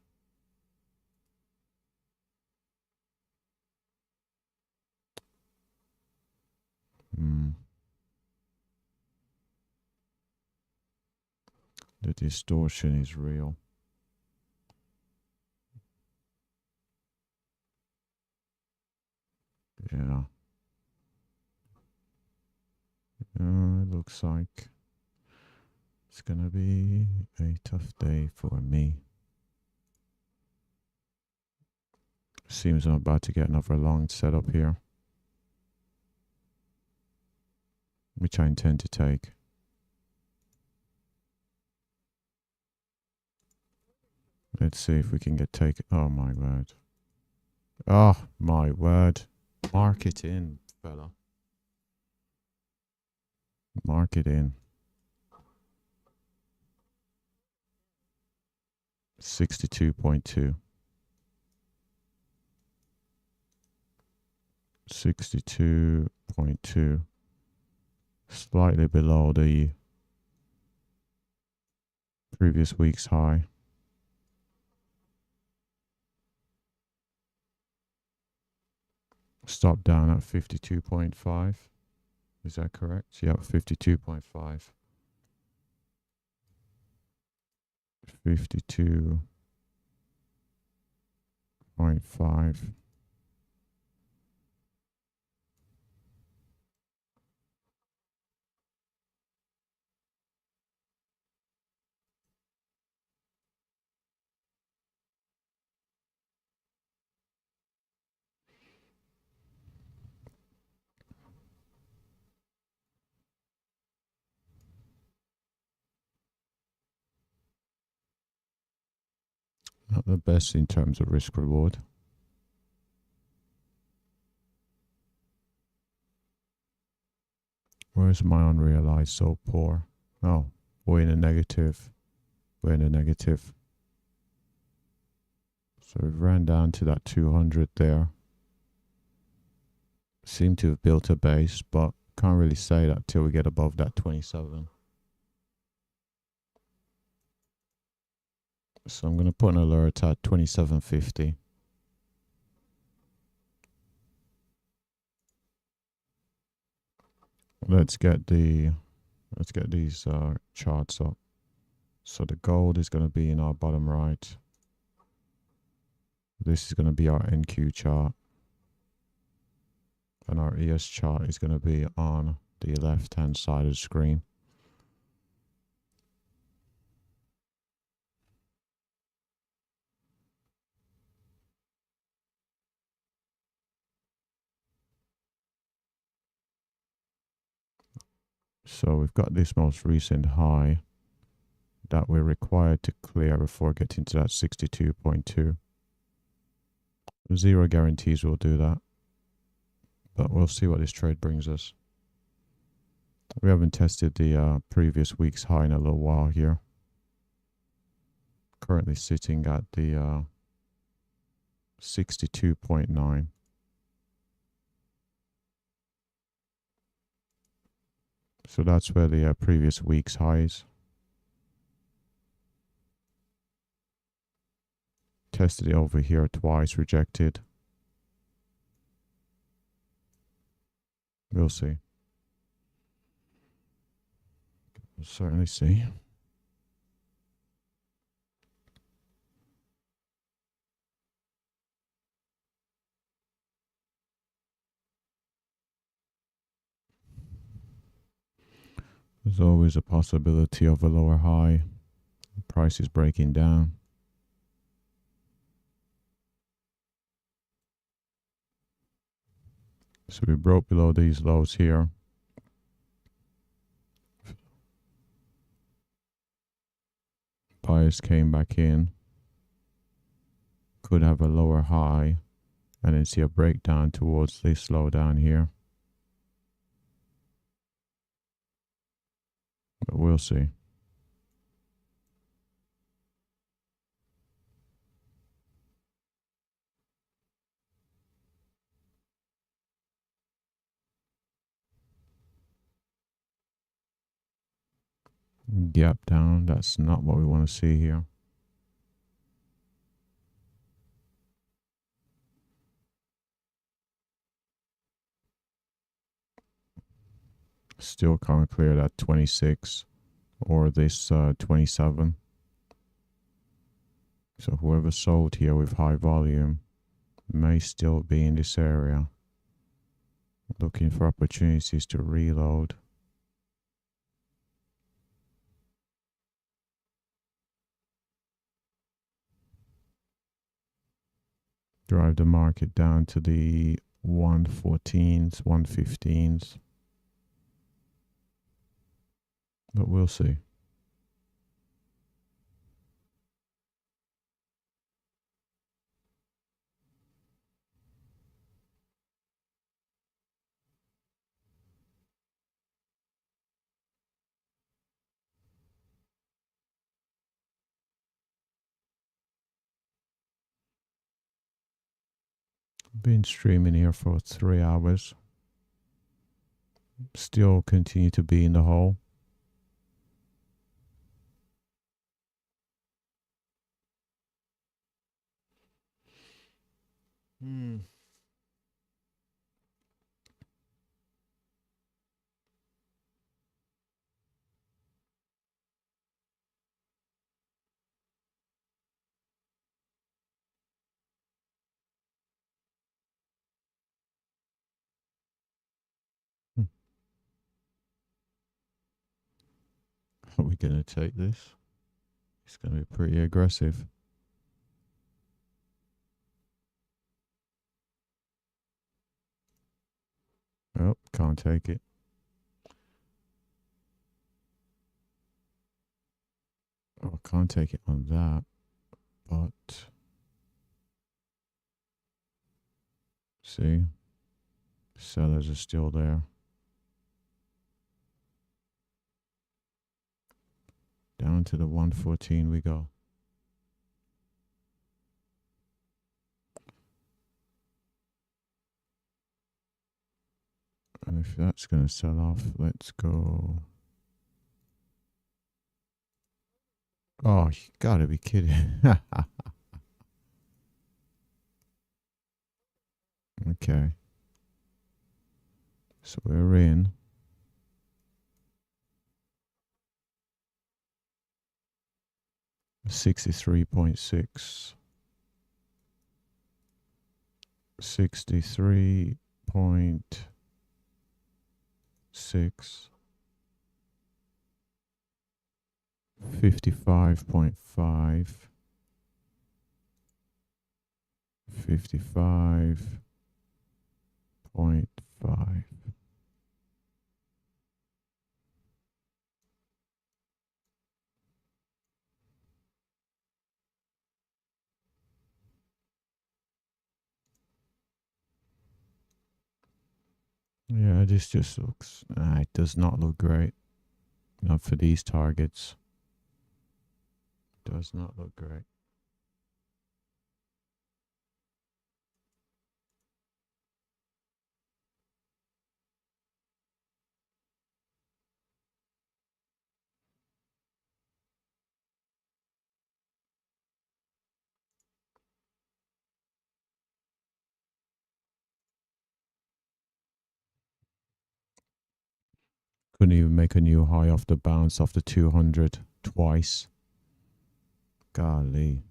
Speaker 1: The distortion is real. Yeah. It looks like it's gonna be a tough day for me. Seems I'm about to get another long setup here, which I intend to take. Let's see if we can get taken. Oh my word. Oh my word. Mark it in, fella. Mark it in. 62.2. 62.2. Slightly below the previous week's high. Stop down at 52.5. Is that correct? Yep, 52.5. 52.5. Not the best in terms of risk reward. Where's my unrealized so poor? Oh, we're in a negative. We're in a negative. So we've ran down to that 200 there. Seem to have built a base, but can't really say that till we get above that 27. So I'm going to put an alert at 27.50. Let's get these charts up. So the gold is going to be in our bottom right. This is going to be our NQ chart. And our ES chart is going to be on the left hand side of the screen. So we've got this most recent high that we're required to clear before getting to that 62.2. Zero guarantees we'll do that, but we'll see what this trade brings us. We haven't tested the previous week's high in a little while here. Currently sitting at the 62.9. So that's where the previous week's high is. Tested it over here twice, rejected. We'll see. We'll certainly see. There's always a possibility of a lower high. The price is breaking down. So we broke below these lows here. Buyers came back in. Could have a lower high and then see a breakdown towards this low down here. But we'll see. Gap down, that's not what we want to see here. Still can't clear that 26 or this 27. So whoever sold here with high volume may still be in this area, looking for opportunities to reload. Drive the market down to the 114s, 115s. But we'll see. Been streaming here for 3 hours. Still continue to be in the hole. Are we going to take this? It's going to be pretty aggressive. Oh, can't take it. Oh, can't take it on that. But see, sellers are still there. Down to the 114 we go. And if that's going to sell off, let's go. Oh, you gotta be kidding. Okay. So we're in. $63.6. 63.6. 55.5. 55.5. Yeah, this just looks, it does not look great. Not for these targets. Does not look great. Couldn't even make a new high off the bounce off the 200 twice. Golly.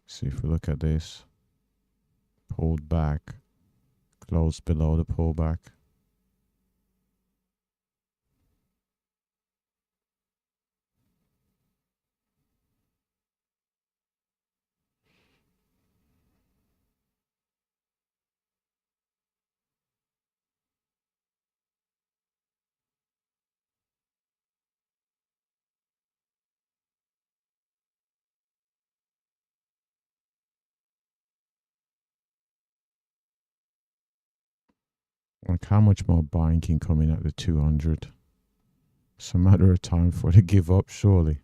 Speaker 1: See if we look at this. Pulled back. Closed below the pullback. Like how much more buying can come in at the 200? It's a matter of time for it to give up, surely.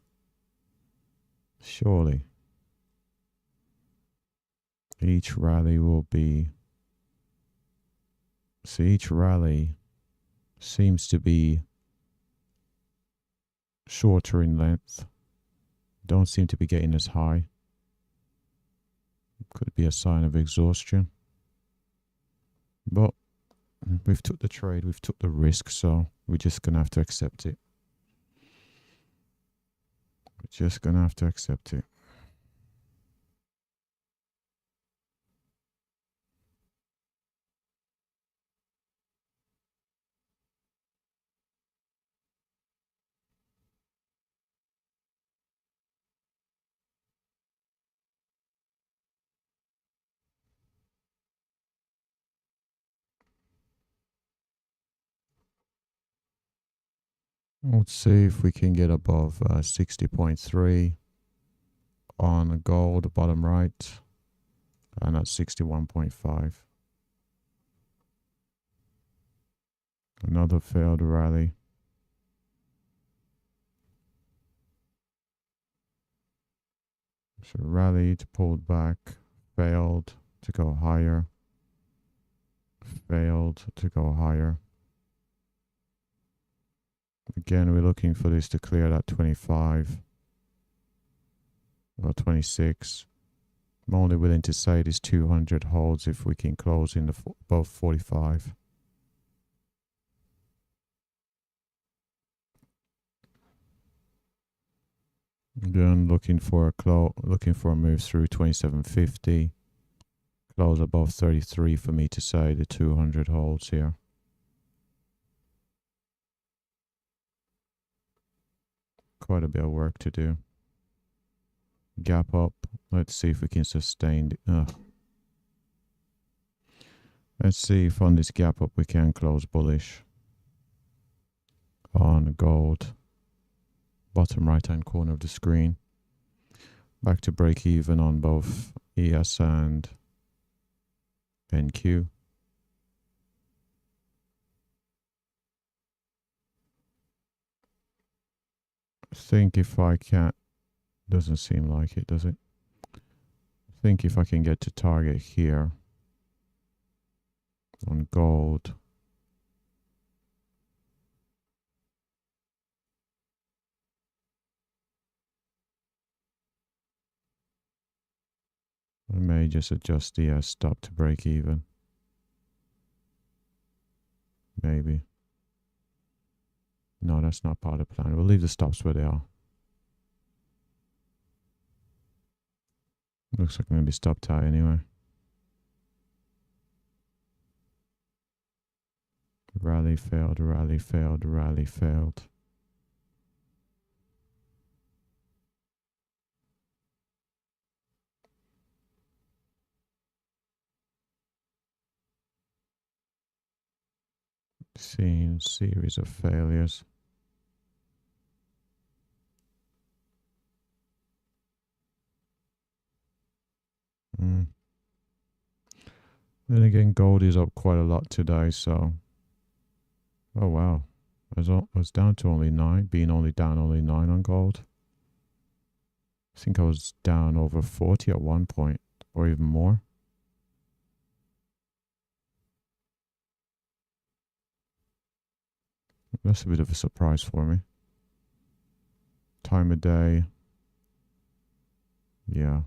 Speaker 1: Surely. Each rally will be... So each rally seems to be shorter in length. Don't seem to be getting as high. Could be a sign of exhaustion. But we've took the trade, we've took the risk, so we're just going to have to accept it. We're just going to have to accept it. Let's see if we can get above 60.3 on gold, bottom right, and at 61.5. Another failed rally. So rallied, pulled back, failed to go higher, failed to go higher. Again, we're looking for this to clear that 25 or 26. I'm only willing to say this 200 holds if we can close in the above 45. Again, looking for a move through 27.50, close above 33 for me to say the 200 holds here. Quite a bit of work to do. Gap up. Let's see if we can sustain it. Let's see if on this gap up we can close bullish on gold. Bottom right hand corner of the screen. Back to break even on both ES and NQ. I think if I can, doesn't seem like it, does it? I think if I can get to target here on gold, I may just adjust the stop to break even. Maybe. No, that's not part of the plan. We'll leave the stops where they are. Looks like maybe stopped out anyway. Rally failed, rally failed, rally failed. Seeing series of failures. Then again, gold is up quite a lot today, so. Oh wow, I was down to only 9, being only down only 9 on gold. I think I was down over 40 at one point, or even more. That's a bit of a surprise for me. Time of day. Yeah.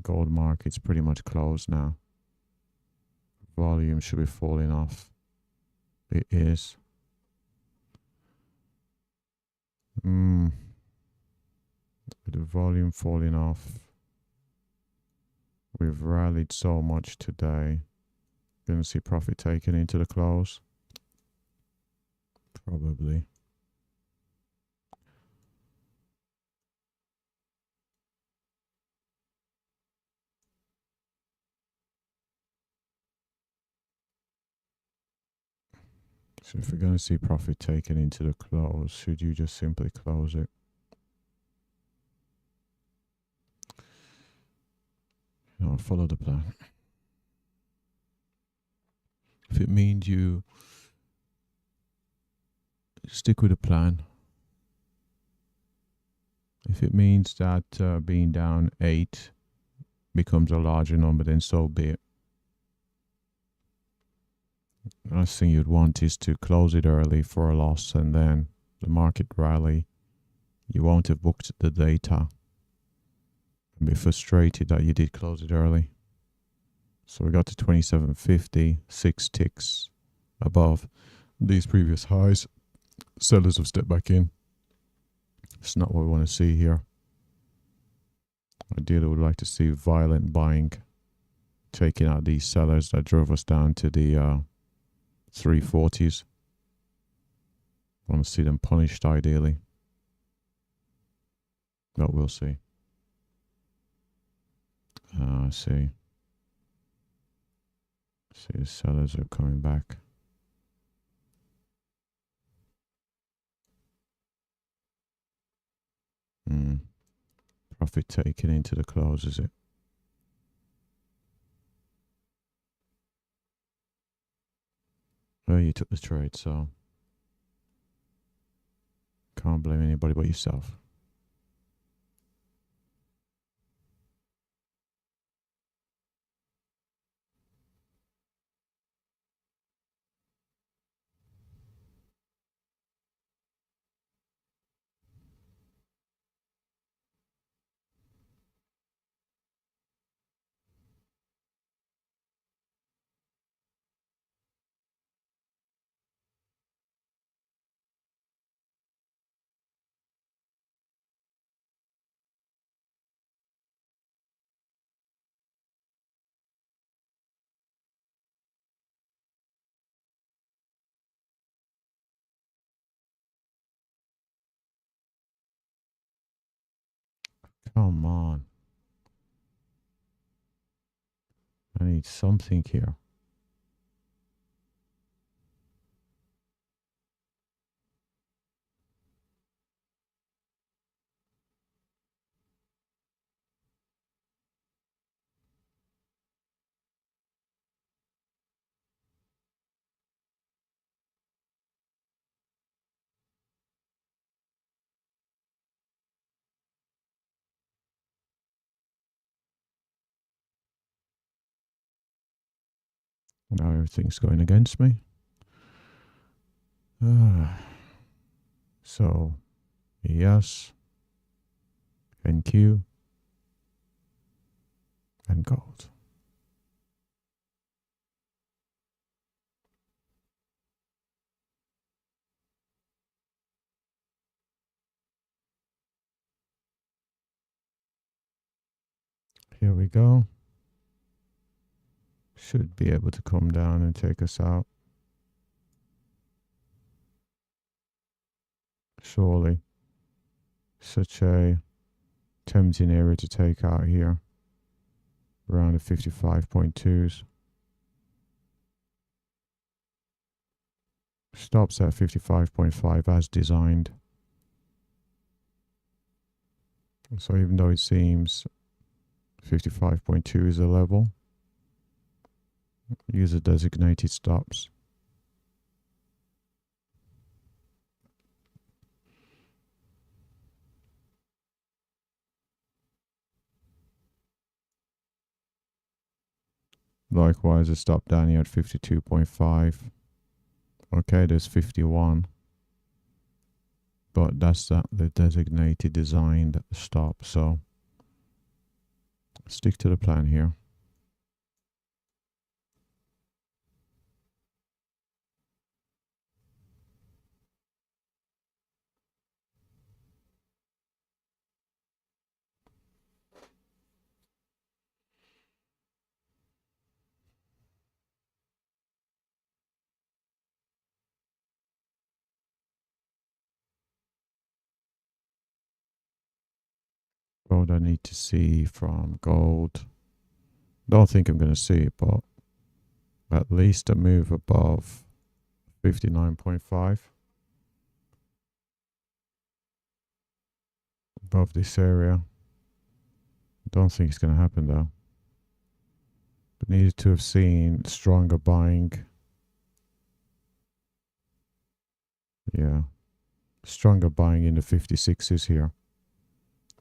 Speaker 1: Gold market's pretty much closed now. Volume should be falling off. It is. With the volume falling off. We've rallied so much today. Gonna see profit taken into the close. Probably. So if we're going to see profit taken into the close, should you just simply close it? No, follow the plan. If it means you stick with the plan, if it means that being down 8 becomes a larger number, then so be it. The last thing you'd want is to close it early for a loss and then the market rally. You won't have booked the data and be frustrated that you did close it early. So we got to 27.50, 6 ticks above these previous highs. Sellers have stepped back in. It's not what we want to see here. Ideally, we would like to see violent buying, taking out these sellers that drove us down to the 340s. Want to see them punished ideally. But we'll see. See the sellers are coming back. Profit taken into the close, is it? Well, you took the trade, so can't blame anybody but yourself. Come on. I need something here. Now everything's going against me. So, yes, NQ, and gold. Here we go. Should be able to come down and take us out. Surely. Such a tempting area to take out here. Around the 55.2s. Stops at 55.5 as designed. So even though it seems 55.2 is a level, use a designated stops. Likewise, a stop down here at 52.5. Okay, there's 51. But that's the designated designed stop. So stick to the plan here. What I need to see from gold. Don't think I'm going to see it, but at least a move above 59.5. Above this area. Don't think it's going to happen though. But needed to have seen stronger buying. Yeah. Stronger buying in the 56s here.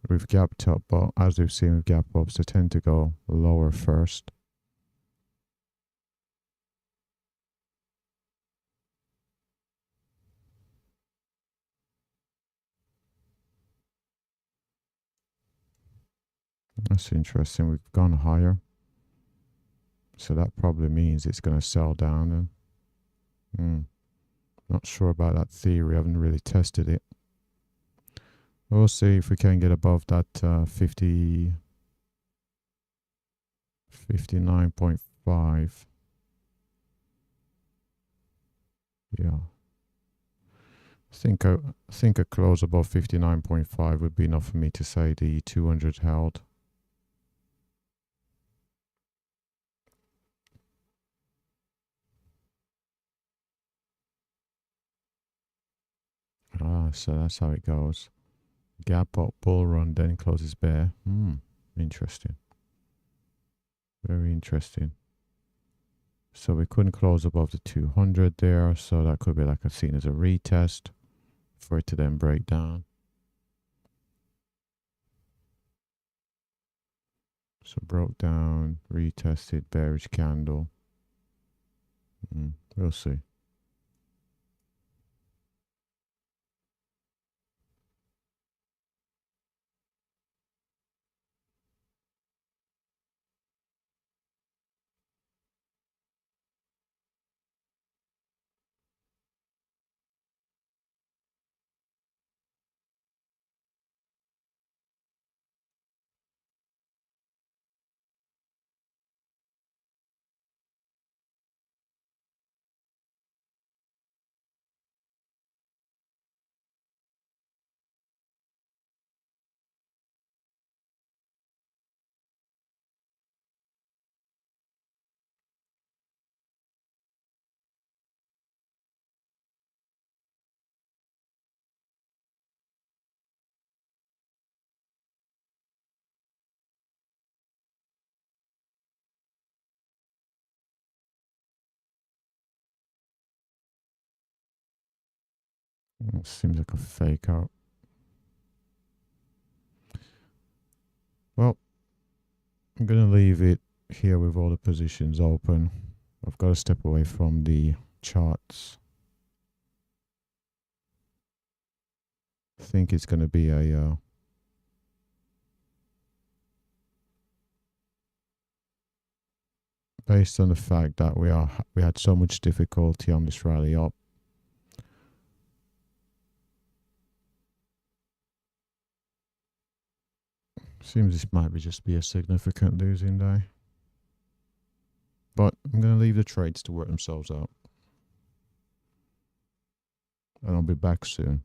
Speaker 1: We've gapped up, but as we've seen with gap ups, they tend to go lower first. That's interesting. We've gone higher. So that probably means it's going to sell down. And not sure about that theory. I haven't really tested it. We'll see if we can get above that 59.5. Yeah. I think a close above 59.5 would be enough for me to say the 200 held. So that's how it goes. Gap up, bull run, then closes bear. Interesting. Very interesting. So we couldn't close above the 200 there, so that could be like seen as a retest for it to then break down. So broke down, retested, bearish candle. We'll see. It seems like a fake out. Well, I'm going to leave it here with all the positions open. I've got to step away from the charts. I think it's going to be a based on the fact that we had so much difficulty on this rally up. Seems this might just be a significant losing day. But I'm going to leave the trades to work themselves out. And I'll be back soon.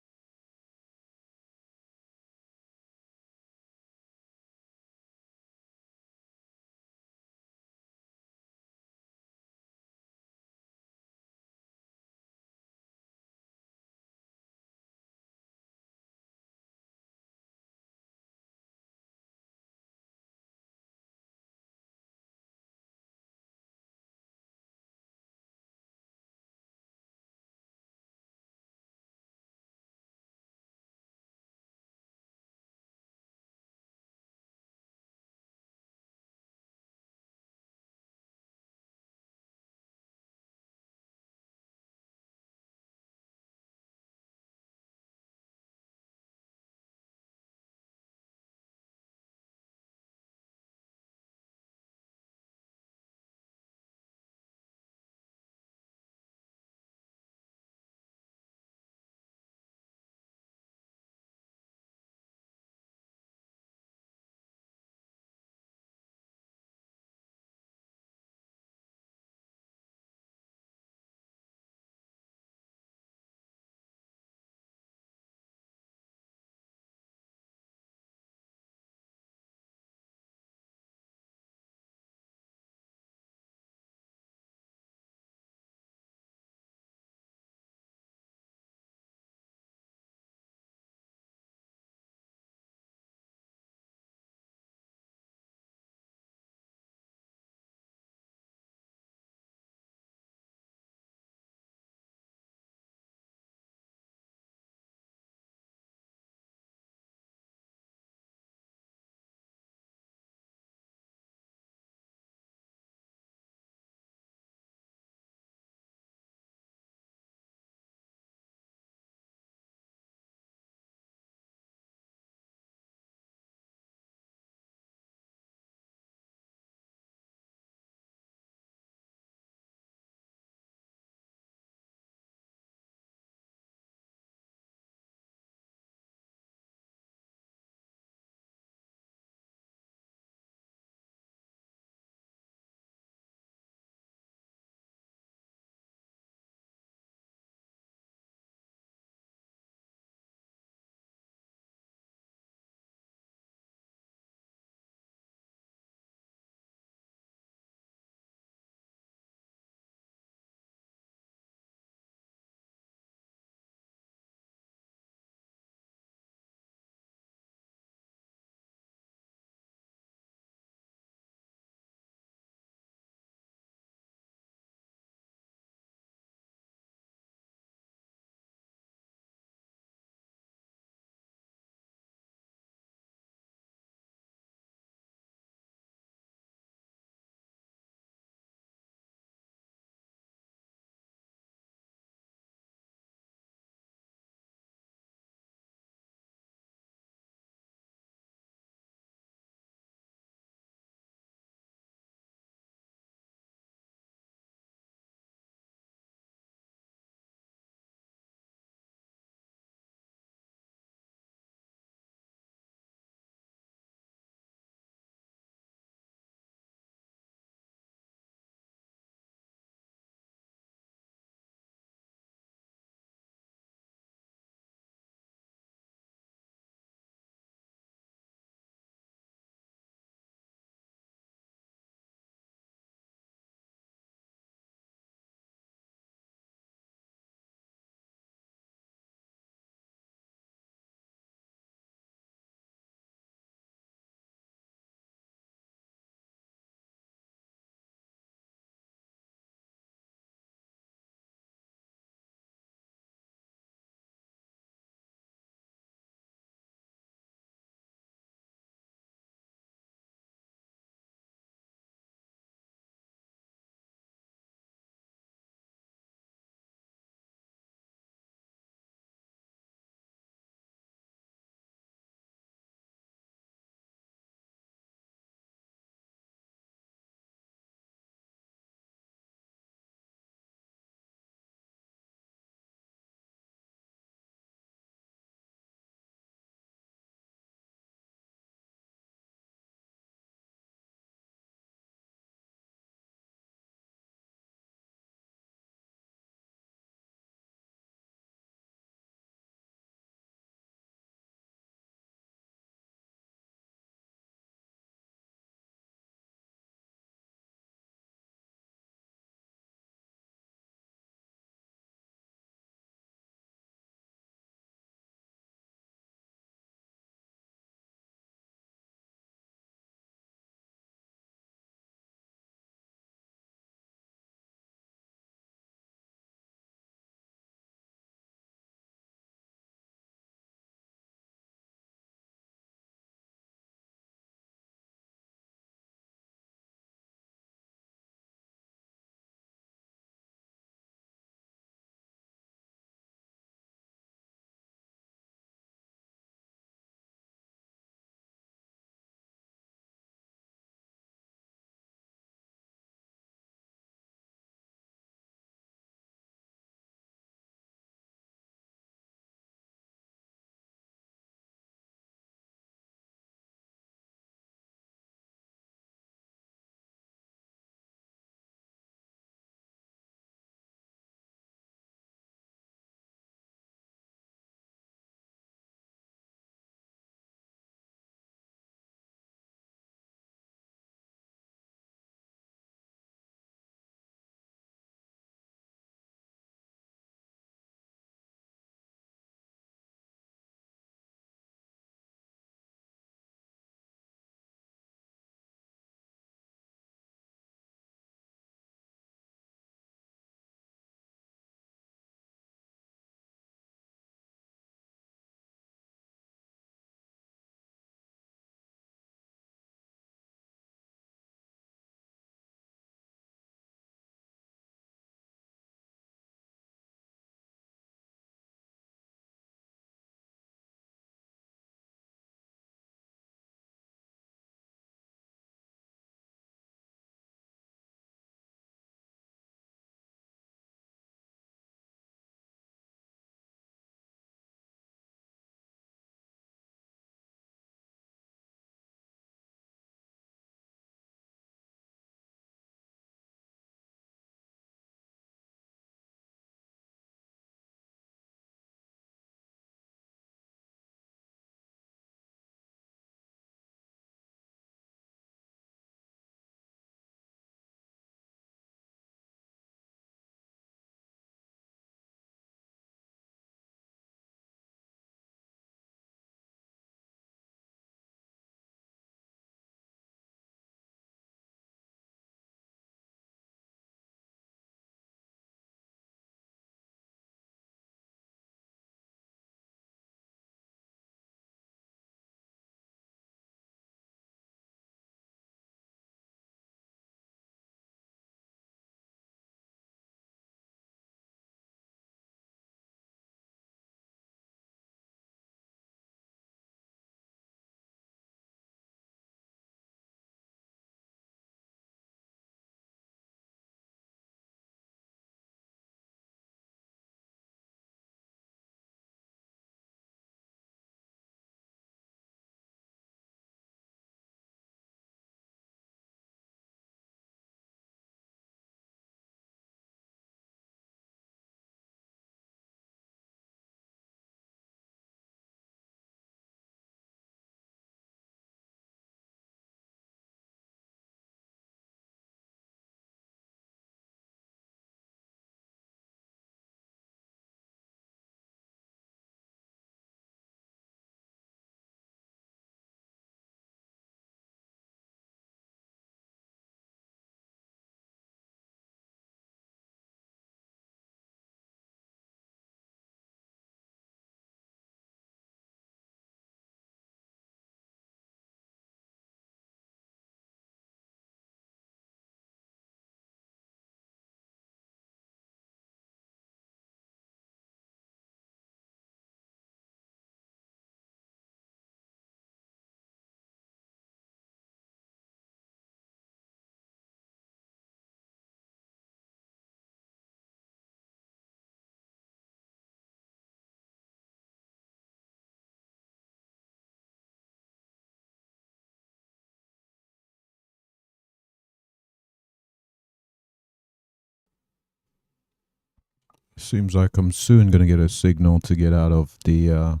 Speaker 1: Seems like I'm soon gonna get a signal to get out of the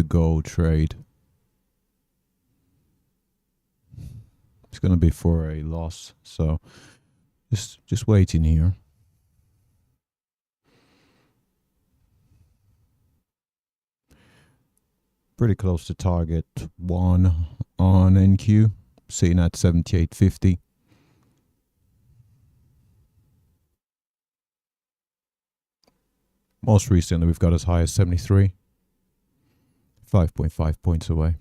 Speaker 1: gold trade. It's gonna be for a loss, so just waiting here. Pretty close to target 1 on NQ, sitting at 78.50. Most recently, we've got as high as 73, 5.5 points away.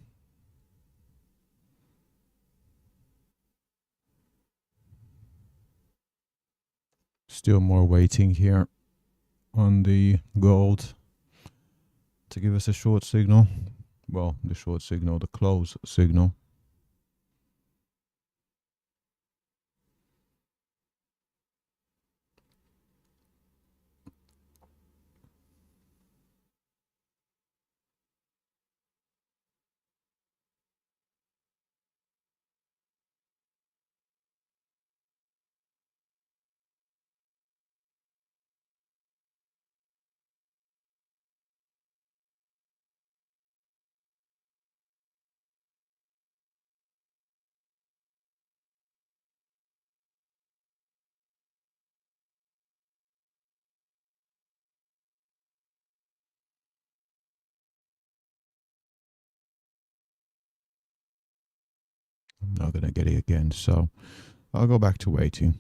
Speaker 1: Still more waiting here on the gold to give us a short signal. Well, the short signal, the close signal. I'm not going to get it again, so I'll go back to waiting.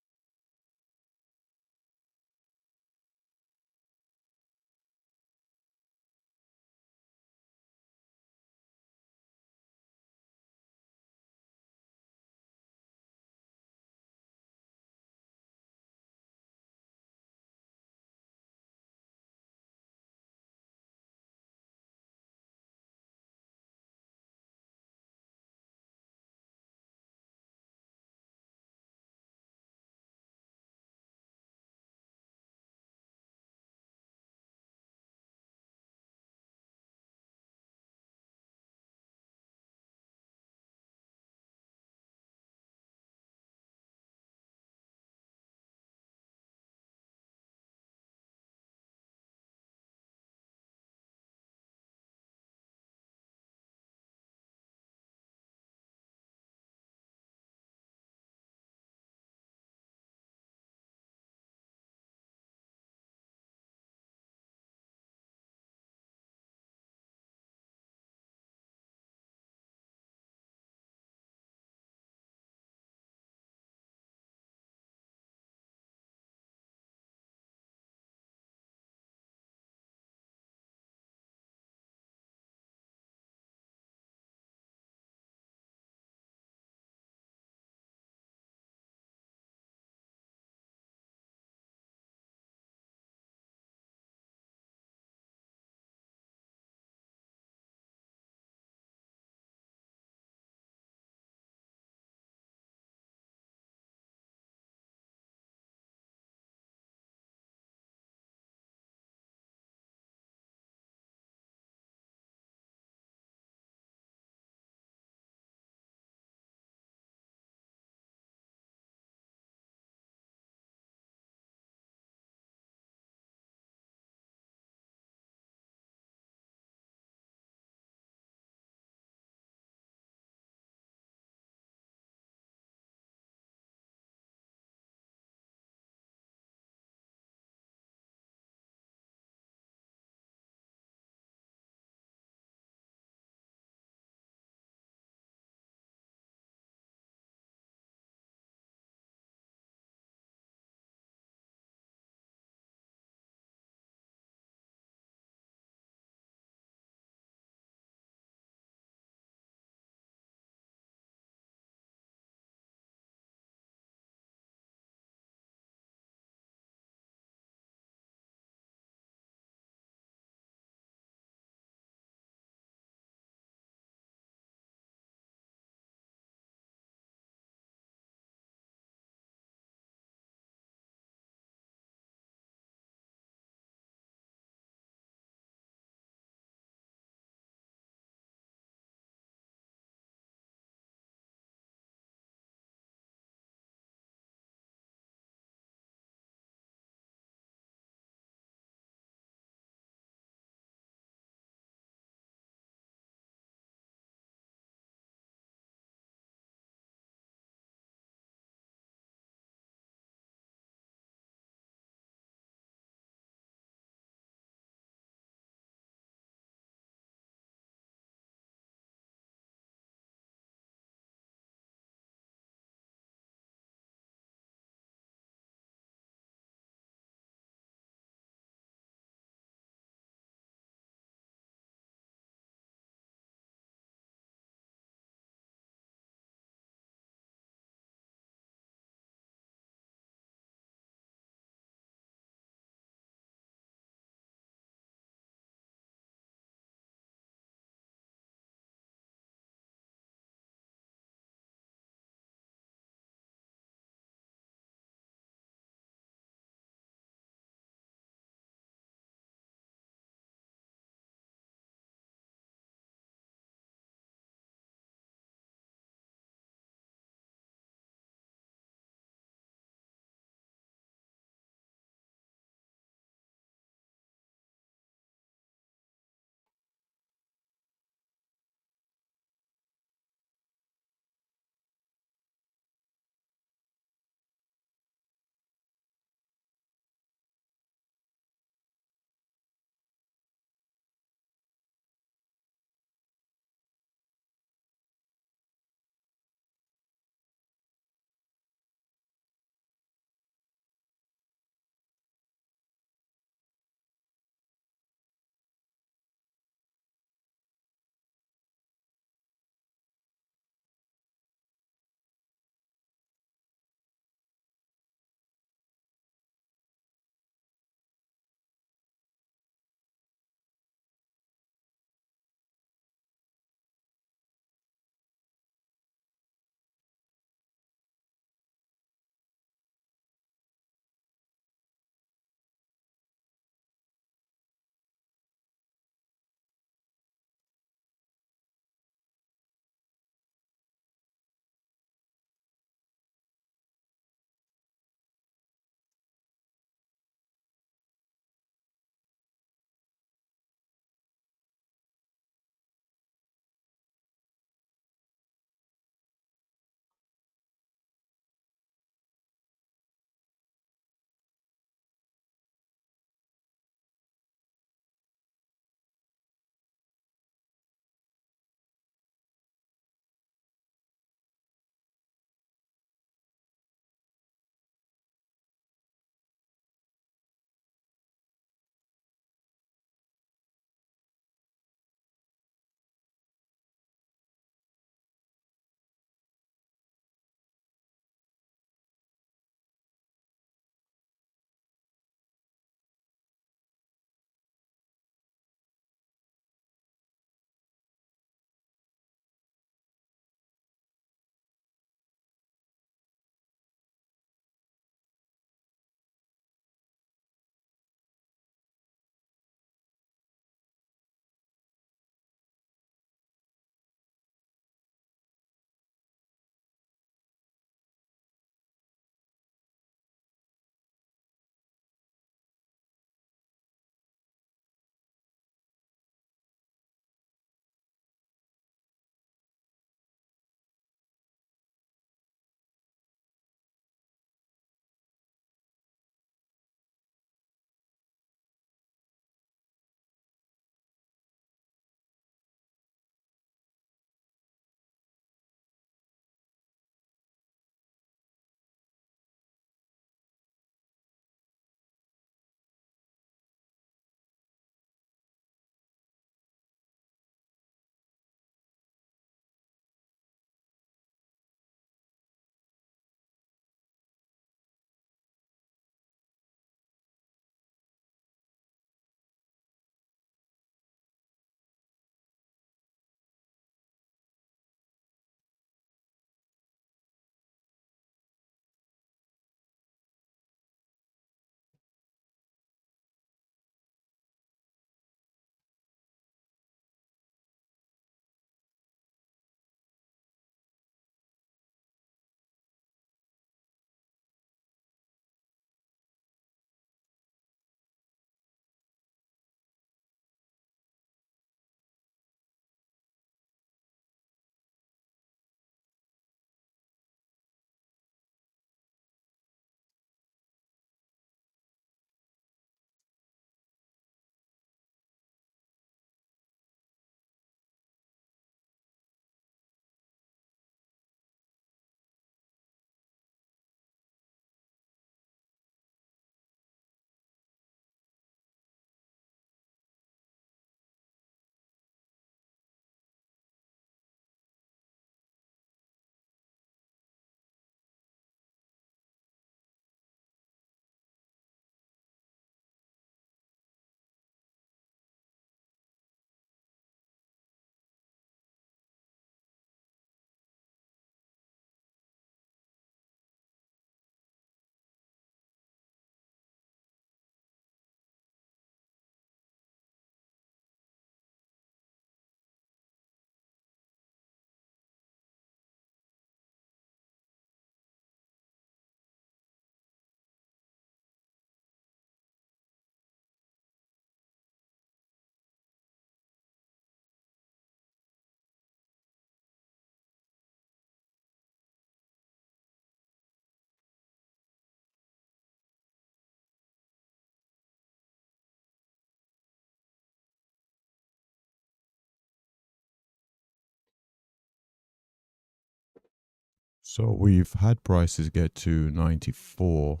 Speaker 1: So we've had prices get to 94,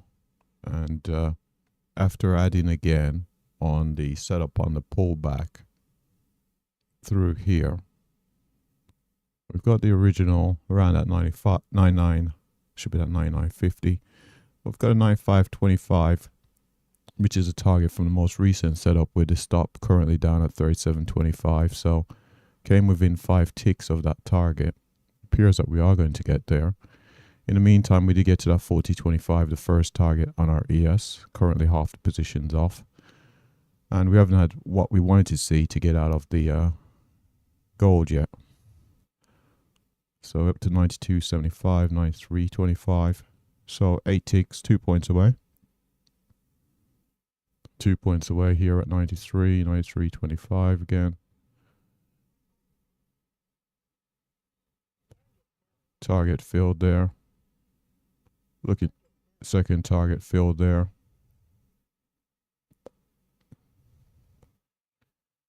Speaker 1: and after adding again on the setup on the pullback through here, we've got the original around at 95, 99, should be at 99.50. We've got a 95.25, which is a target from the most recent setup with the stop currently down at 37.25. So came within 5 ticks of that target. Appears that we are going to get there. In the meantime, we did get to that 40.25, the first target on our ES, currently half the positions off. And we haven't had what we wanted to see to get out of the gold yet. So up to 92.75, 93.25. So 8 ticks, 2 points away. 2 points away here at 93, 93.25 again. Target filled there. Look at second target filled there.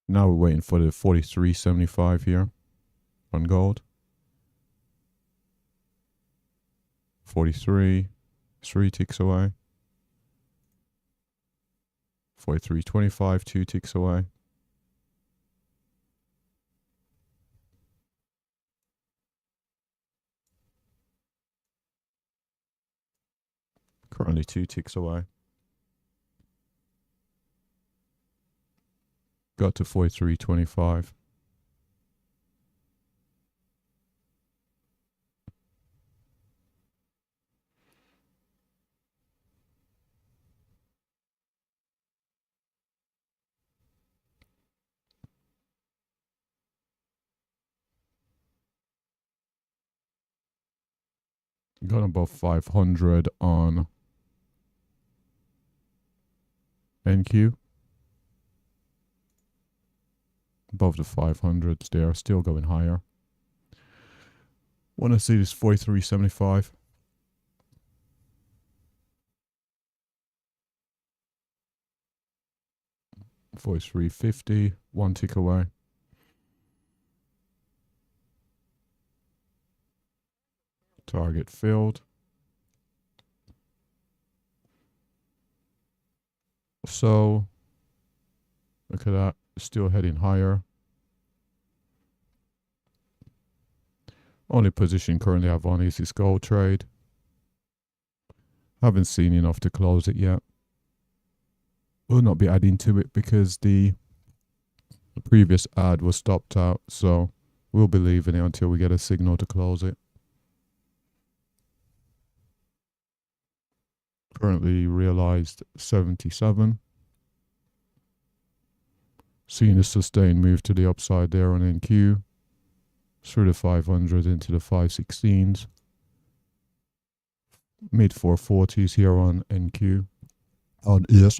Speaker 1: Now we're waiting for the 43.75 here on gold. 43, 3 ticks away. 43.25, 2 ticks away. Currently 2 ticks away. Got to 43.25. Got above 500 on NQ. Above the 500s there, still going higher. Want to see this 43.75. 43.50, 1 tick away. Target filled. So look at that, still heading higher. Only position currently I have on is this gold trade. Haven't seen enough to close it yet. Will not be adding to it because the previous ad was stopped out, so we'll be leaving it until we get a signal to close it. Currently realized 77. Seeing a sustained move to the upside there on NQ. Through the 500 into the 516s. Mid 440s here on NQ. On ES.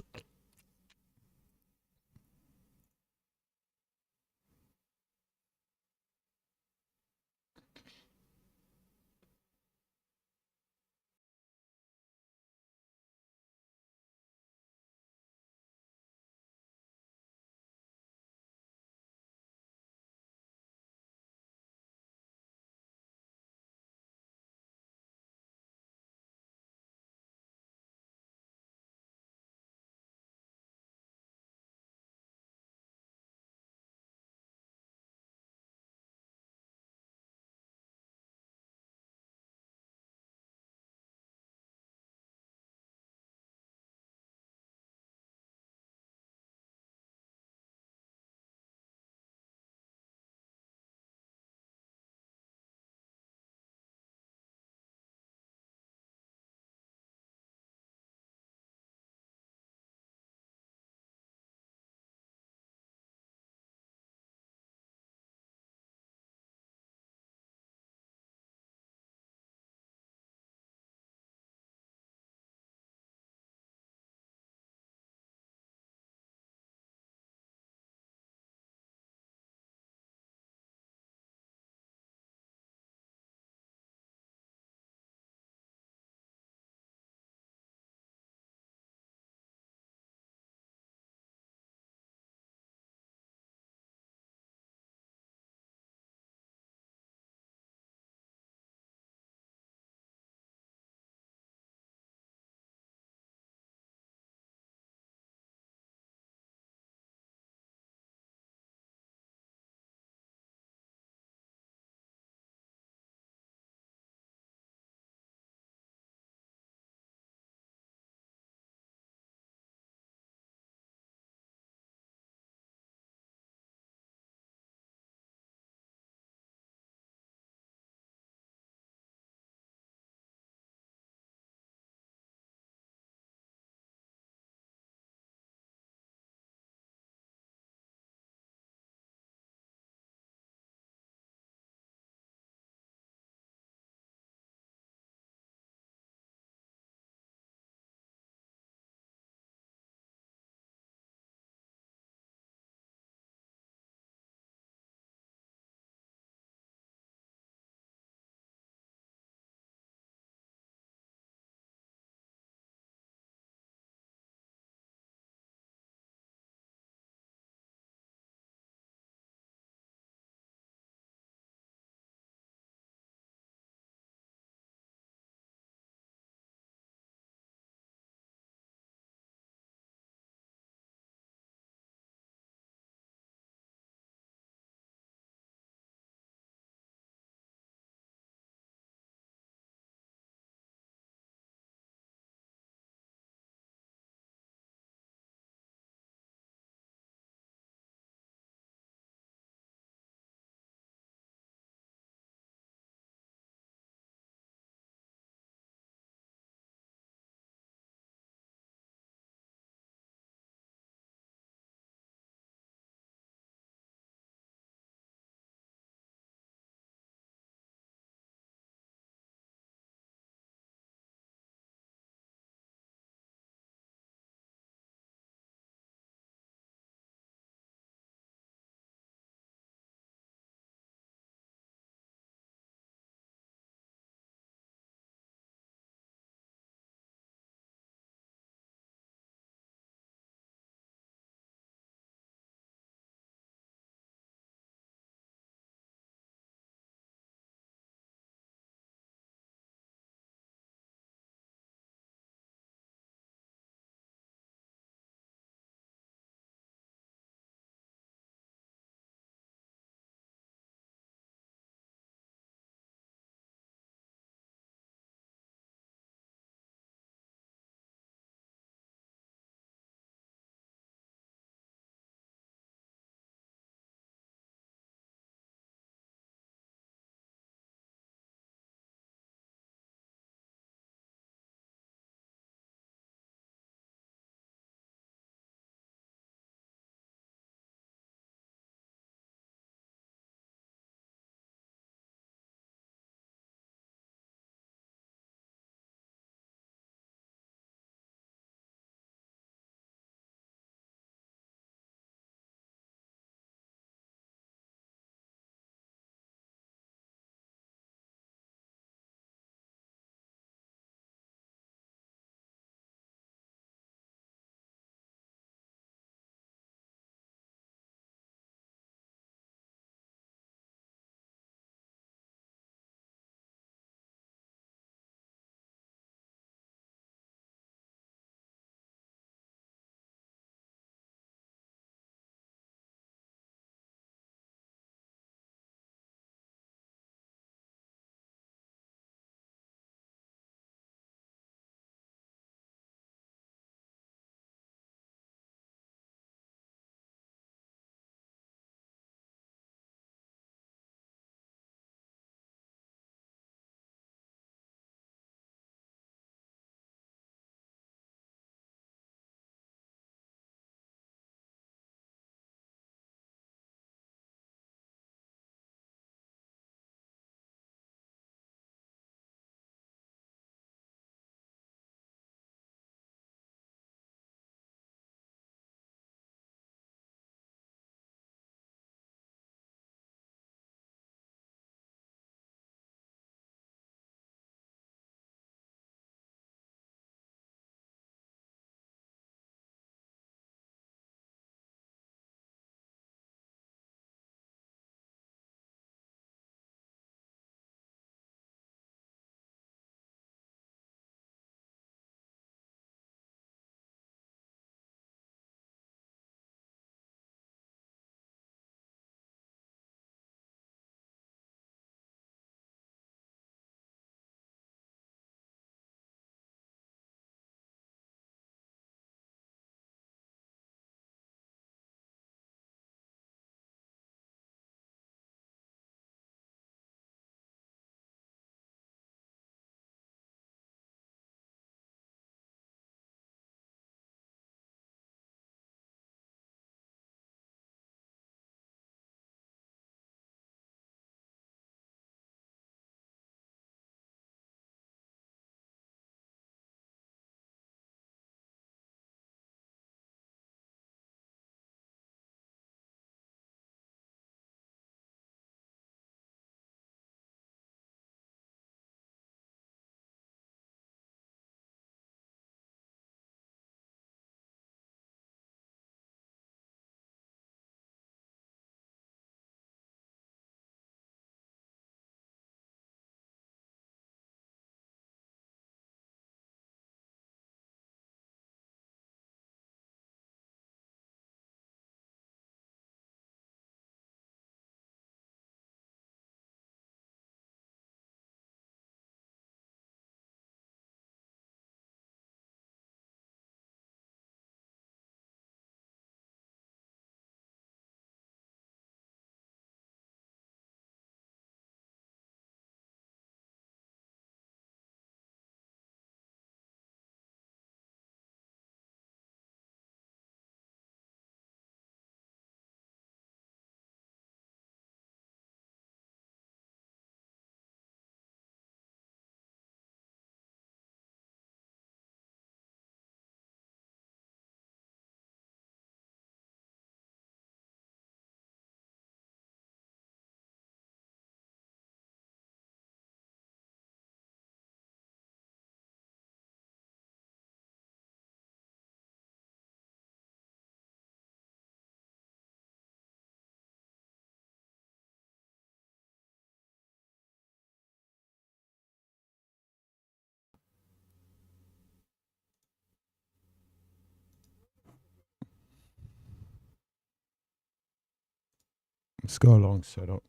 Speaker 1: Let's go along setup.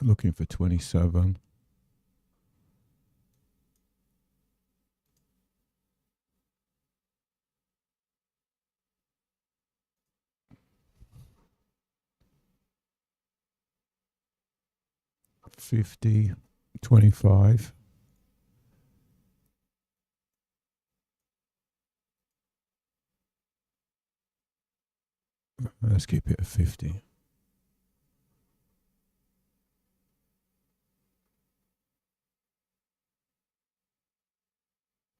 Speaker 1: Looking for 27. $50, $25. Let's keep it at 50.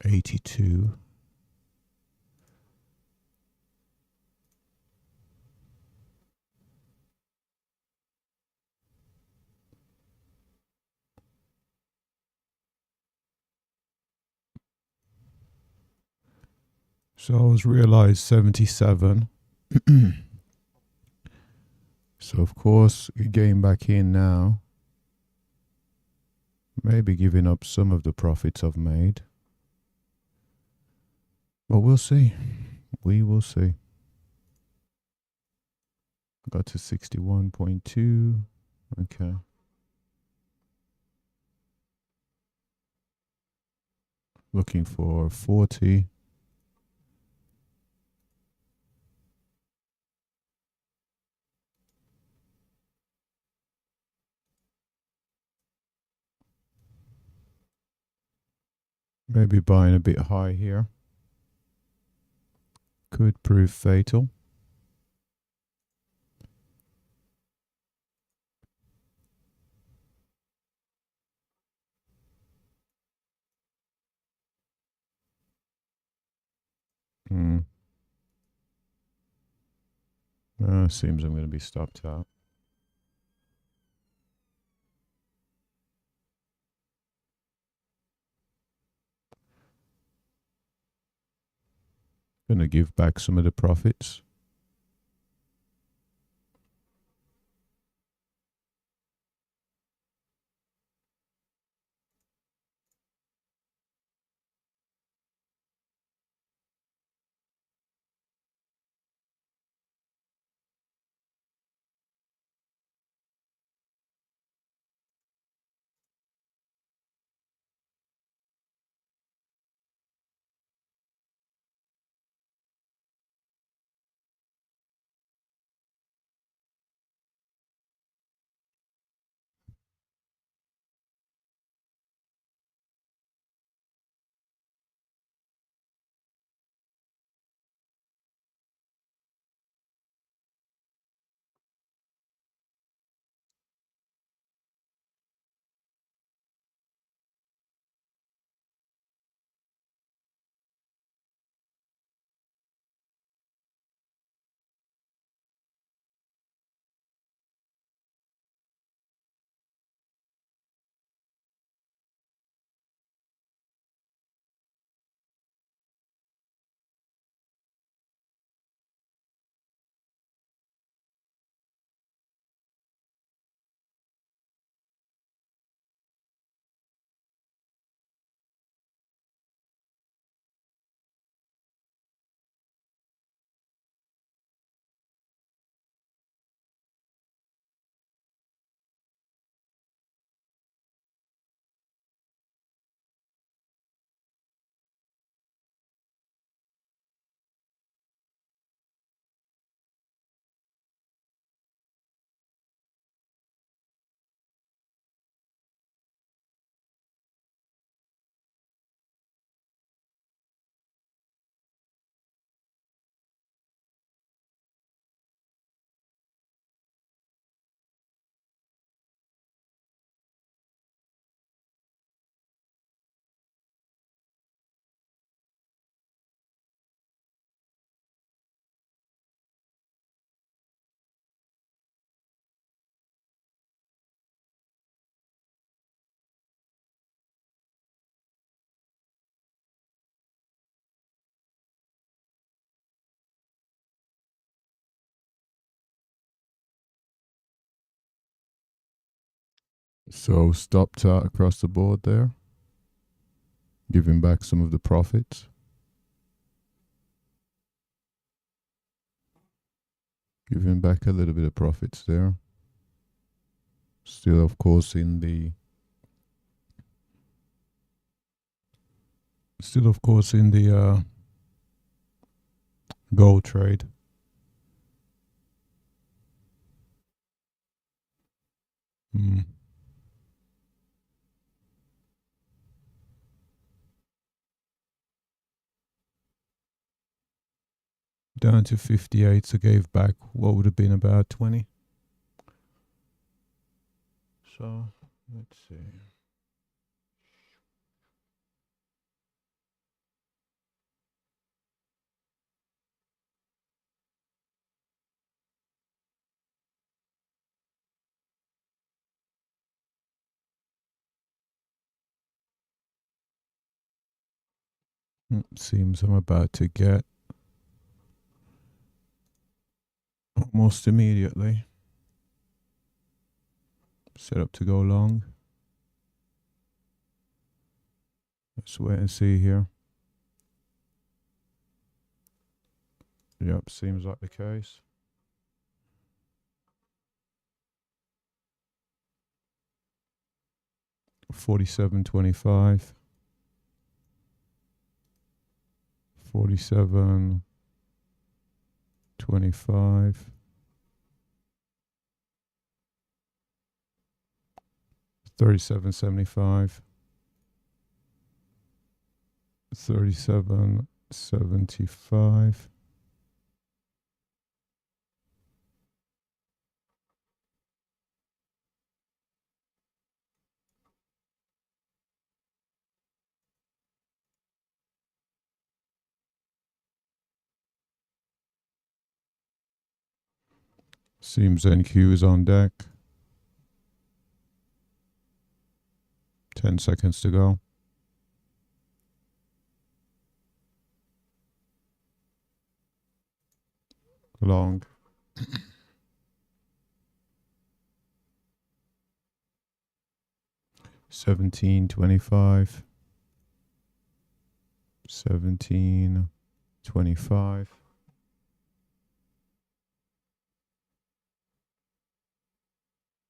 Speaker 1: $82. So I was realized 77. So of course, getting back in now. Maybe giving up some of the profits I've made. But we'll see. We will see. Got to 61.2. Okay. Looking for 40. Maybe buying a bit high here. Could prove fatal. Seems I'm going to be stopped out. Going to give back some of the profits. So stopped out across the board there. giving back some of the profits. Giving back a little bit of profits there. Still, of course, in the gold trade. Down to 58, so gave back what would have been about 20. So let's see. Seems I'm about to get almost immediately. Set up to go long. Let's wait and see here. Yep, seems like the case. $47.25. 47.25. 37.75. 37.75. Seems NQ is on deck. 10 seconds to go. Long. $17.25. 17.25.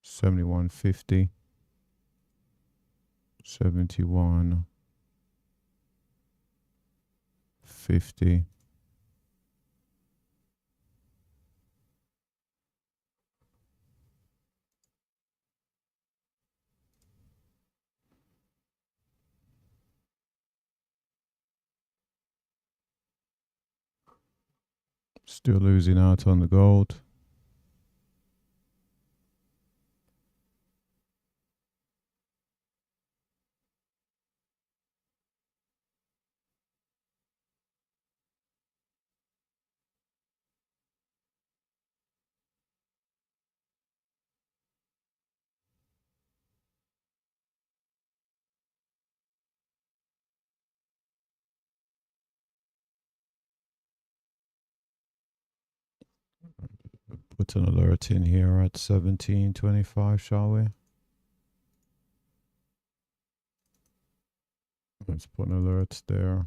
Speaker 1: 71.50. 71.50. Still losing out on the gold. Put an alert in here at 17.25, shall we? Let's put an alert there.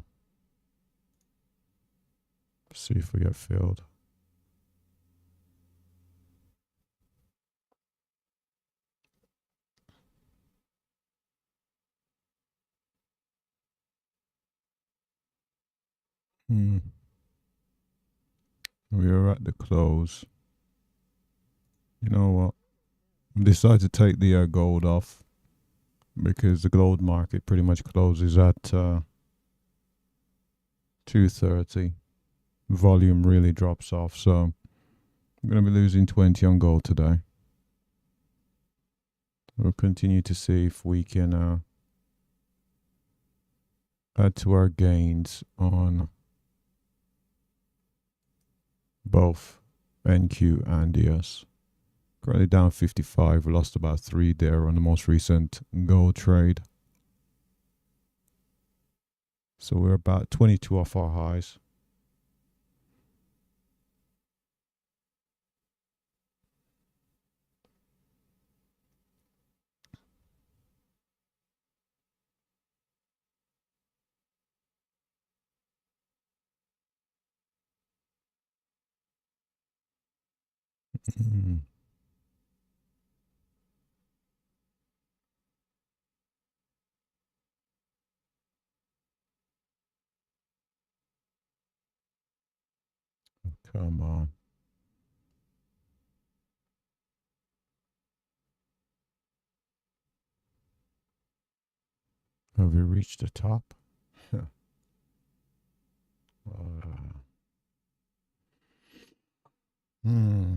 Speaker 1: See if we get filled. We are at the close. You know what? I decided to take the gold off because the gold market pretty much closes at 2:30. Volume really drops off, so I'm going to be losing 20 on gold today. We'll continue to see if we can add to our gains on both NQ and ES. Currently down 55. We lost about 3 there on the most recent gold trade. So we're about 22 off our highs. Mm. Come on. Have we reached the top? Hmm.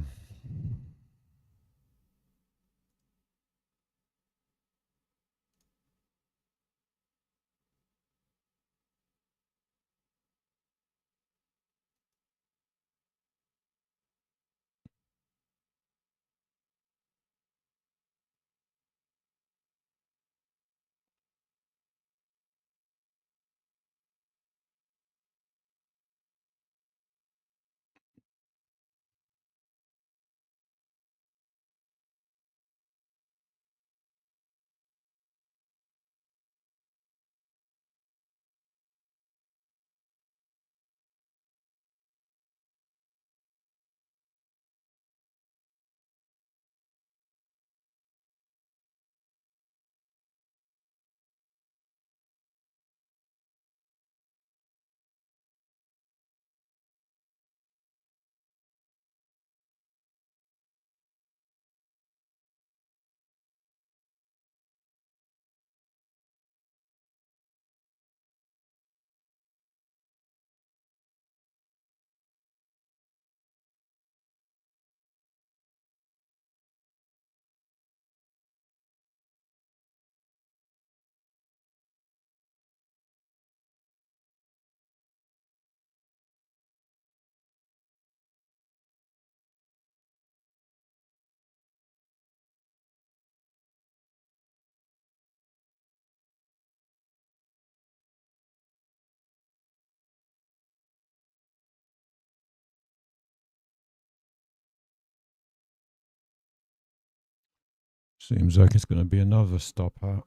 Speaker 1: Seems like it's going to be another stop out.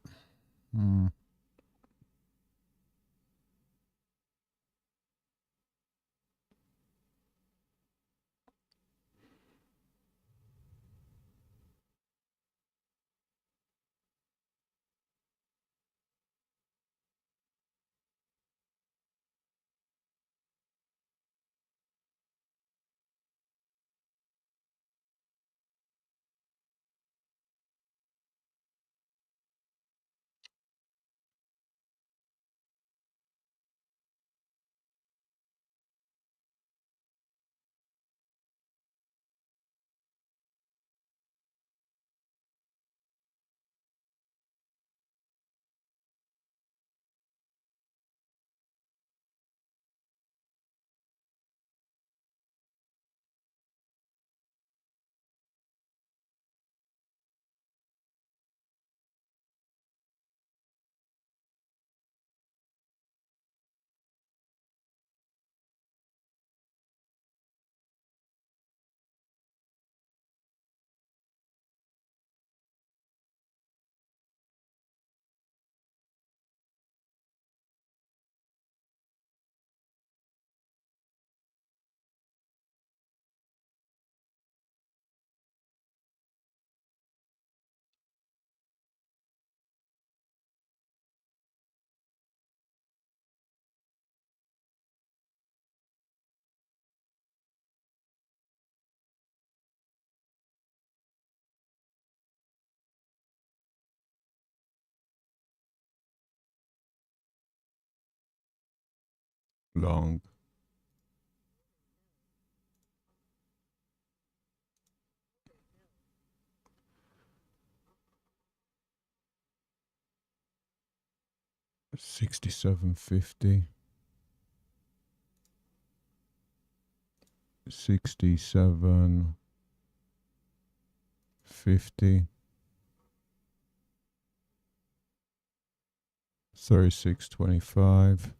Speaker 1: Hmm. Long. $67.50. 67.50. 36.25.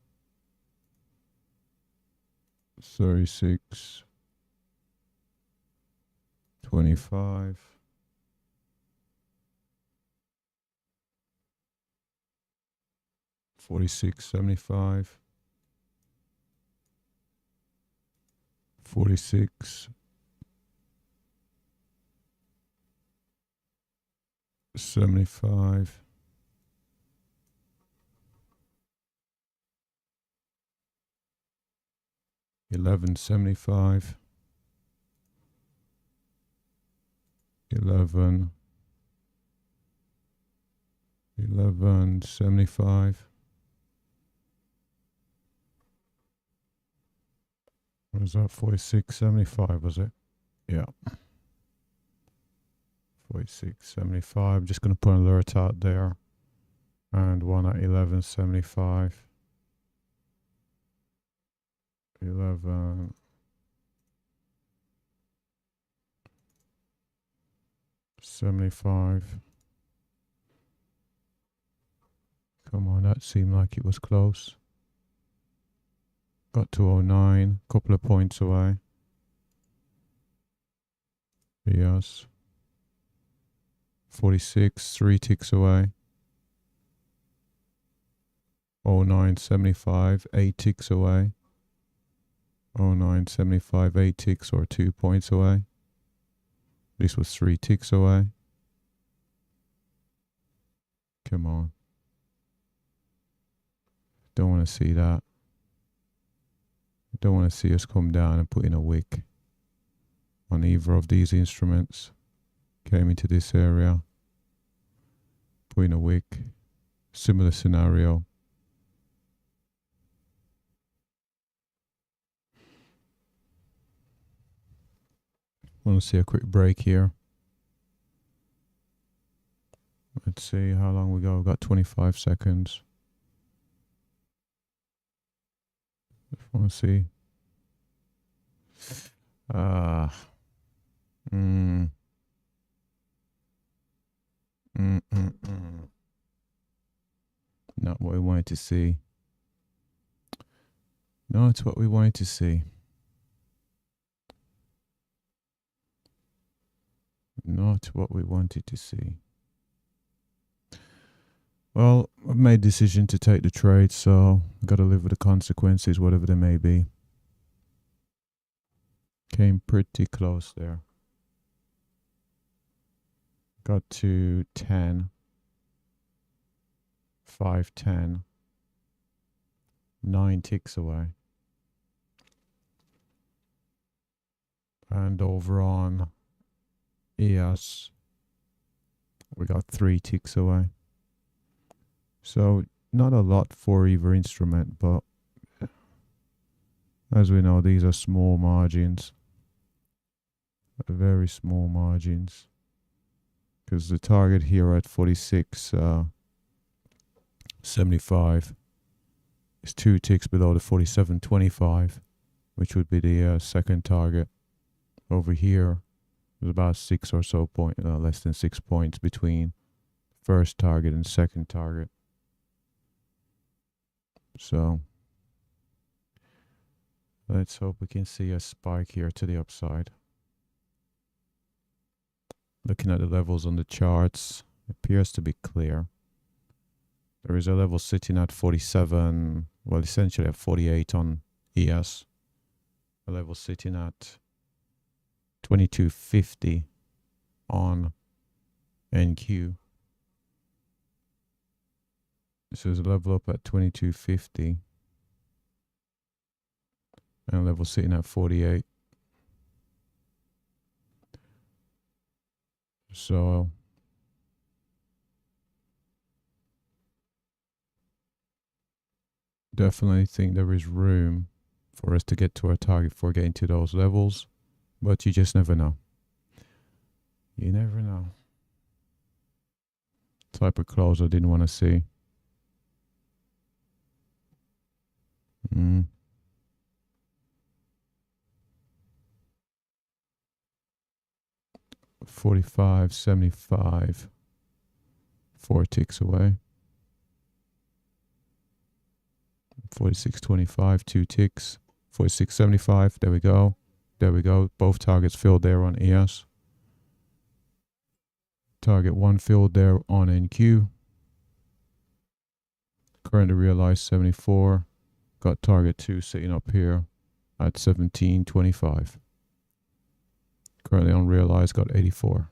Speaker 1: 36.25. 46.75. 46. 75. 1175. 1175. What was that? 4675, was it? Yeah. 4675. Just going to put an alert out there. And one at 1175. 1175. Come on, that seemed like it was close. Got to 09, couple of points away. Yes. 46, 3 ticks away. 0975, 8 ticks away. 0975, 8 ticks or 2 points away. This was 3 ticks away. Come on. Don't want to see that. Don't want to see us come down and put in a wick on either of these instruments. Came into this area, put in a wick. Similar scenario. Want to see a quick break here. Let's see how long we go. We've got 25 seconds. Just want to see. Not what we wanted to see. Not what we wanted to see. Not what we wanted to see. Well, I've made a decision to take the trade, so I've got to live with the consequences, whatever they may be. Came pretty close there. Got to 10. 510. 9 ticks away. And over on ES, we got 3 ticks away. So not a lot for either instrument, but as we know, these are small margins. Very small margins. Because the target here at 46.75 is 2 ticks below the 47.25, which would be the second target. Over here, there's about 6 or so less than 6 points between first target and second target. So let's hope we can see a spike here to the upside. Looking at the levels on the charts, it appears to be clear. There is a level sitting at 47, well, essentially at 48 on ES. A level sitting at 2250 on NQ. So there's a level up at 2250 and a level sitting at 48. So definitely think there is room for us to get to our target for getting to those levels, but you just never know. You never know. Type of close I didn't want to see. 45.75, 4 ticks away. 46.25, 2 ticks. 46.75, there we go. There we go. Both targets filled there on ES. Target 1 filled there on NQ. Currently realized 74. Got target 2 sitting up here at 17.25. Currently unrealized, got 84.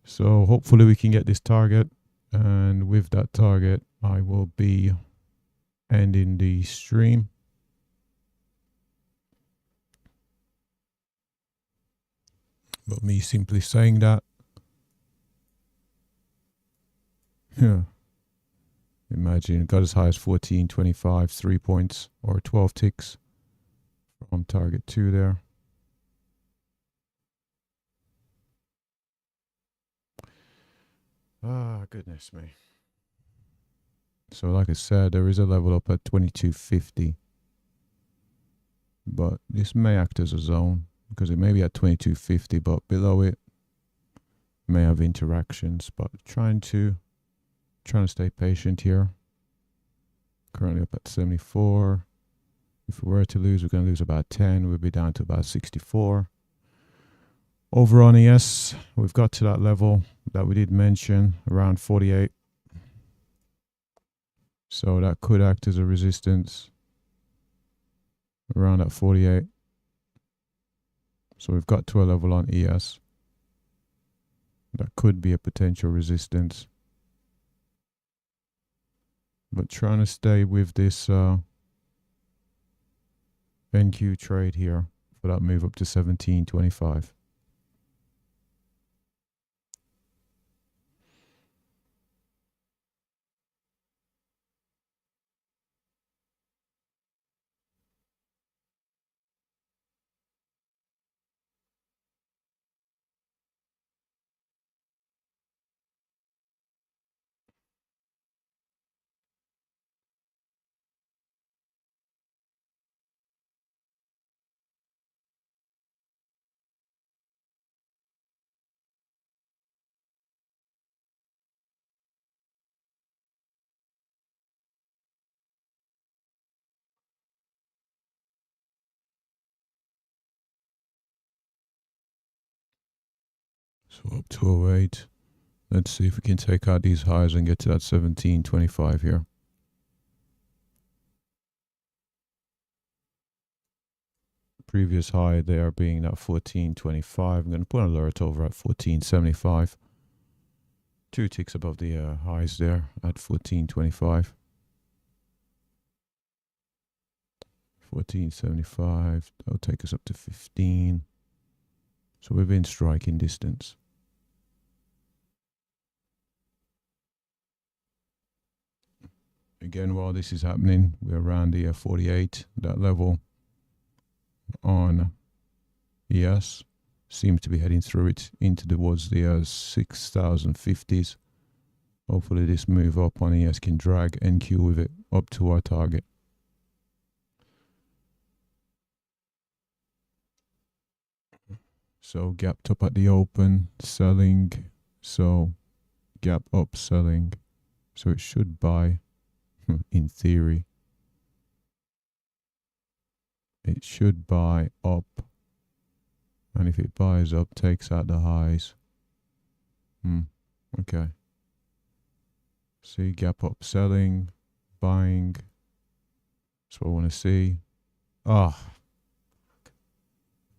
Speaker 1: So hopefully we can get this target, and with that target I will be ending the stream. But me simply saying that, yeah, imagine got as high as 14.25, 3 points or 12 ticks from target 2 there. Ah, goodness me. So like I said, there is a level up at 22.50, but this may act as a zone because it may be at 22.50, but below it may have interactions. But trying to stay patient here. Currently up at 74. If we were to lose, we're going to lose about 10. We'll be down to about 64. Over on ES, we've got to that level that we did mention, around 48. So that could act as a resistance around at 48. So we've got to a level on ES. That could be a potential resistance. But trying to stay with this NQ trade here for that move up to 17.25. So up to 08. Let's see if we can take out these highs and get to that 17.25 here. Previous high there being that 14.25. I'm going to put an alert over at 14.75. 2 ticks above the highs there at 14.25. 14.75. That'll take us up to 15. So within striking distance. Again, while this is happening, we're around the 48, that level on ES. Seems to be heading through it into towards the 6,050s. Hopefully this move up on ES can drag NQ with it up to our target. So gapped up at the open, selling. So gap up, selling. So it should buy. In theory, it should buy up, and if it buys up, takes out the highs. Okay. See, gap up, selling, buying. That's what I want to see.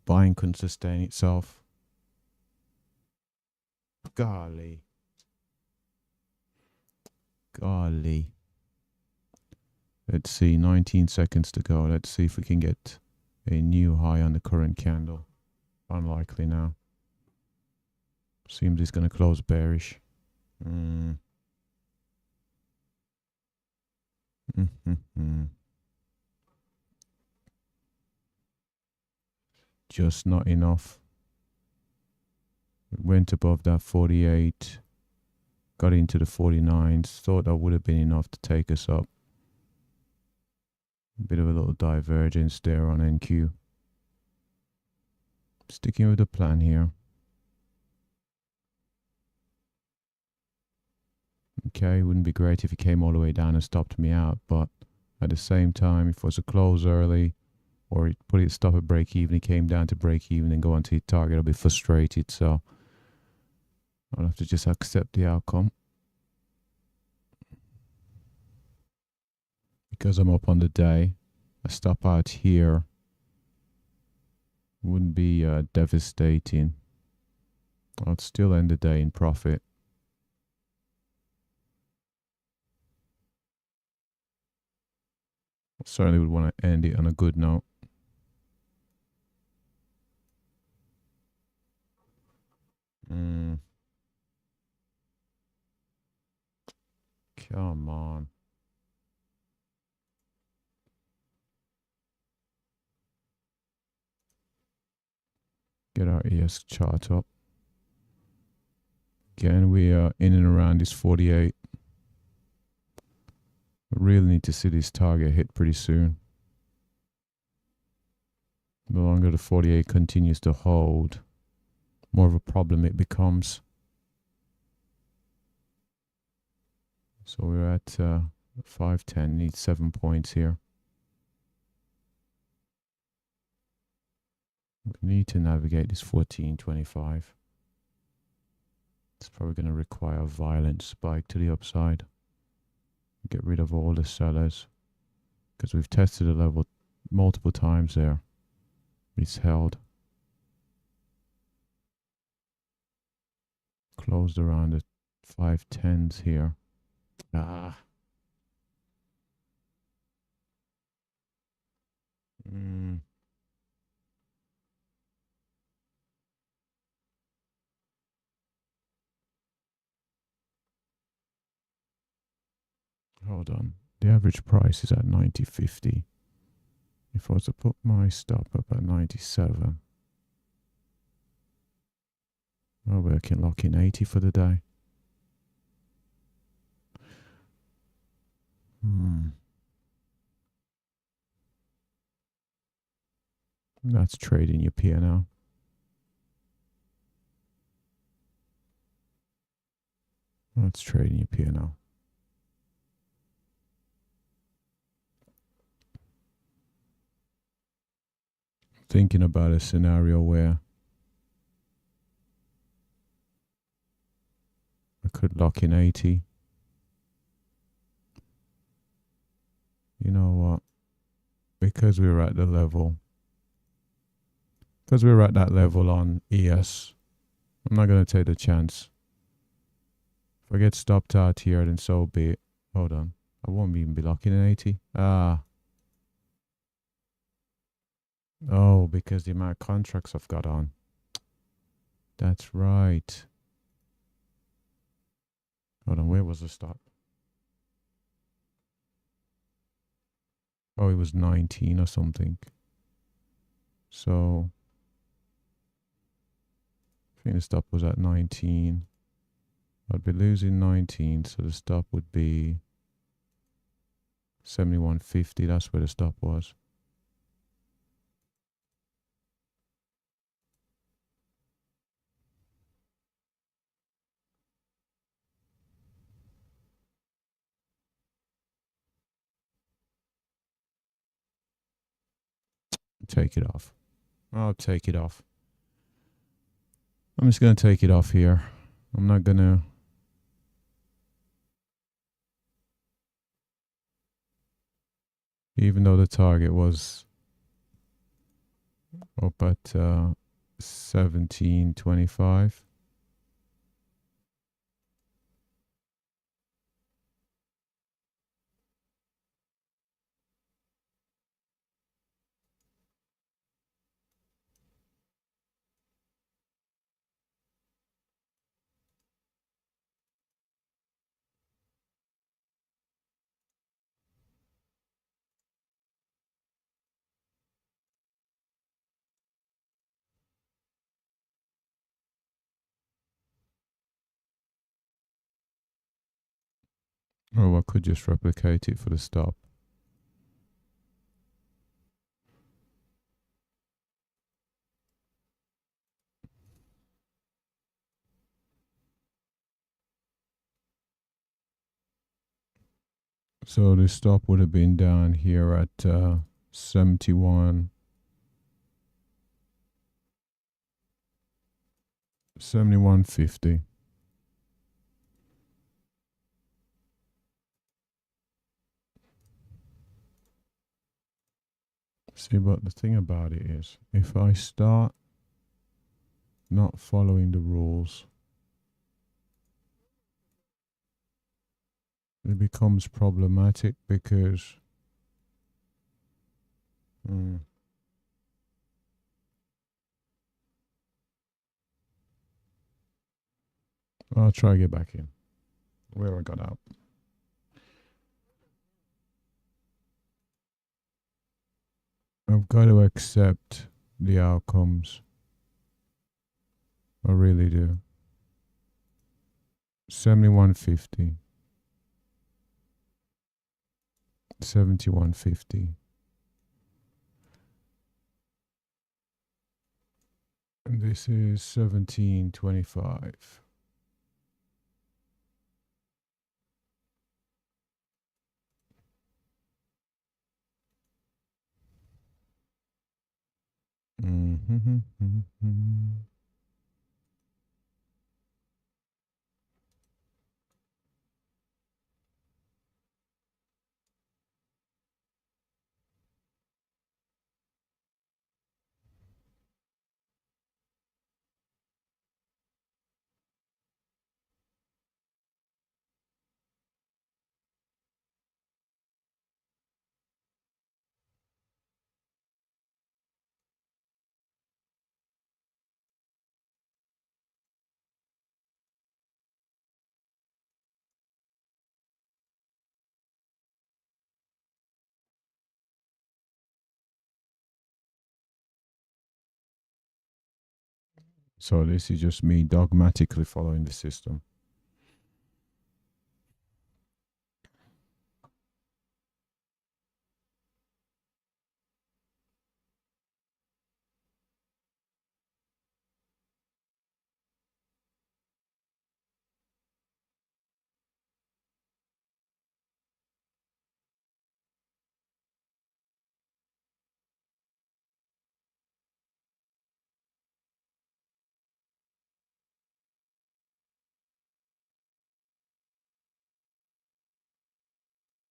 Speaker 1: Buying couldn't sustain itself. Golly. Let's see, 19 seconds to go. Let's see if we can get a new high on the current candle. Unlikely now. Seems it's going to close bearish. Just not enough. It went above that 48. Got into the 49s. Thought that would have been enough to take us up. Bit of a little divergence there on NQ. Sticking with the plan here. Okay, wouldn't be great if it came all the way down and stopped me out, but at the same time, if it was a close early or it put it stop at break even, it came down to break even and go on to the target, I'll be frustrated. So I'll have to just accept the outcome. Because I'm up on the day, a stop out here wouldn't be devastating. I'd still end the day in profit. Certainly would want to end it on a good note. Come on. Get our ES chart up. Again, we are in and around this 48. We really need to see this target hit pretty soon. The longer the 48 continues to hold, more of a problem it becomes. So we're at 510, need 7 points here. We need to navigate this 1425. It's probably going to require a violent spike to the upside. Get rid of all the sellers, because we've tested the level multiple times there. It's held. Closed around the 510s here. Hold on. The average price is at 90.50. If I was to put my stop up at 97, oh, I can lock in 80 for the day. That's trading your P&L. That's trading your P&L. Thinking about a scenario where I could lock in 80. You know what? Because we're at the level, because we're at that level on ES, I'm not going to take the chance. If I get stopped out here, then so be it. Hold on. I won't even be locking in 80. Oh, because the amount of contracts I've got on. That's right. Hold on, where was the stop? Oh, it was 19 or something. So, I think the stop was at 19. I'd be losing 19, so the stop would be 71.50. That's where the stop was. Take it off. I'll take it off. I'm just going to take it off here. I'm not going to. Even though the target was up at 17.25. Or I could just replicate it for the stop. So the stop would have been down here at 71. 71.50. See, but the thing about it is, if I start not following the rules, it becomes problematic because I'll try to get back in where I got out. I've got to accept the outcomes. I really do. 71.50. 71.50. And this is 17.25. So this is just me dogmatically following the system.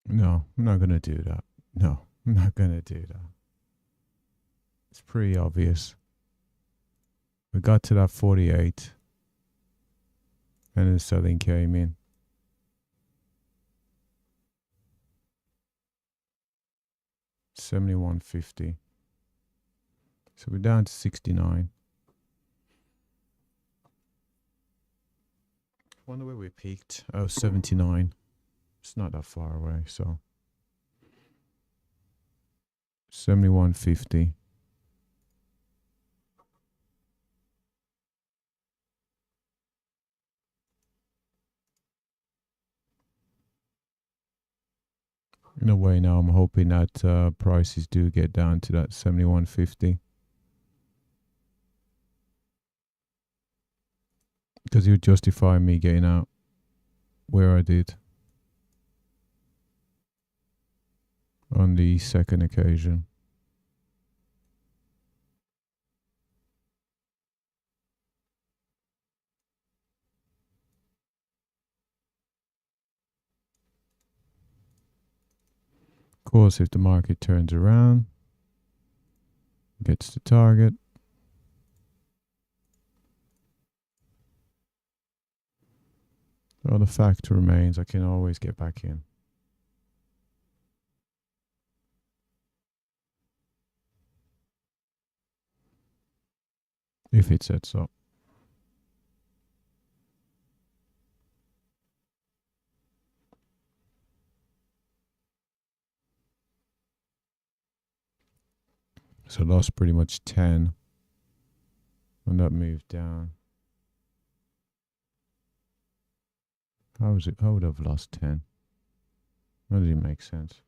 Speaker 1: No, I'm not going to do that. No, I'm not going to do that. It's pretty obvious. We got to that 48 and then selling came in. $71.50. So we're down to 69. I wonder where we peaked. Oh, 79. It's not that far away, so 71.50. In a way, now I'm hoping that prices do get down to that 71.50. Because it would justify me getting out where I did on the second occasion. Of course, if the market turns around, gets the target, well, the fact remains I can always get back in. If it sets up. So lost pretty much 10 when that moved down. How was it? How would I have lost 10? That doesn't make sense.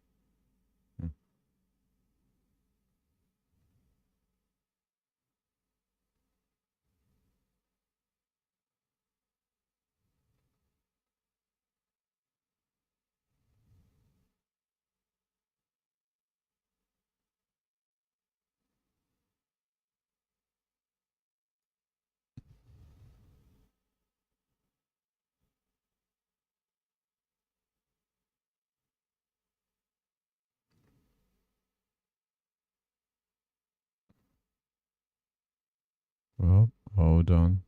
Speaker 1: Well, Hold on.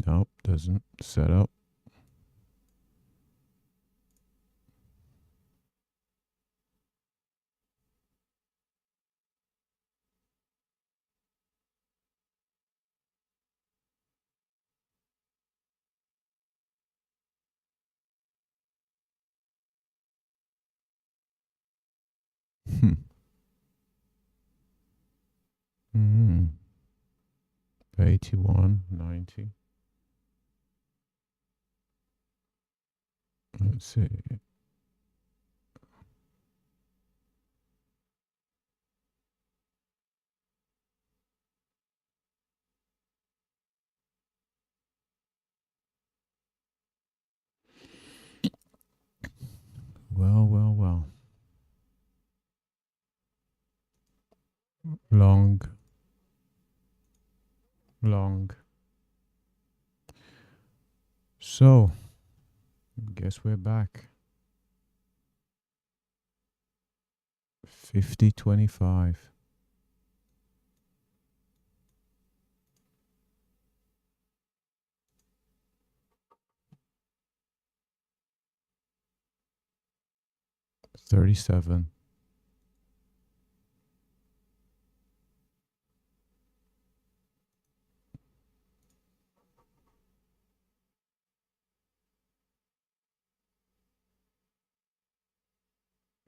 Speaker 1: Nope, doesn't set up. Hmm. 81.90. Let's see. Well. Long. So, guess we're back. 50.25. $37.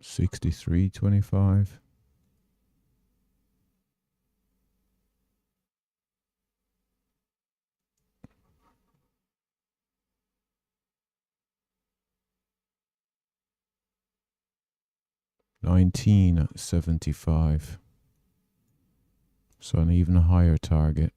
Speaker 1: 63.25. 19.75. So an even higher target.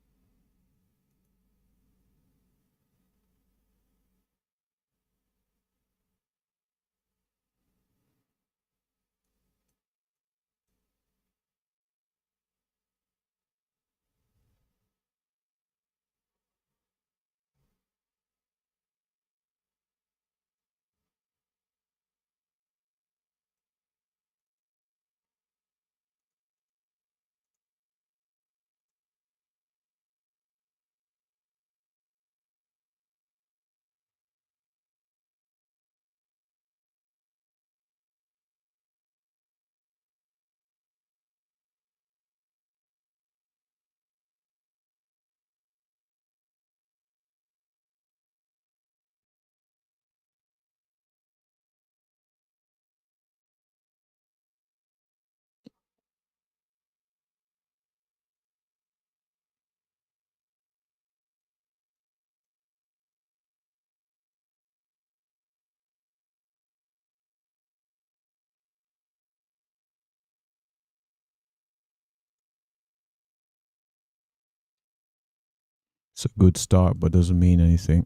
Speaker 1: It's a good start, but doesn't mean anything.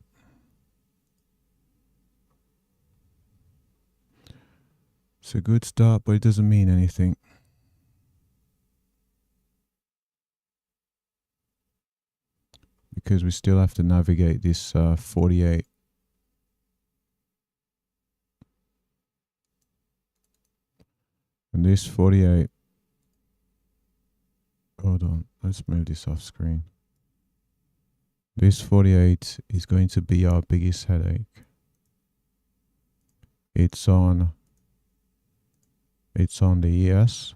Speaker 1: It's a good start, but it doesn't mean anything. Because we still have to navigate this 48. And this 48. Hold on, let's move this off screen. This 48 is going to be our biggest headache. It's on the ES.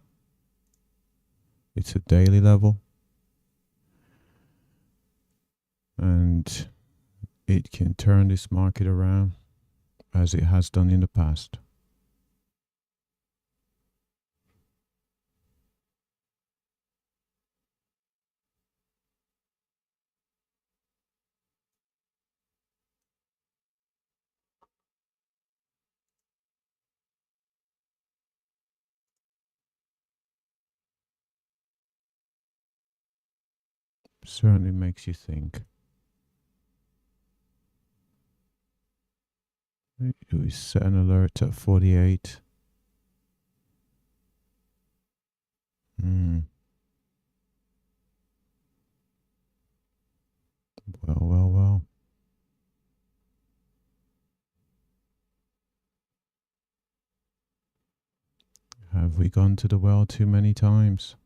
Speaker 1: It's a daily level. And it can turn this market around as it has done in the past. Certainly makes you think. We set an alert at 48. Well. Have we gone to the well too many times?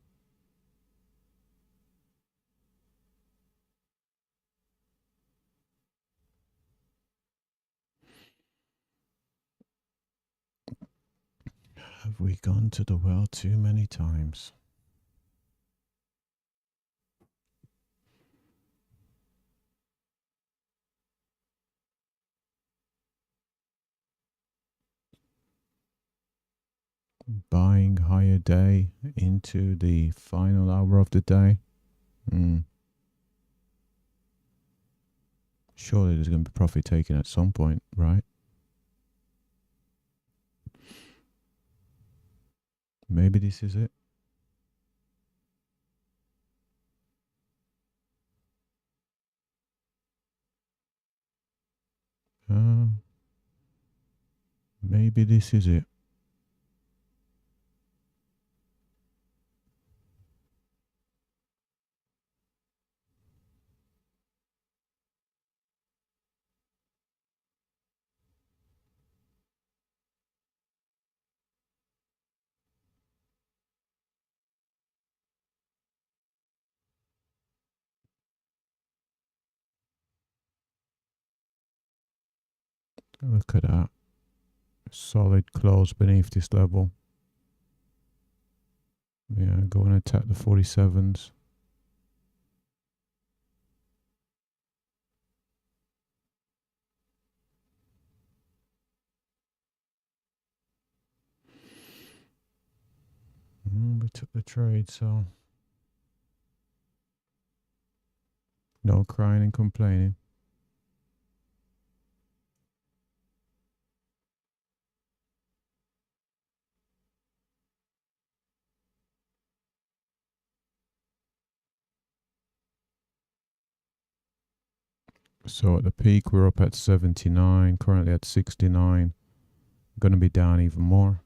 Speaker 1: Have we gone to the well too many times? Buying higher day into the final hour of the day. Surely there's going to be profit taken at some point, right? Maybe this is it. Maybe this is it. Look at that. Solid close beneath this level. Yeah, go and attack the 47s. We took the trade, so no crying and complaining. So at the peak, we're up at 79, currently at 69. Going to be down even more.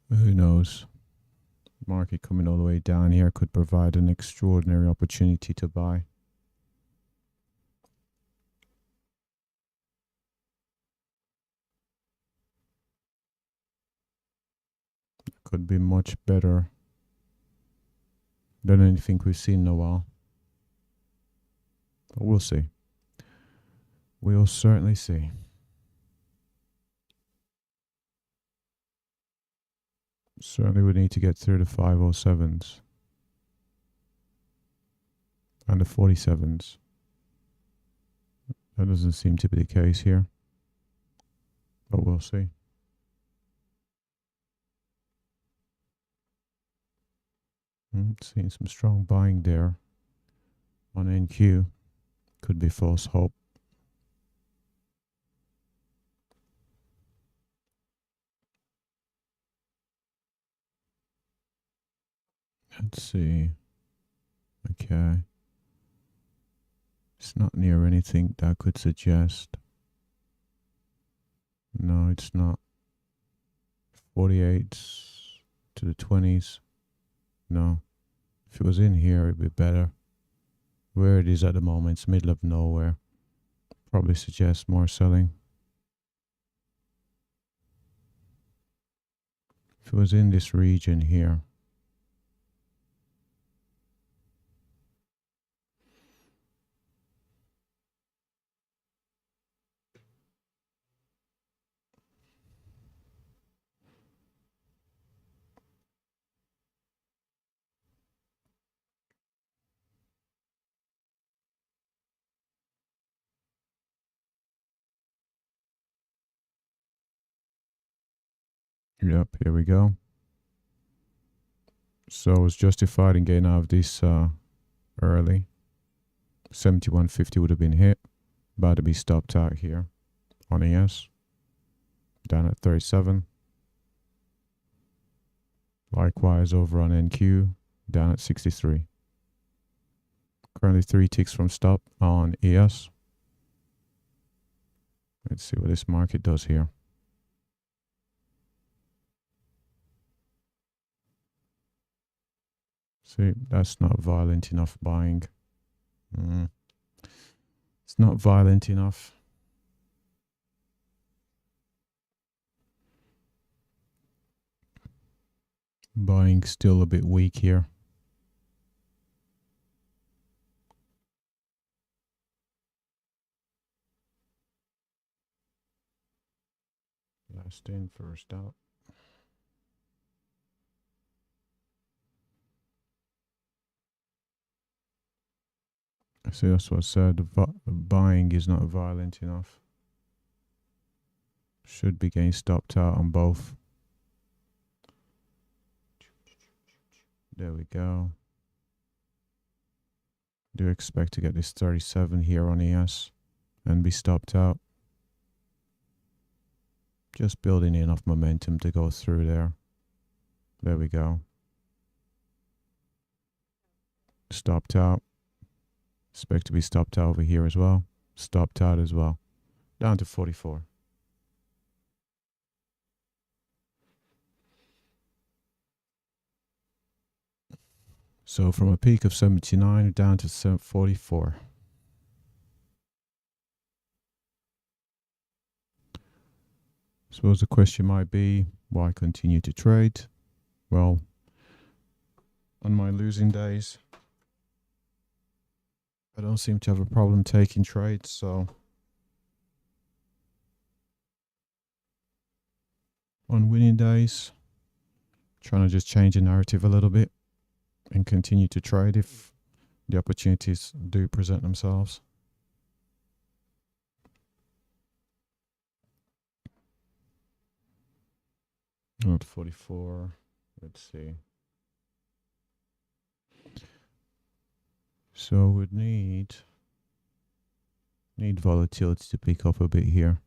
Speaker 1: Who knows? Market coming all the way down here could provide an extraordinary opportunity to buy. Could be much better than anything we've seen in a while. But we'll see. We'll certainly see. Certainly we need to get through the 507s and the 47s. That doesn't seem to be the case here, but we'll see. Seeing some strong buying there on NQ. Could be false hope. Let's see. Okay. It's not near anything that could suggest. No, it's not. 48s to the 20s. No. If it was in here, it'd be better. Where it is at the moment, it's middle of nowhere. Probably suggests more selling. If it was in this region here. Yep, here we go. So I was justified in getting out of this early. 71.50 would have been hit. About to be stopped out here on ES. Down at 37. Likewise over on NQ. Down at 63. Currently 3 ticks from stop on ES. Let's see what this market does here. See, that's not violent enough buying. It's not violent enough. Buying still a bit weak here. Last in, first out. See, that's what I said. Buying is not violent enough. Should be getting stopped out on both. There we go. Do expect to get this 37 here on ES and be stopped out. Just building enough momentum to go through there. There we go. Stopped out. Expect to be stopped out over here as well. Stopped out as well. Down to 44. So from a peak of 79 down to 44. Suppose the question might be, why continue to trade? Well, on my losing days, I don't seem to have a problem taking trades, so on winning days, trying to just change the narrative a little bit and continue to trade if the opportunities do present themselves. Not 44. Let's see. So we'd need volatility to pick up a bit here.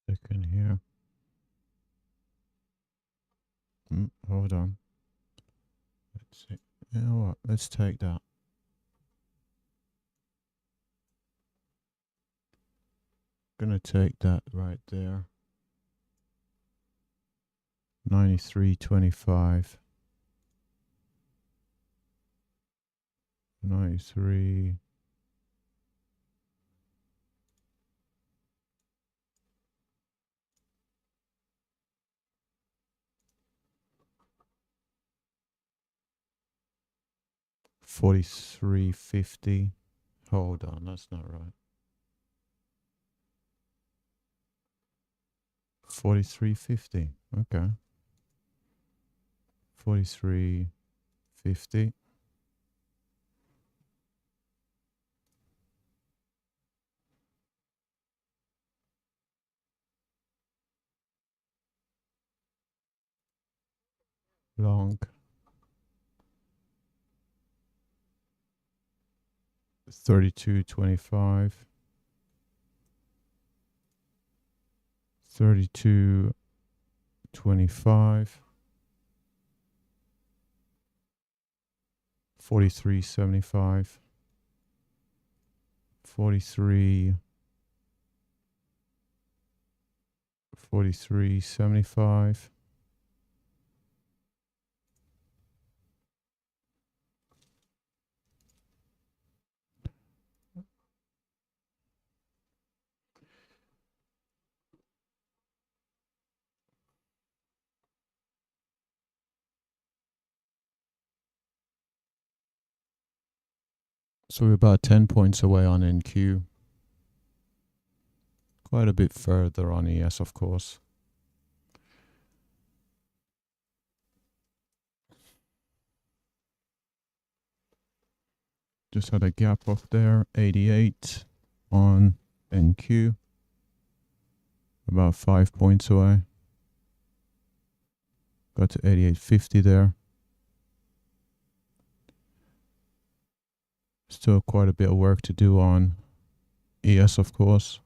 Speaker 1: Second here. Hold on. Let's see. You know what? Let's take that. Gonna take that right there. 93.25. 93. $43.50. Hold on, that's not right. 43.50. Okay. 43.50. Long. 32.25. 32.25. 43.75. 43.75. So we're about 10 points away on NQ. Quite a bit further on ES, of course. Just had a gap off there, 88 on NQ. About 5 points away. Got to 88.50 there. Still quite a bit of work to do on ES, of course.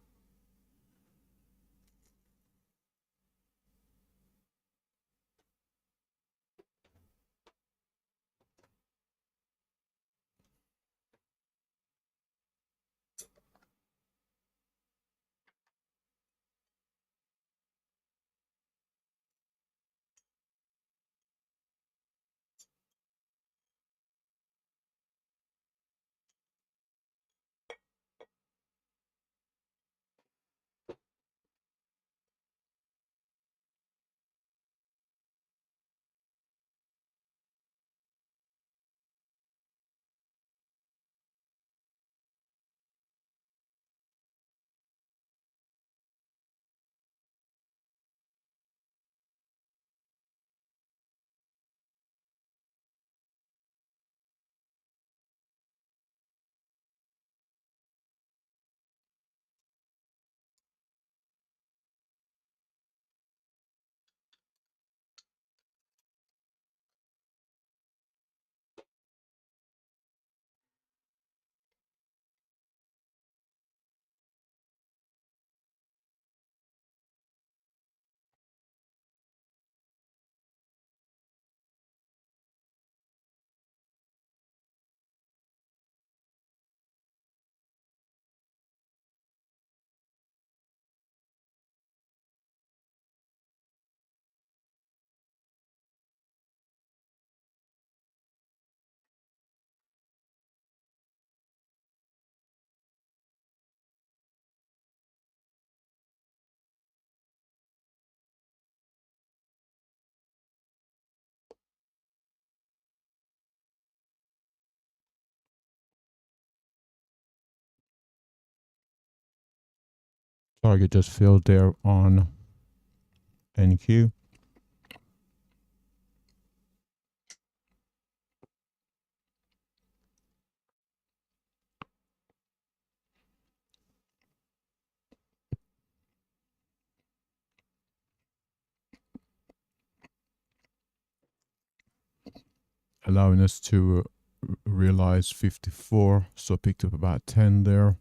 Speaker 1: Target just filled there on NQ. Allowing us to realize 54, so picked up about 10 there.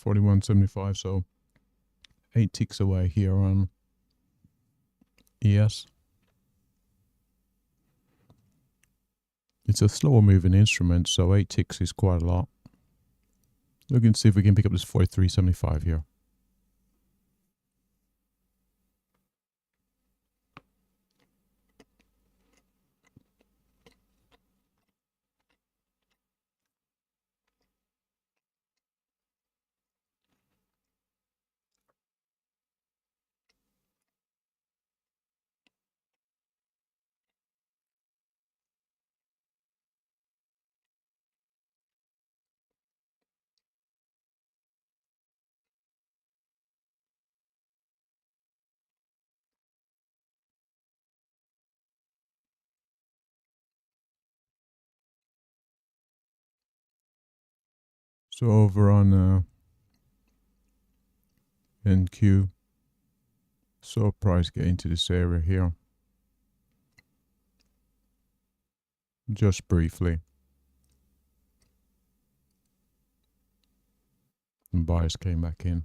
Speaker 1: $41.75, so 8 ticks away here on ES. It's a slower moving instrument, so 8 ticks is quite a lot. Look and see if we can pick up this 43.75 here. So over on NQ, saw price get into this area here. Just briefly. And buyers came back in.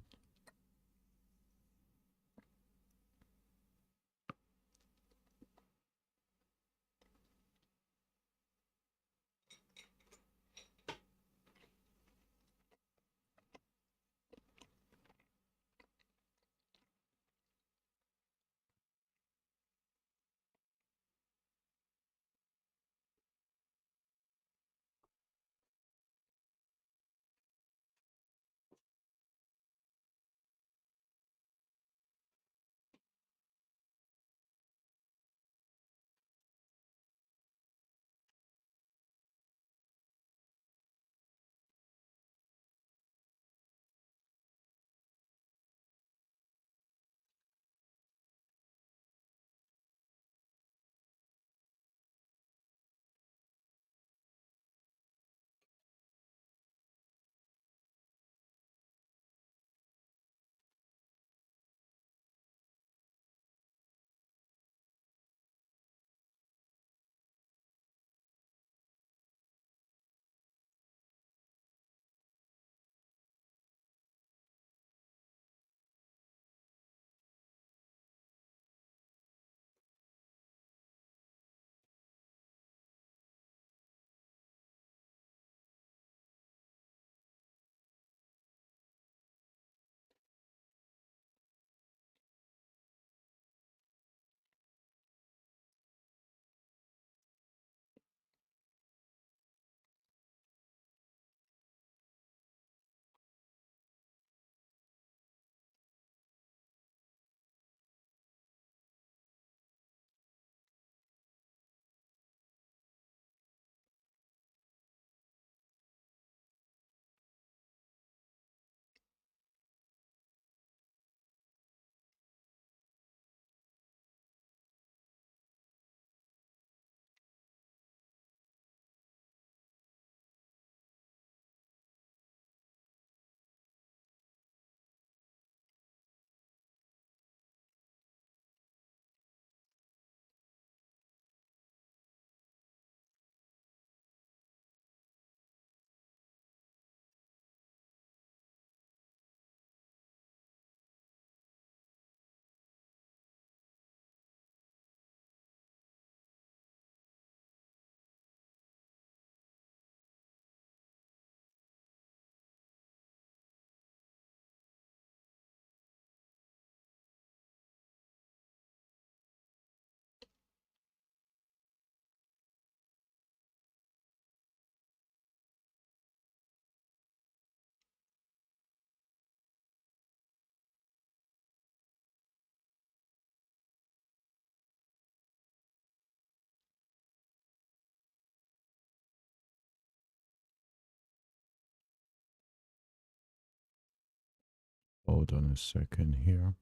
Speaker 1: Hold on a second here.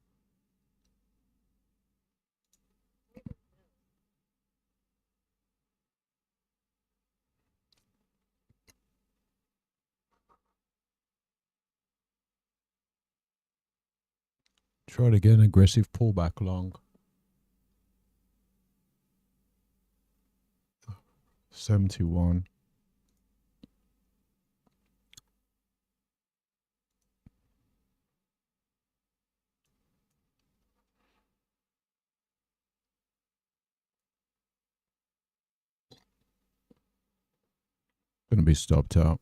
Speaker 1: Try to get an aggressive pullback long. 71. Going to be stopped out.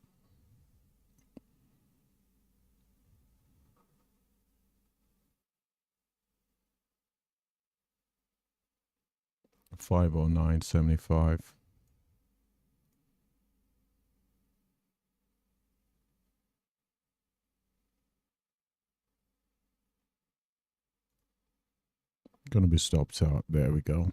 Speaker 1: $509.75. Going to be stopped out. There we go.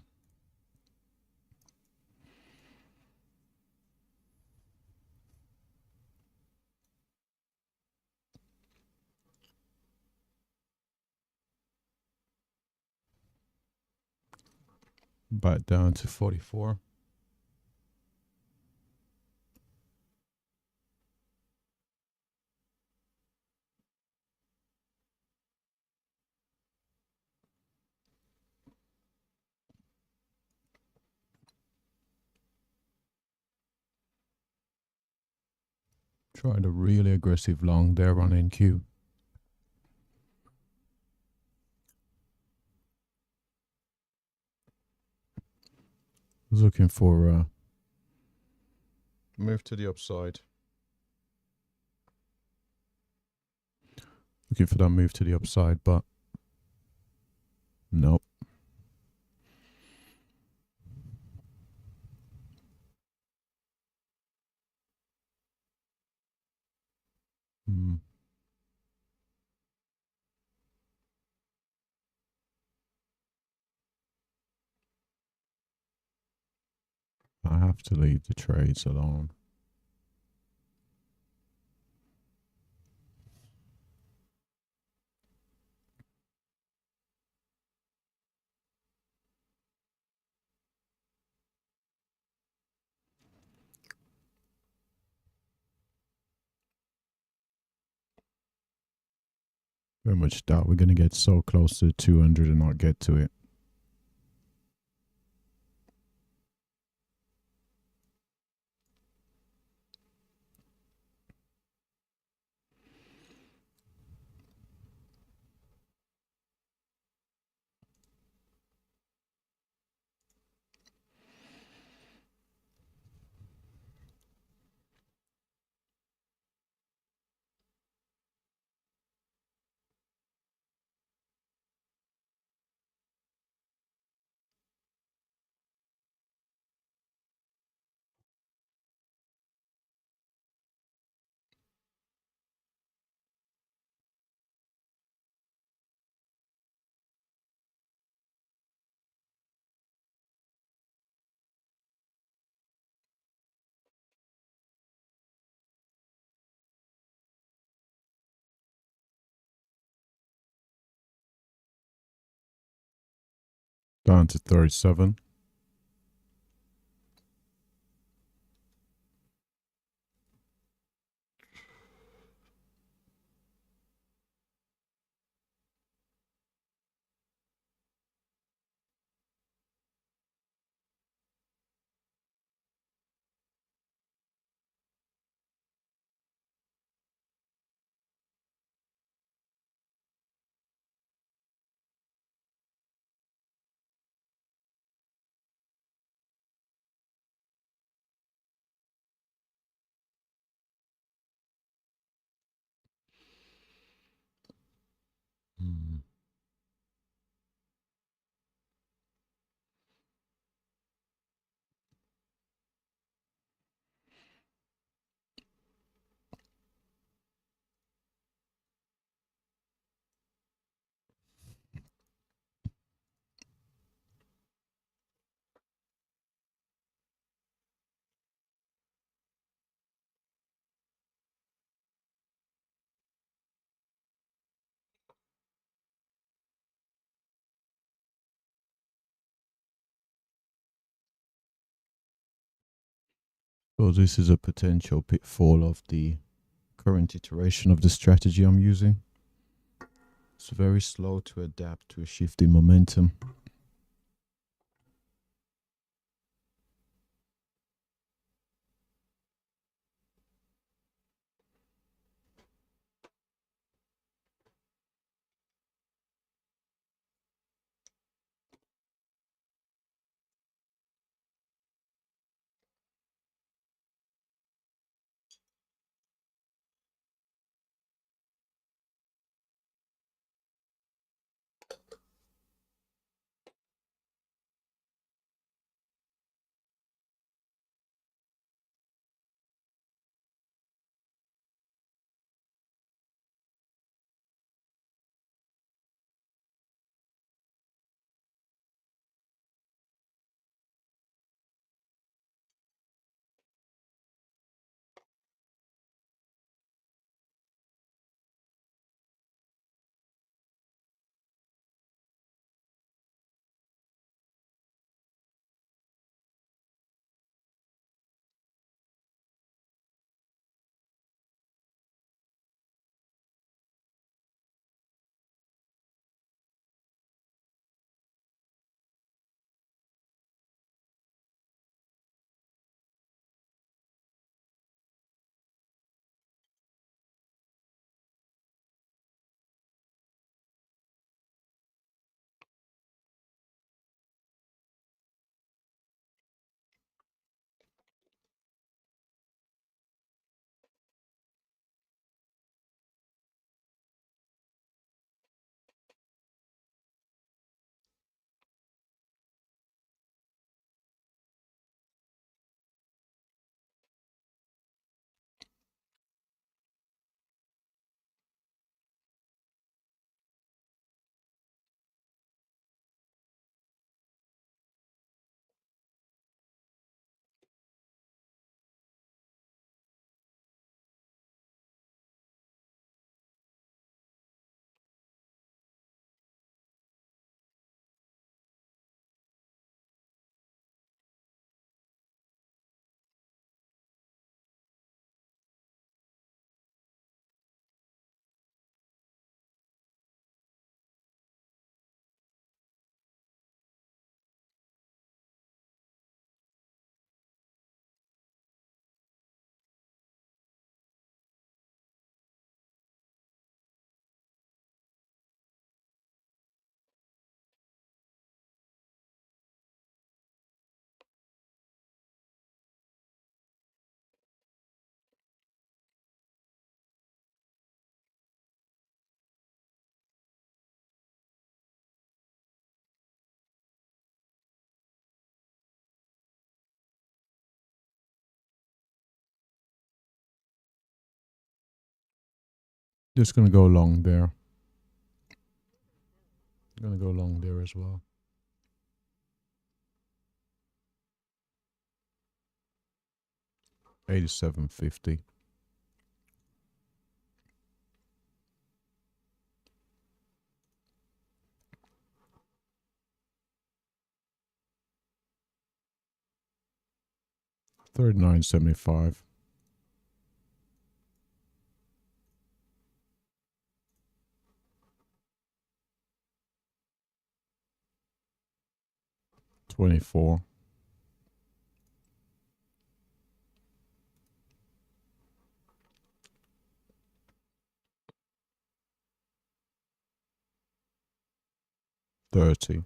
Speaker 1: Back down to 44. Tried a really aggressive long there on NQ. Was looking for move to the upside. Looking for that move to the upside, but nope. I have to leave the trades alone. Very much doubt we're going to get so close to 200 and not get to it. Down to 37. So this is a potential pitfall of the current iteration of the strategy I'm using. It's very slow to adapt to a shift in momentum. Just gonna go long there. Gonna go long there as well. $87.50. $39.75. $24. $30.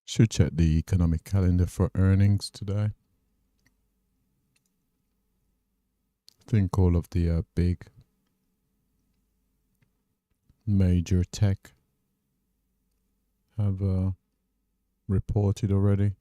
Speaker 1: Should check the economic calendar for earnings today. I think all of the big major tech have reported already.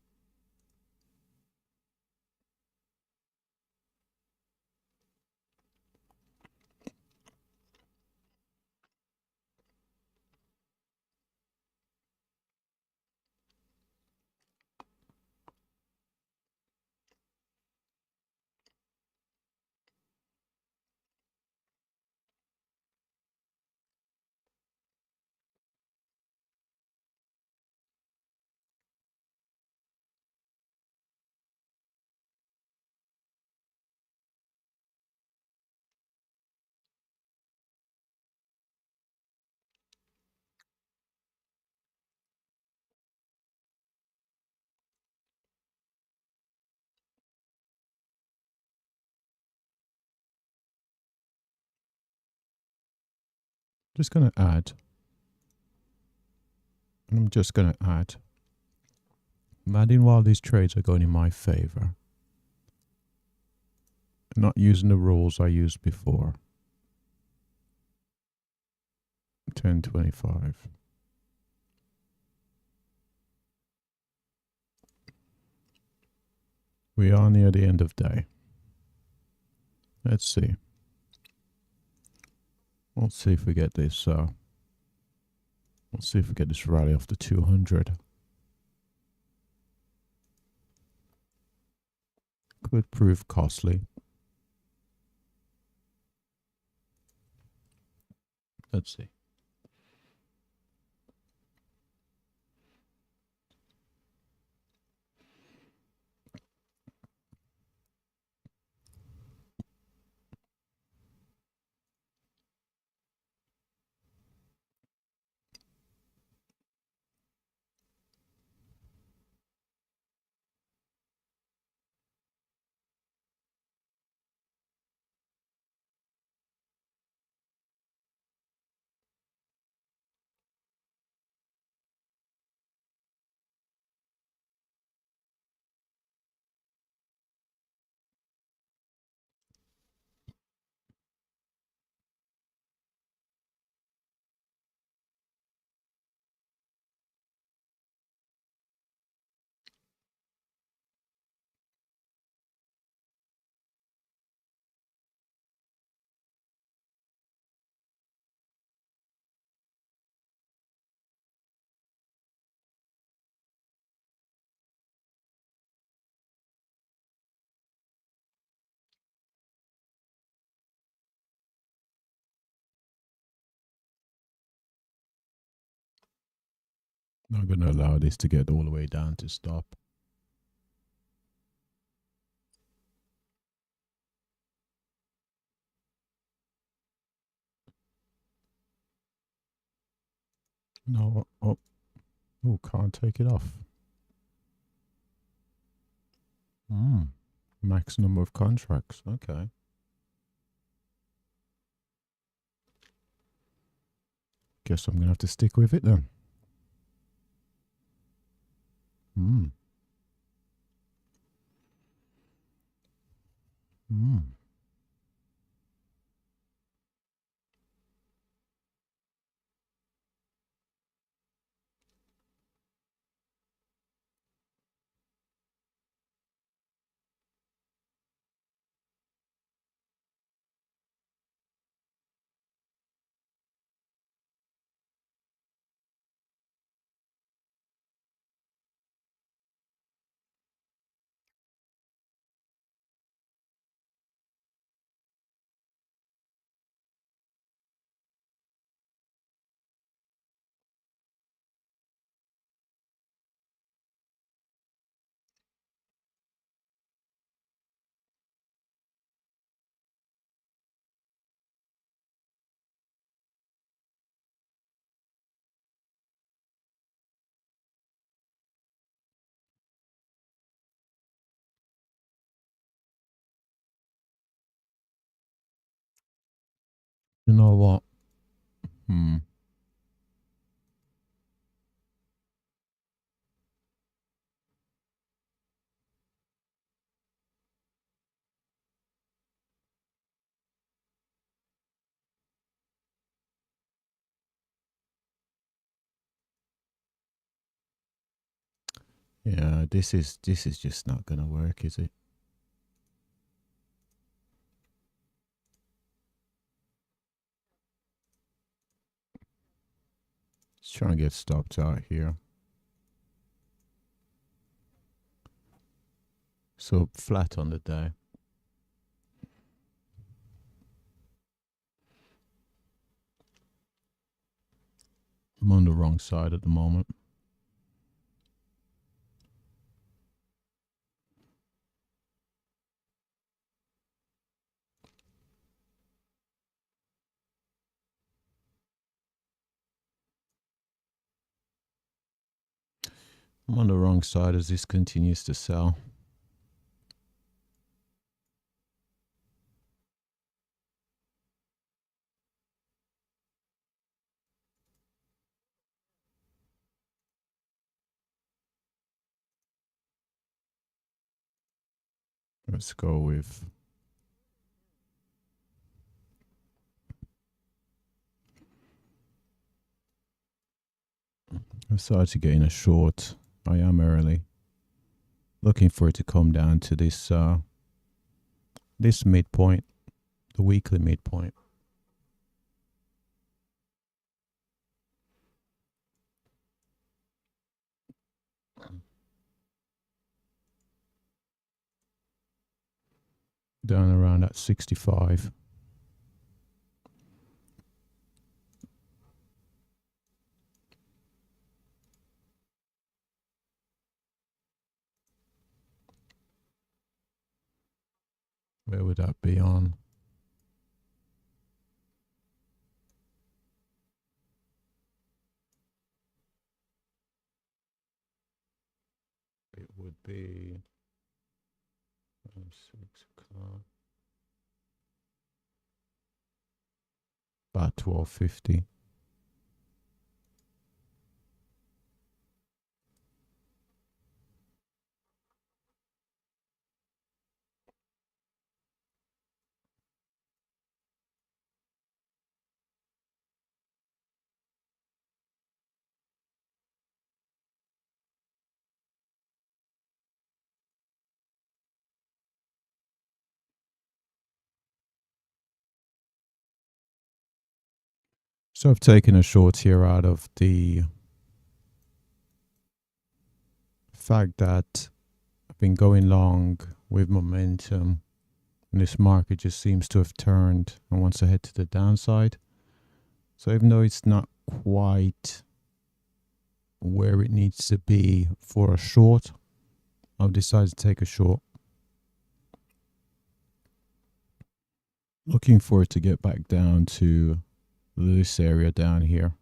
Speaker 1: Just going to add, and I'm just going to add. I'm adding while these trades are going in my favor. I'm not using the rules I used before. 10.25. We are near the end of day. Let's see. Let's see if we get this. Let's see if we get this rally off the 200. Could prove costly. Let's see. Not going to allow this to get all the way down to stop. No, oh, can't take it off. Max number of contracts. Okay. Guess I'm going to have to stick with it then. You know what? Yeah, this is just not going to work, is it? Just trying to get stopped out here. So flat on the day. I'm on the wrong side at the moment. I'm on the wrong side as this continues to sell. Let's go with I started to get in a short. I am early. Looking for it to come down to this this midpoint, the weekly midpoint. Down around at 65. Where would that be on? It would be 6 o'clock. About 12:50. So I've taken a short here out of the fact that I've been going long with momentum and this market just seems to have turned and wants to head to the downside. So even though it's not quite where it needs to be for a short, I've decided to take a short. Looking for it to get back down to this area down here,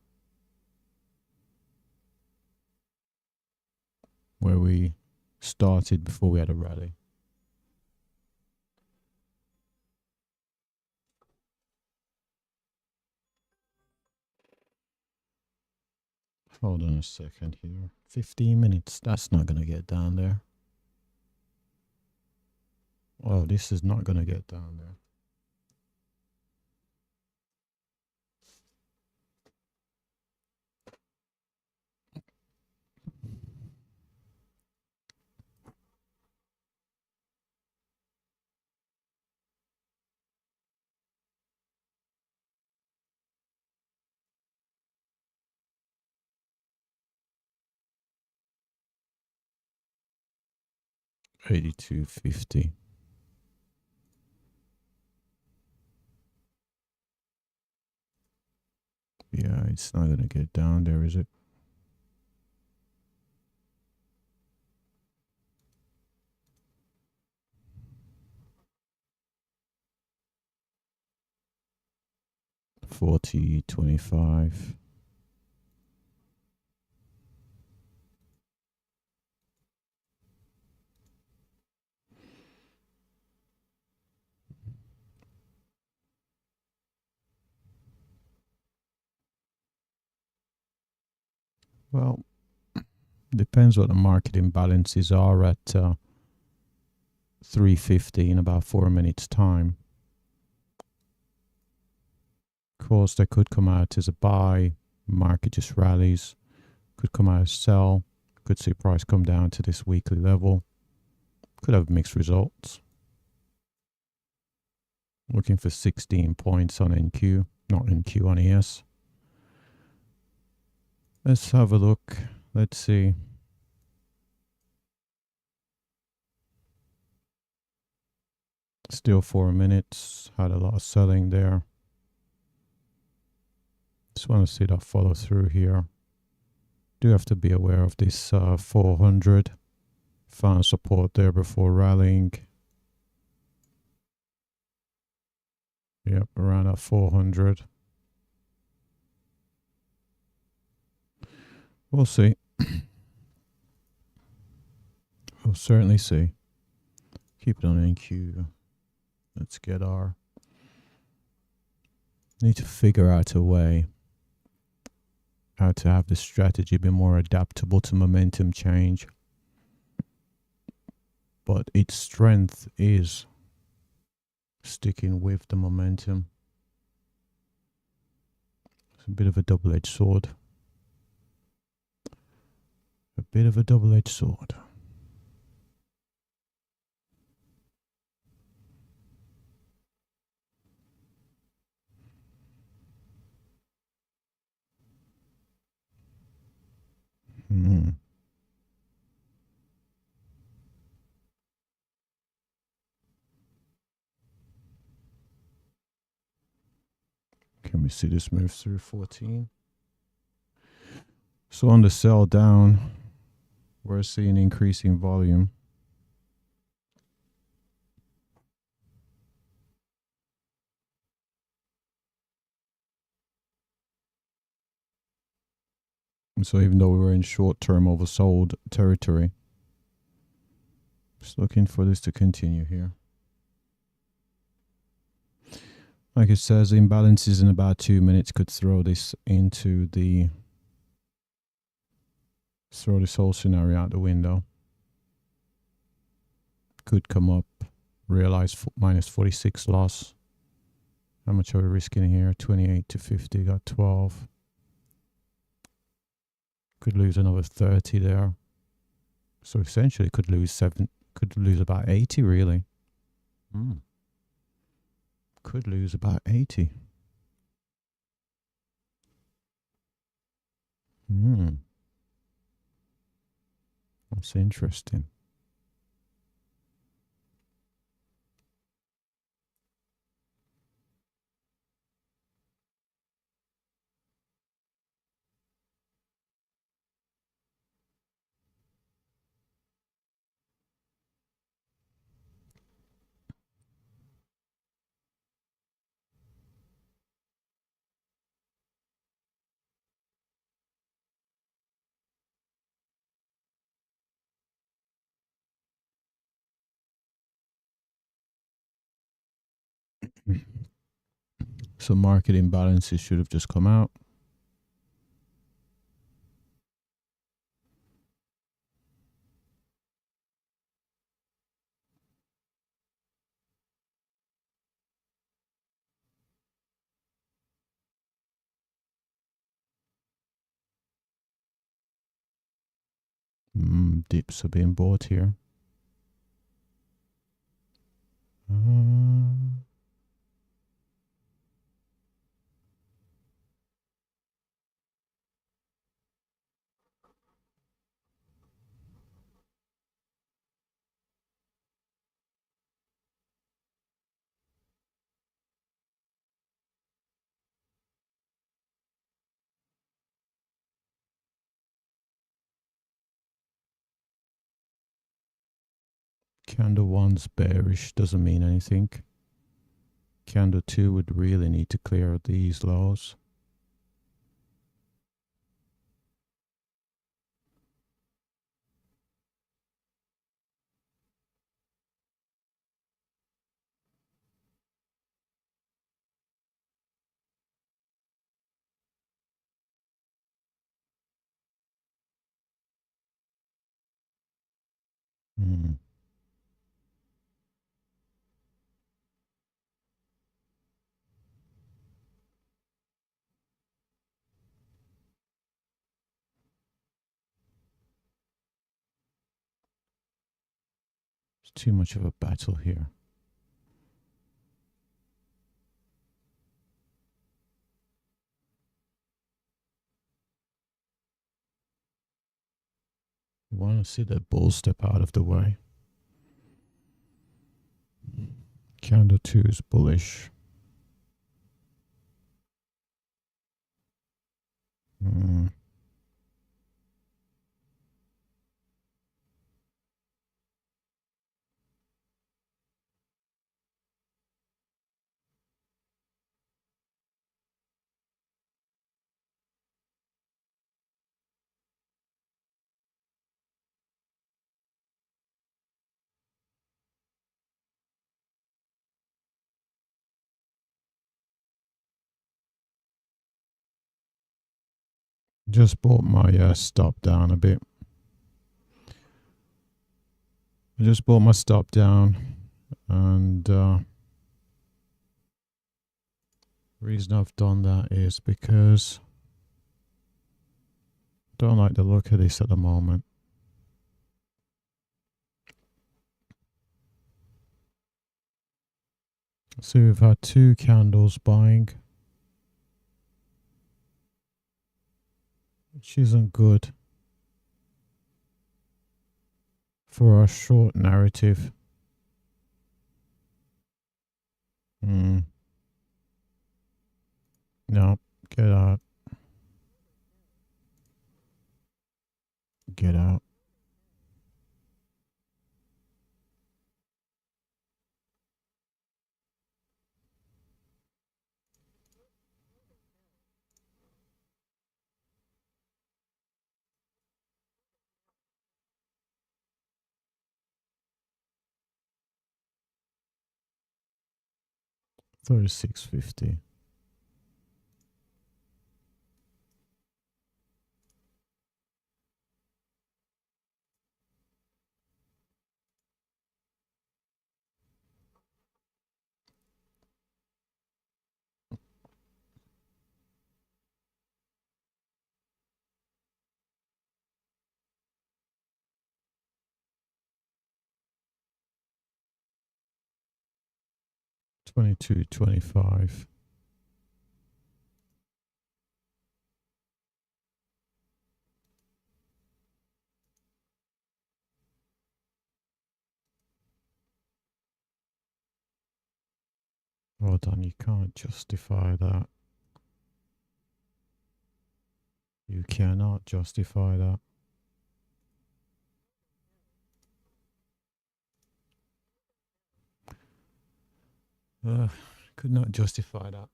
Speaker 1: where we started before we had a rally. Hold on a second here. 15 minutes. That's not going to get down there. Oh, this is not going to get down there. $82.50. Yeah, it's not going to get down there, is it? $40.25. Well, depends what the market imbalances are at 350 in about 4 minutes time. Of course, they could come out as a buy, market just rallies, could come out as sell, could see price come down to this weekly level, could have mixed results. Looking for 16 points on NQ, not NQ, on ES. Let's have a look. Let's see. Still 4 minutes. Had a lot of selling there. Just want to see that follow through here. Do have to be aware of this 400. Found support there before rallying. Yep, around that 400. We'll see. We'll certainly see. Keep it on NQ. Let's get our... Need to figure out a way how to have the strategy be more adaptable to momentum change. But its strength is sticking with the momentum. It's a bit of a double-edged sword. A bit of a double-edged sword. Can we see this move through 14? So on the sell down, we're seeing increasing volume. And so even though we were in short-term oversold territory, just looking for this to continue here. Like it says, imbalances in about 2 minutes could throw this into the... throw this whole scenario out the window. Could come up, realize minus 46 loss. How much are we risking here? 28 to 50, got 12. Could lose another 30 there. So essentially could lose about 80 really. Could lose about 80. That's interesting. So market imbalances should have just come out. Dips are being bought here. Candle 1's bearish, doesn't mean anything. Candle 2 would really need to clear these lows. It's too much of a battle here. You want to see that bull step out of the way. Candle 2 is bullish. Mm. Just brought my stop down a bit. I just brought my stop down, and reason I've done that is because I don't like the look of this at the moment. So we've had 2 candles buying, which isn't good for a short narrative. No, get out. Get out. $36.50. $22.25. Hold on, you can't justify that. You cannot justify that. Could not justify that.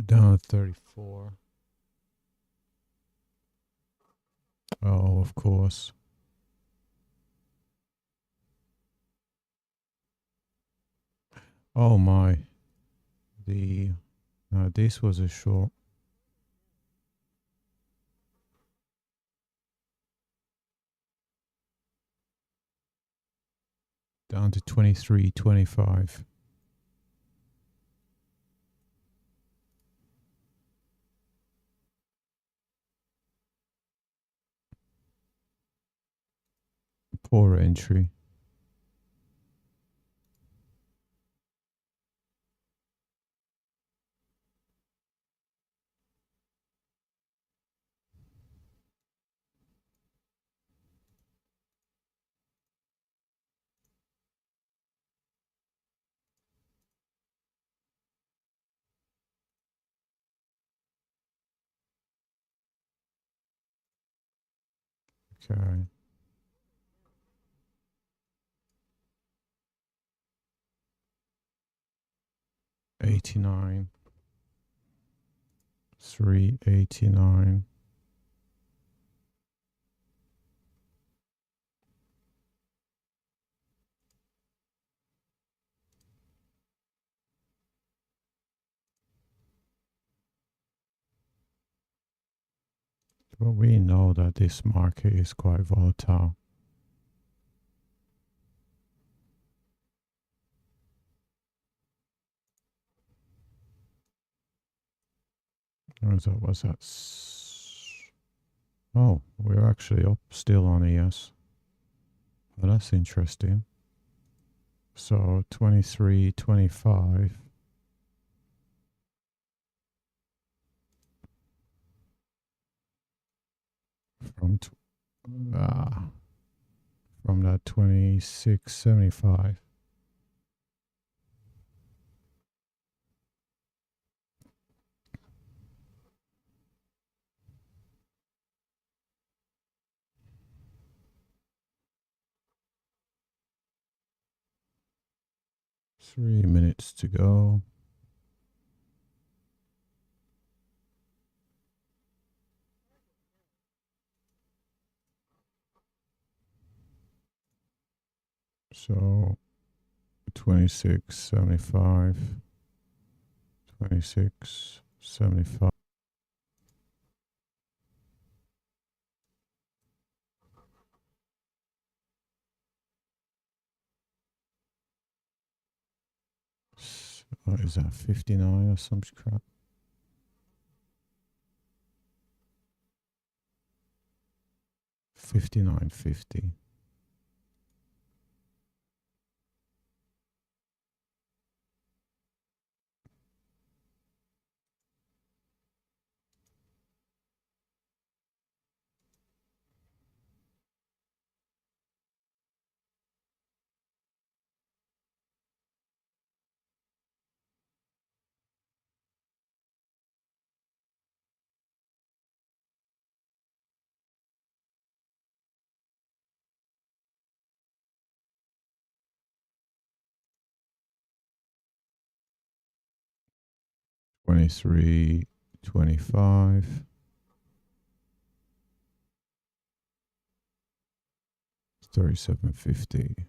Speaker 1: Down at 34. Oh, of course. Oh my. This was a short. Down to 23.25. Poor entry. Okay. 89. 389. But we know that this market is quite volatile. Was that? Oh, we're actually up still on ES. Well, that's interesting. So 23.25. From that 26.75. Three minutes to go. So 26.75. 26.75. What is that? 59 or some crap? 59.50. $23.25. $37.50.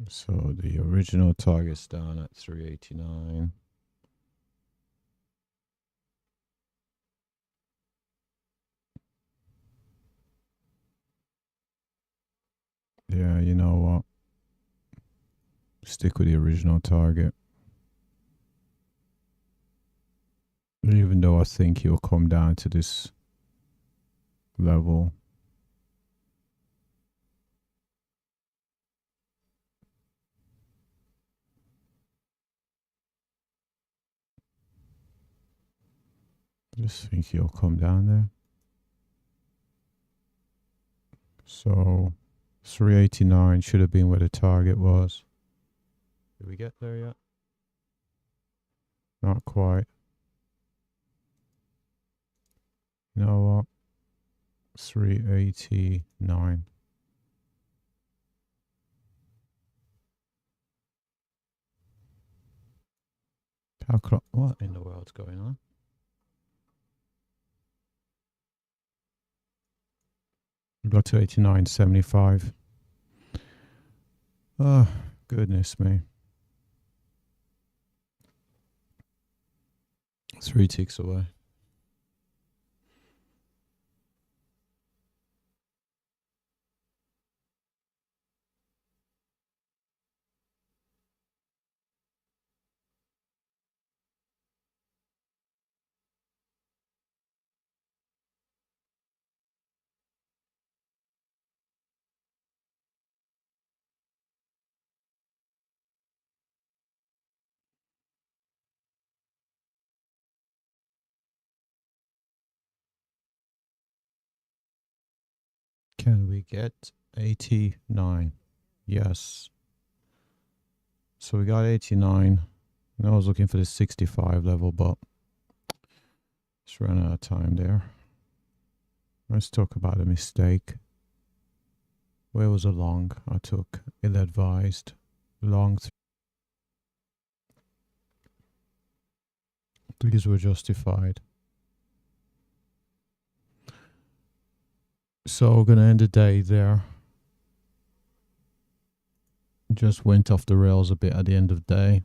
Speaker 1: So the original target's down at 389. Yeah, you know what? Stick with the original target. Even though I think he'll come down to this level. I just think he'll come down there. So 389 should have been where the target was. Did we get there yet? Not quite. You know what? 389. What in the world's going on? We got to 89.75. Oh, goodness me. 3 ticks away. Can we get 89? Yes. So we got 89. And I was looking for the 65 level, but just ran out of time there. Let's talk about a mistake. Where was a long I took? Ill-advised. Long. These were justified. So we're going to end the day there. Just went off the rails a bit at the end of the day.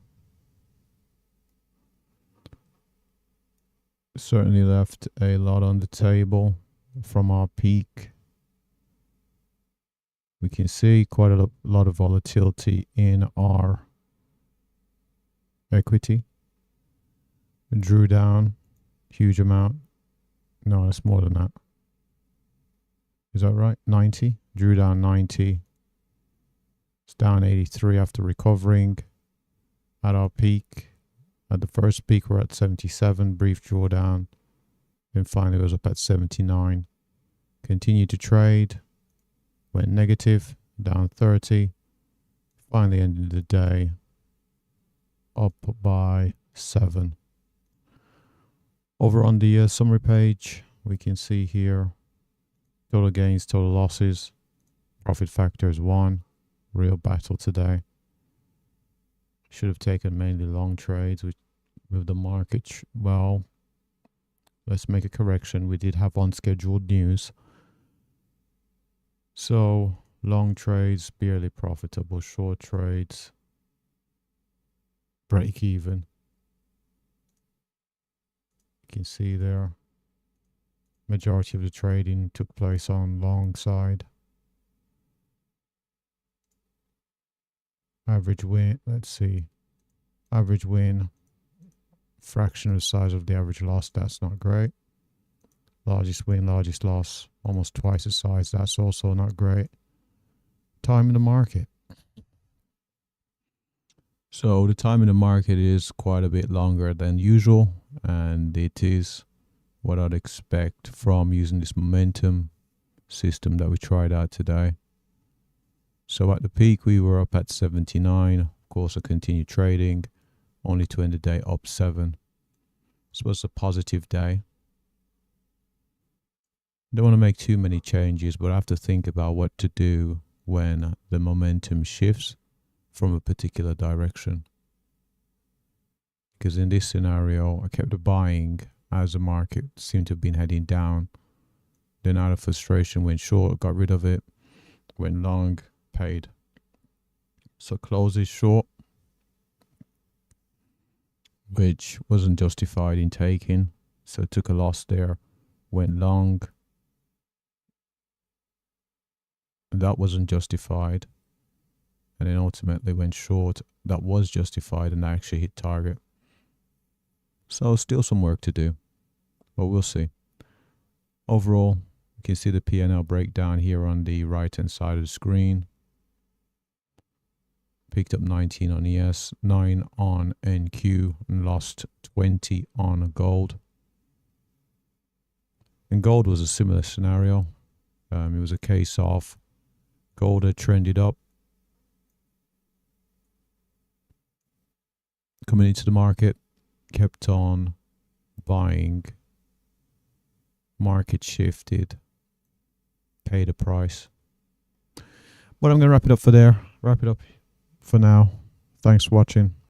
Speaker 1: Certainly left a lot on the table from our peak. We can see quite a lot of volatility in our equity. It drew down huge amount. No, it's more than that. Is that right? 90. Drew down 90. It's down 83 after recovering. At our peak, at the first peak, we're at 77. Brief drawdown. Then finally, it was up at 79. Continued to trade. Went negative. Down 30. Finally, ended the day up by 7. Over on the summary page, we can see here total gains, total losses, profit factor is 1. Real battle today. Should have taken mainly long trades with the market. Well, let's make a correction. We did have unscheduled news. So long trades barely profitable. Short trades break even. You can see there. Majority of the trading took place on long side. Average win, let's see. Average win, fraction of the size of the average loss, that's not great. Largest win, largest loss, almost twice the size, that's also not great. Time in the market. So the time in the market is quite a bit longer than usual, and it is what I'd expect from using this momentum system that we tried out today. So at the peak, we were up at 79. Of course, I continued trading, only to end the day up 7. This was a positive day. Don't want to make too many changes, but I have to think about what to do when the momentum shifts from a particular direction. Because in this scenario, I kept buying as the market seemed to have been heading down. Then out of frustration, went short, got rid of it, went long, paid. So closes short, which wasn't justified in taking. So took a loss there, went long. That wasn't justified. And then ultimately went short. That was justified and I actually hit target. So still some work to do, but we'll see. Overall, you can see the P&L breakdown here on the right hand side of the screen. Picked up 19 on ES, 9 on NQ, and lost 20 on gold. And gold was a similar scenario. It was a case of gold had trended up, coming into the market, kept on buying, market shifted, paid a price. But I'm going to wrap it up for now. Thanks for watching.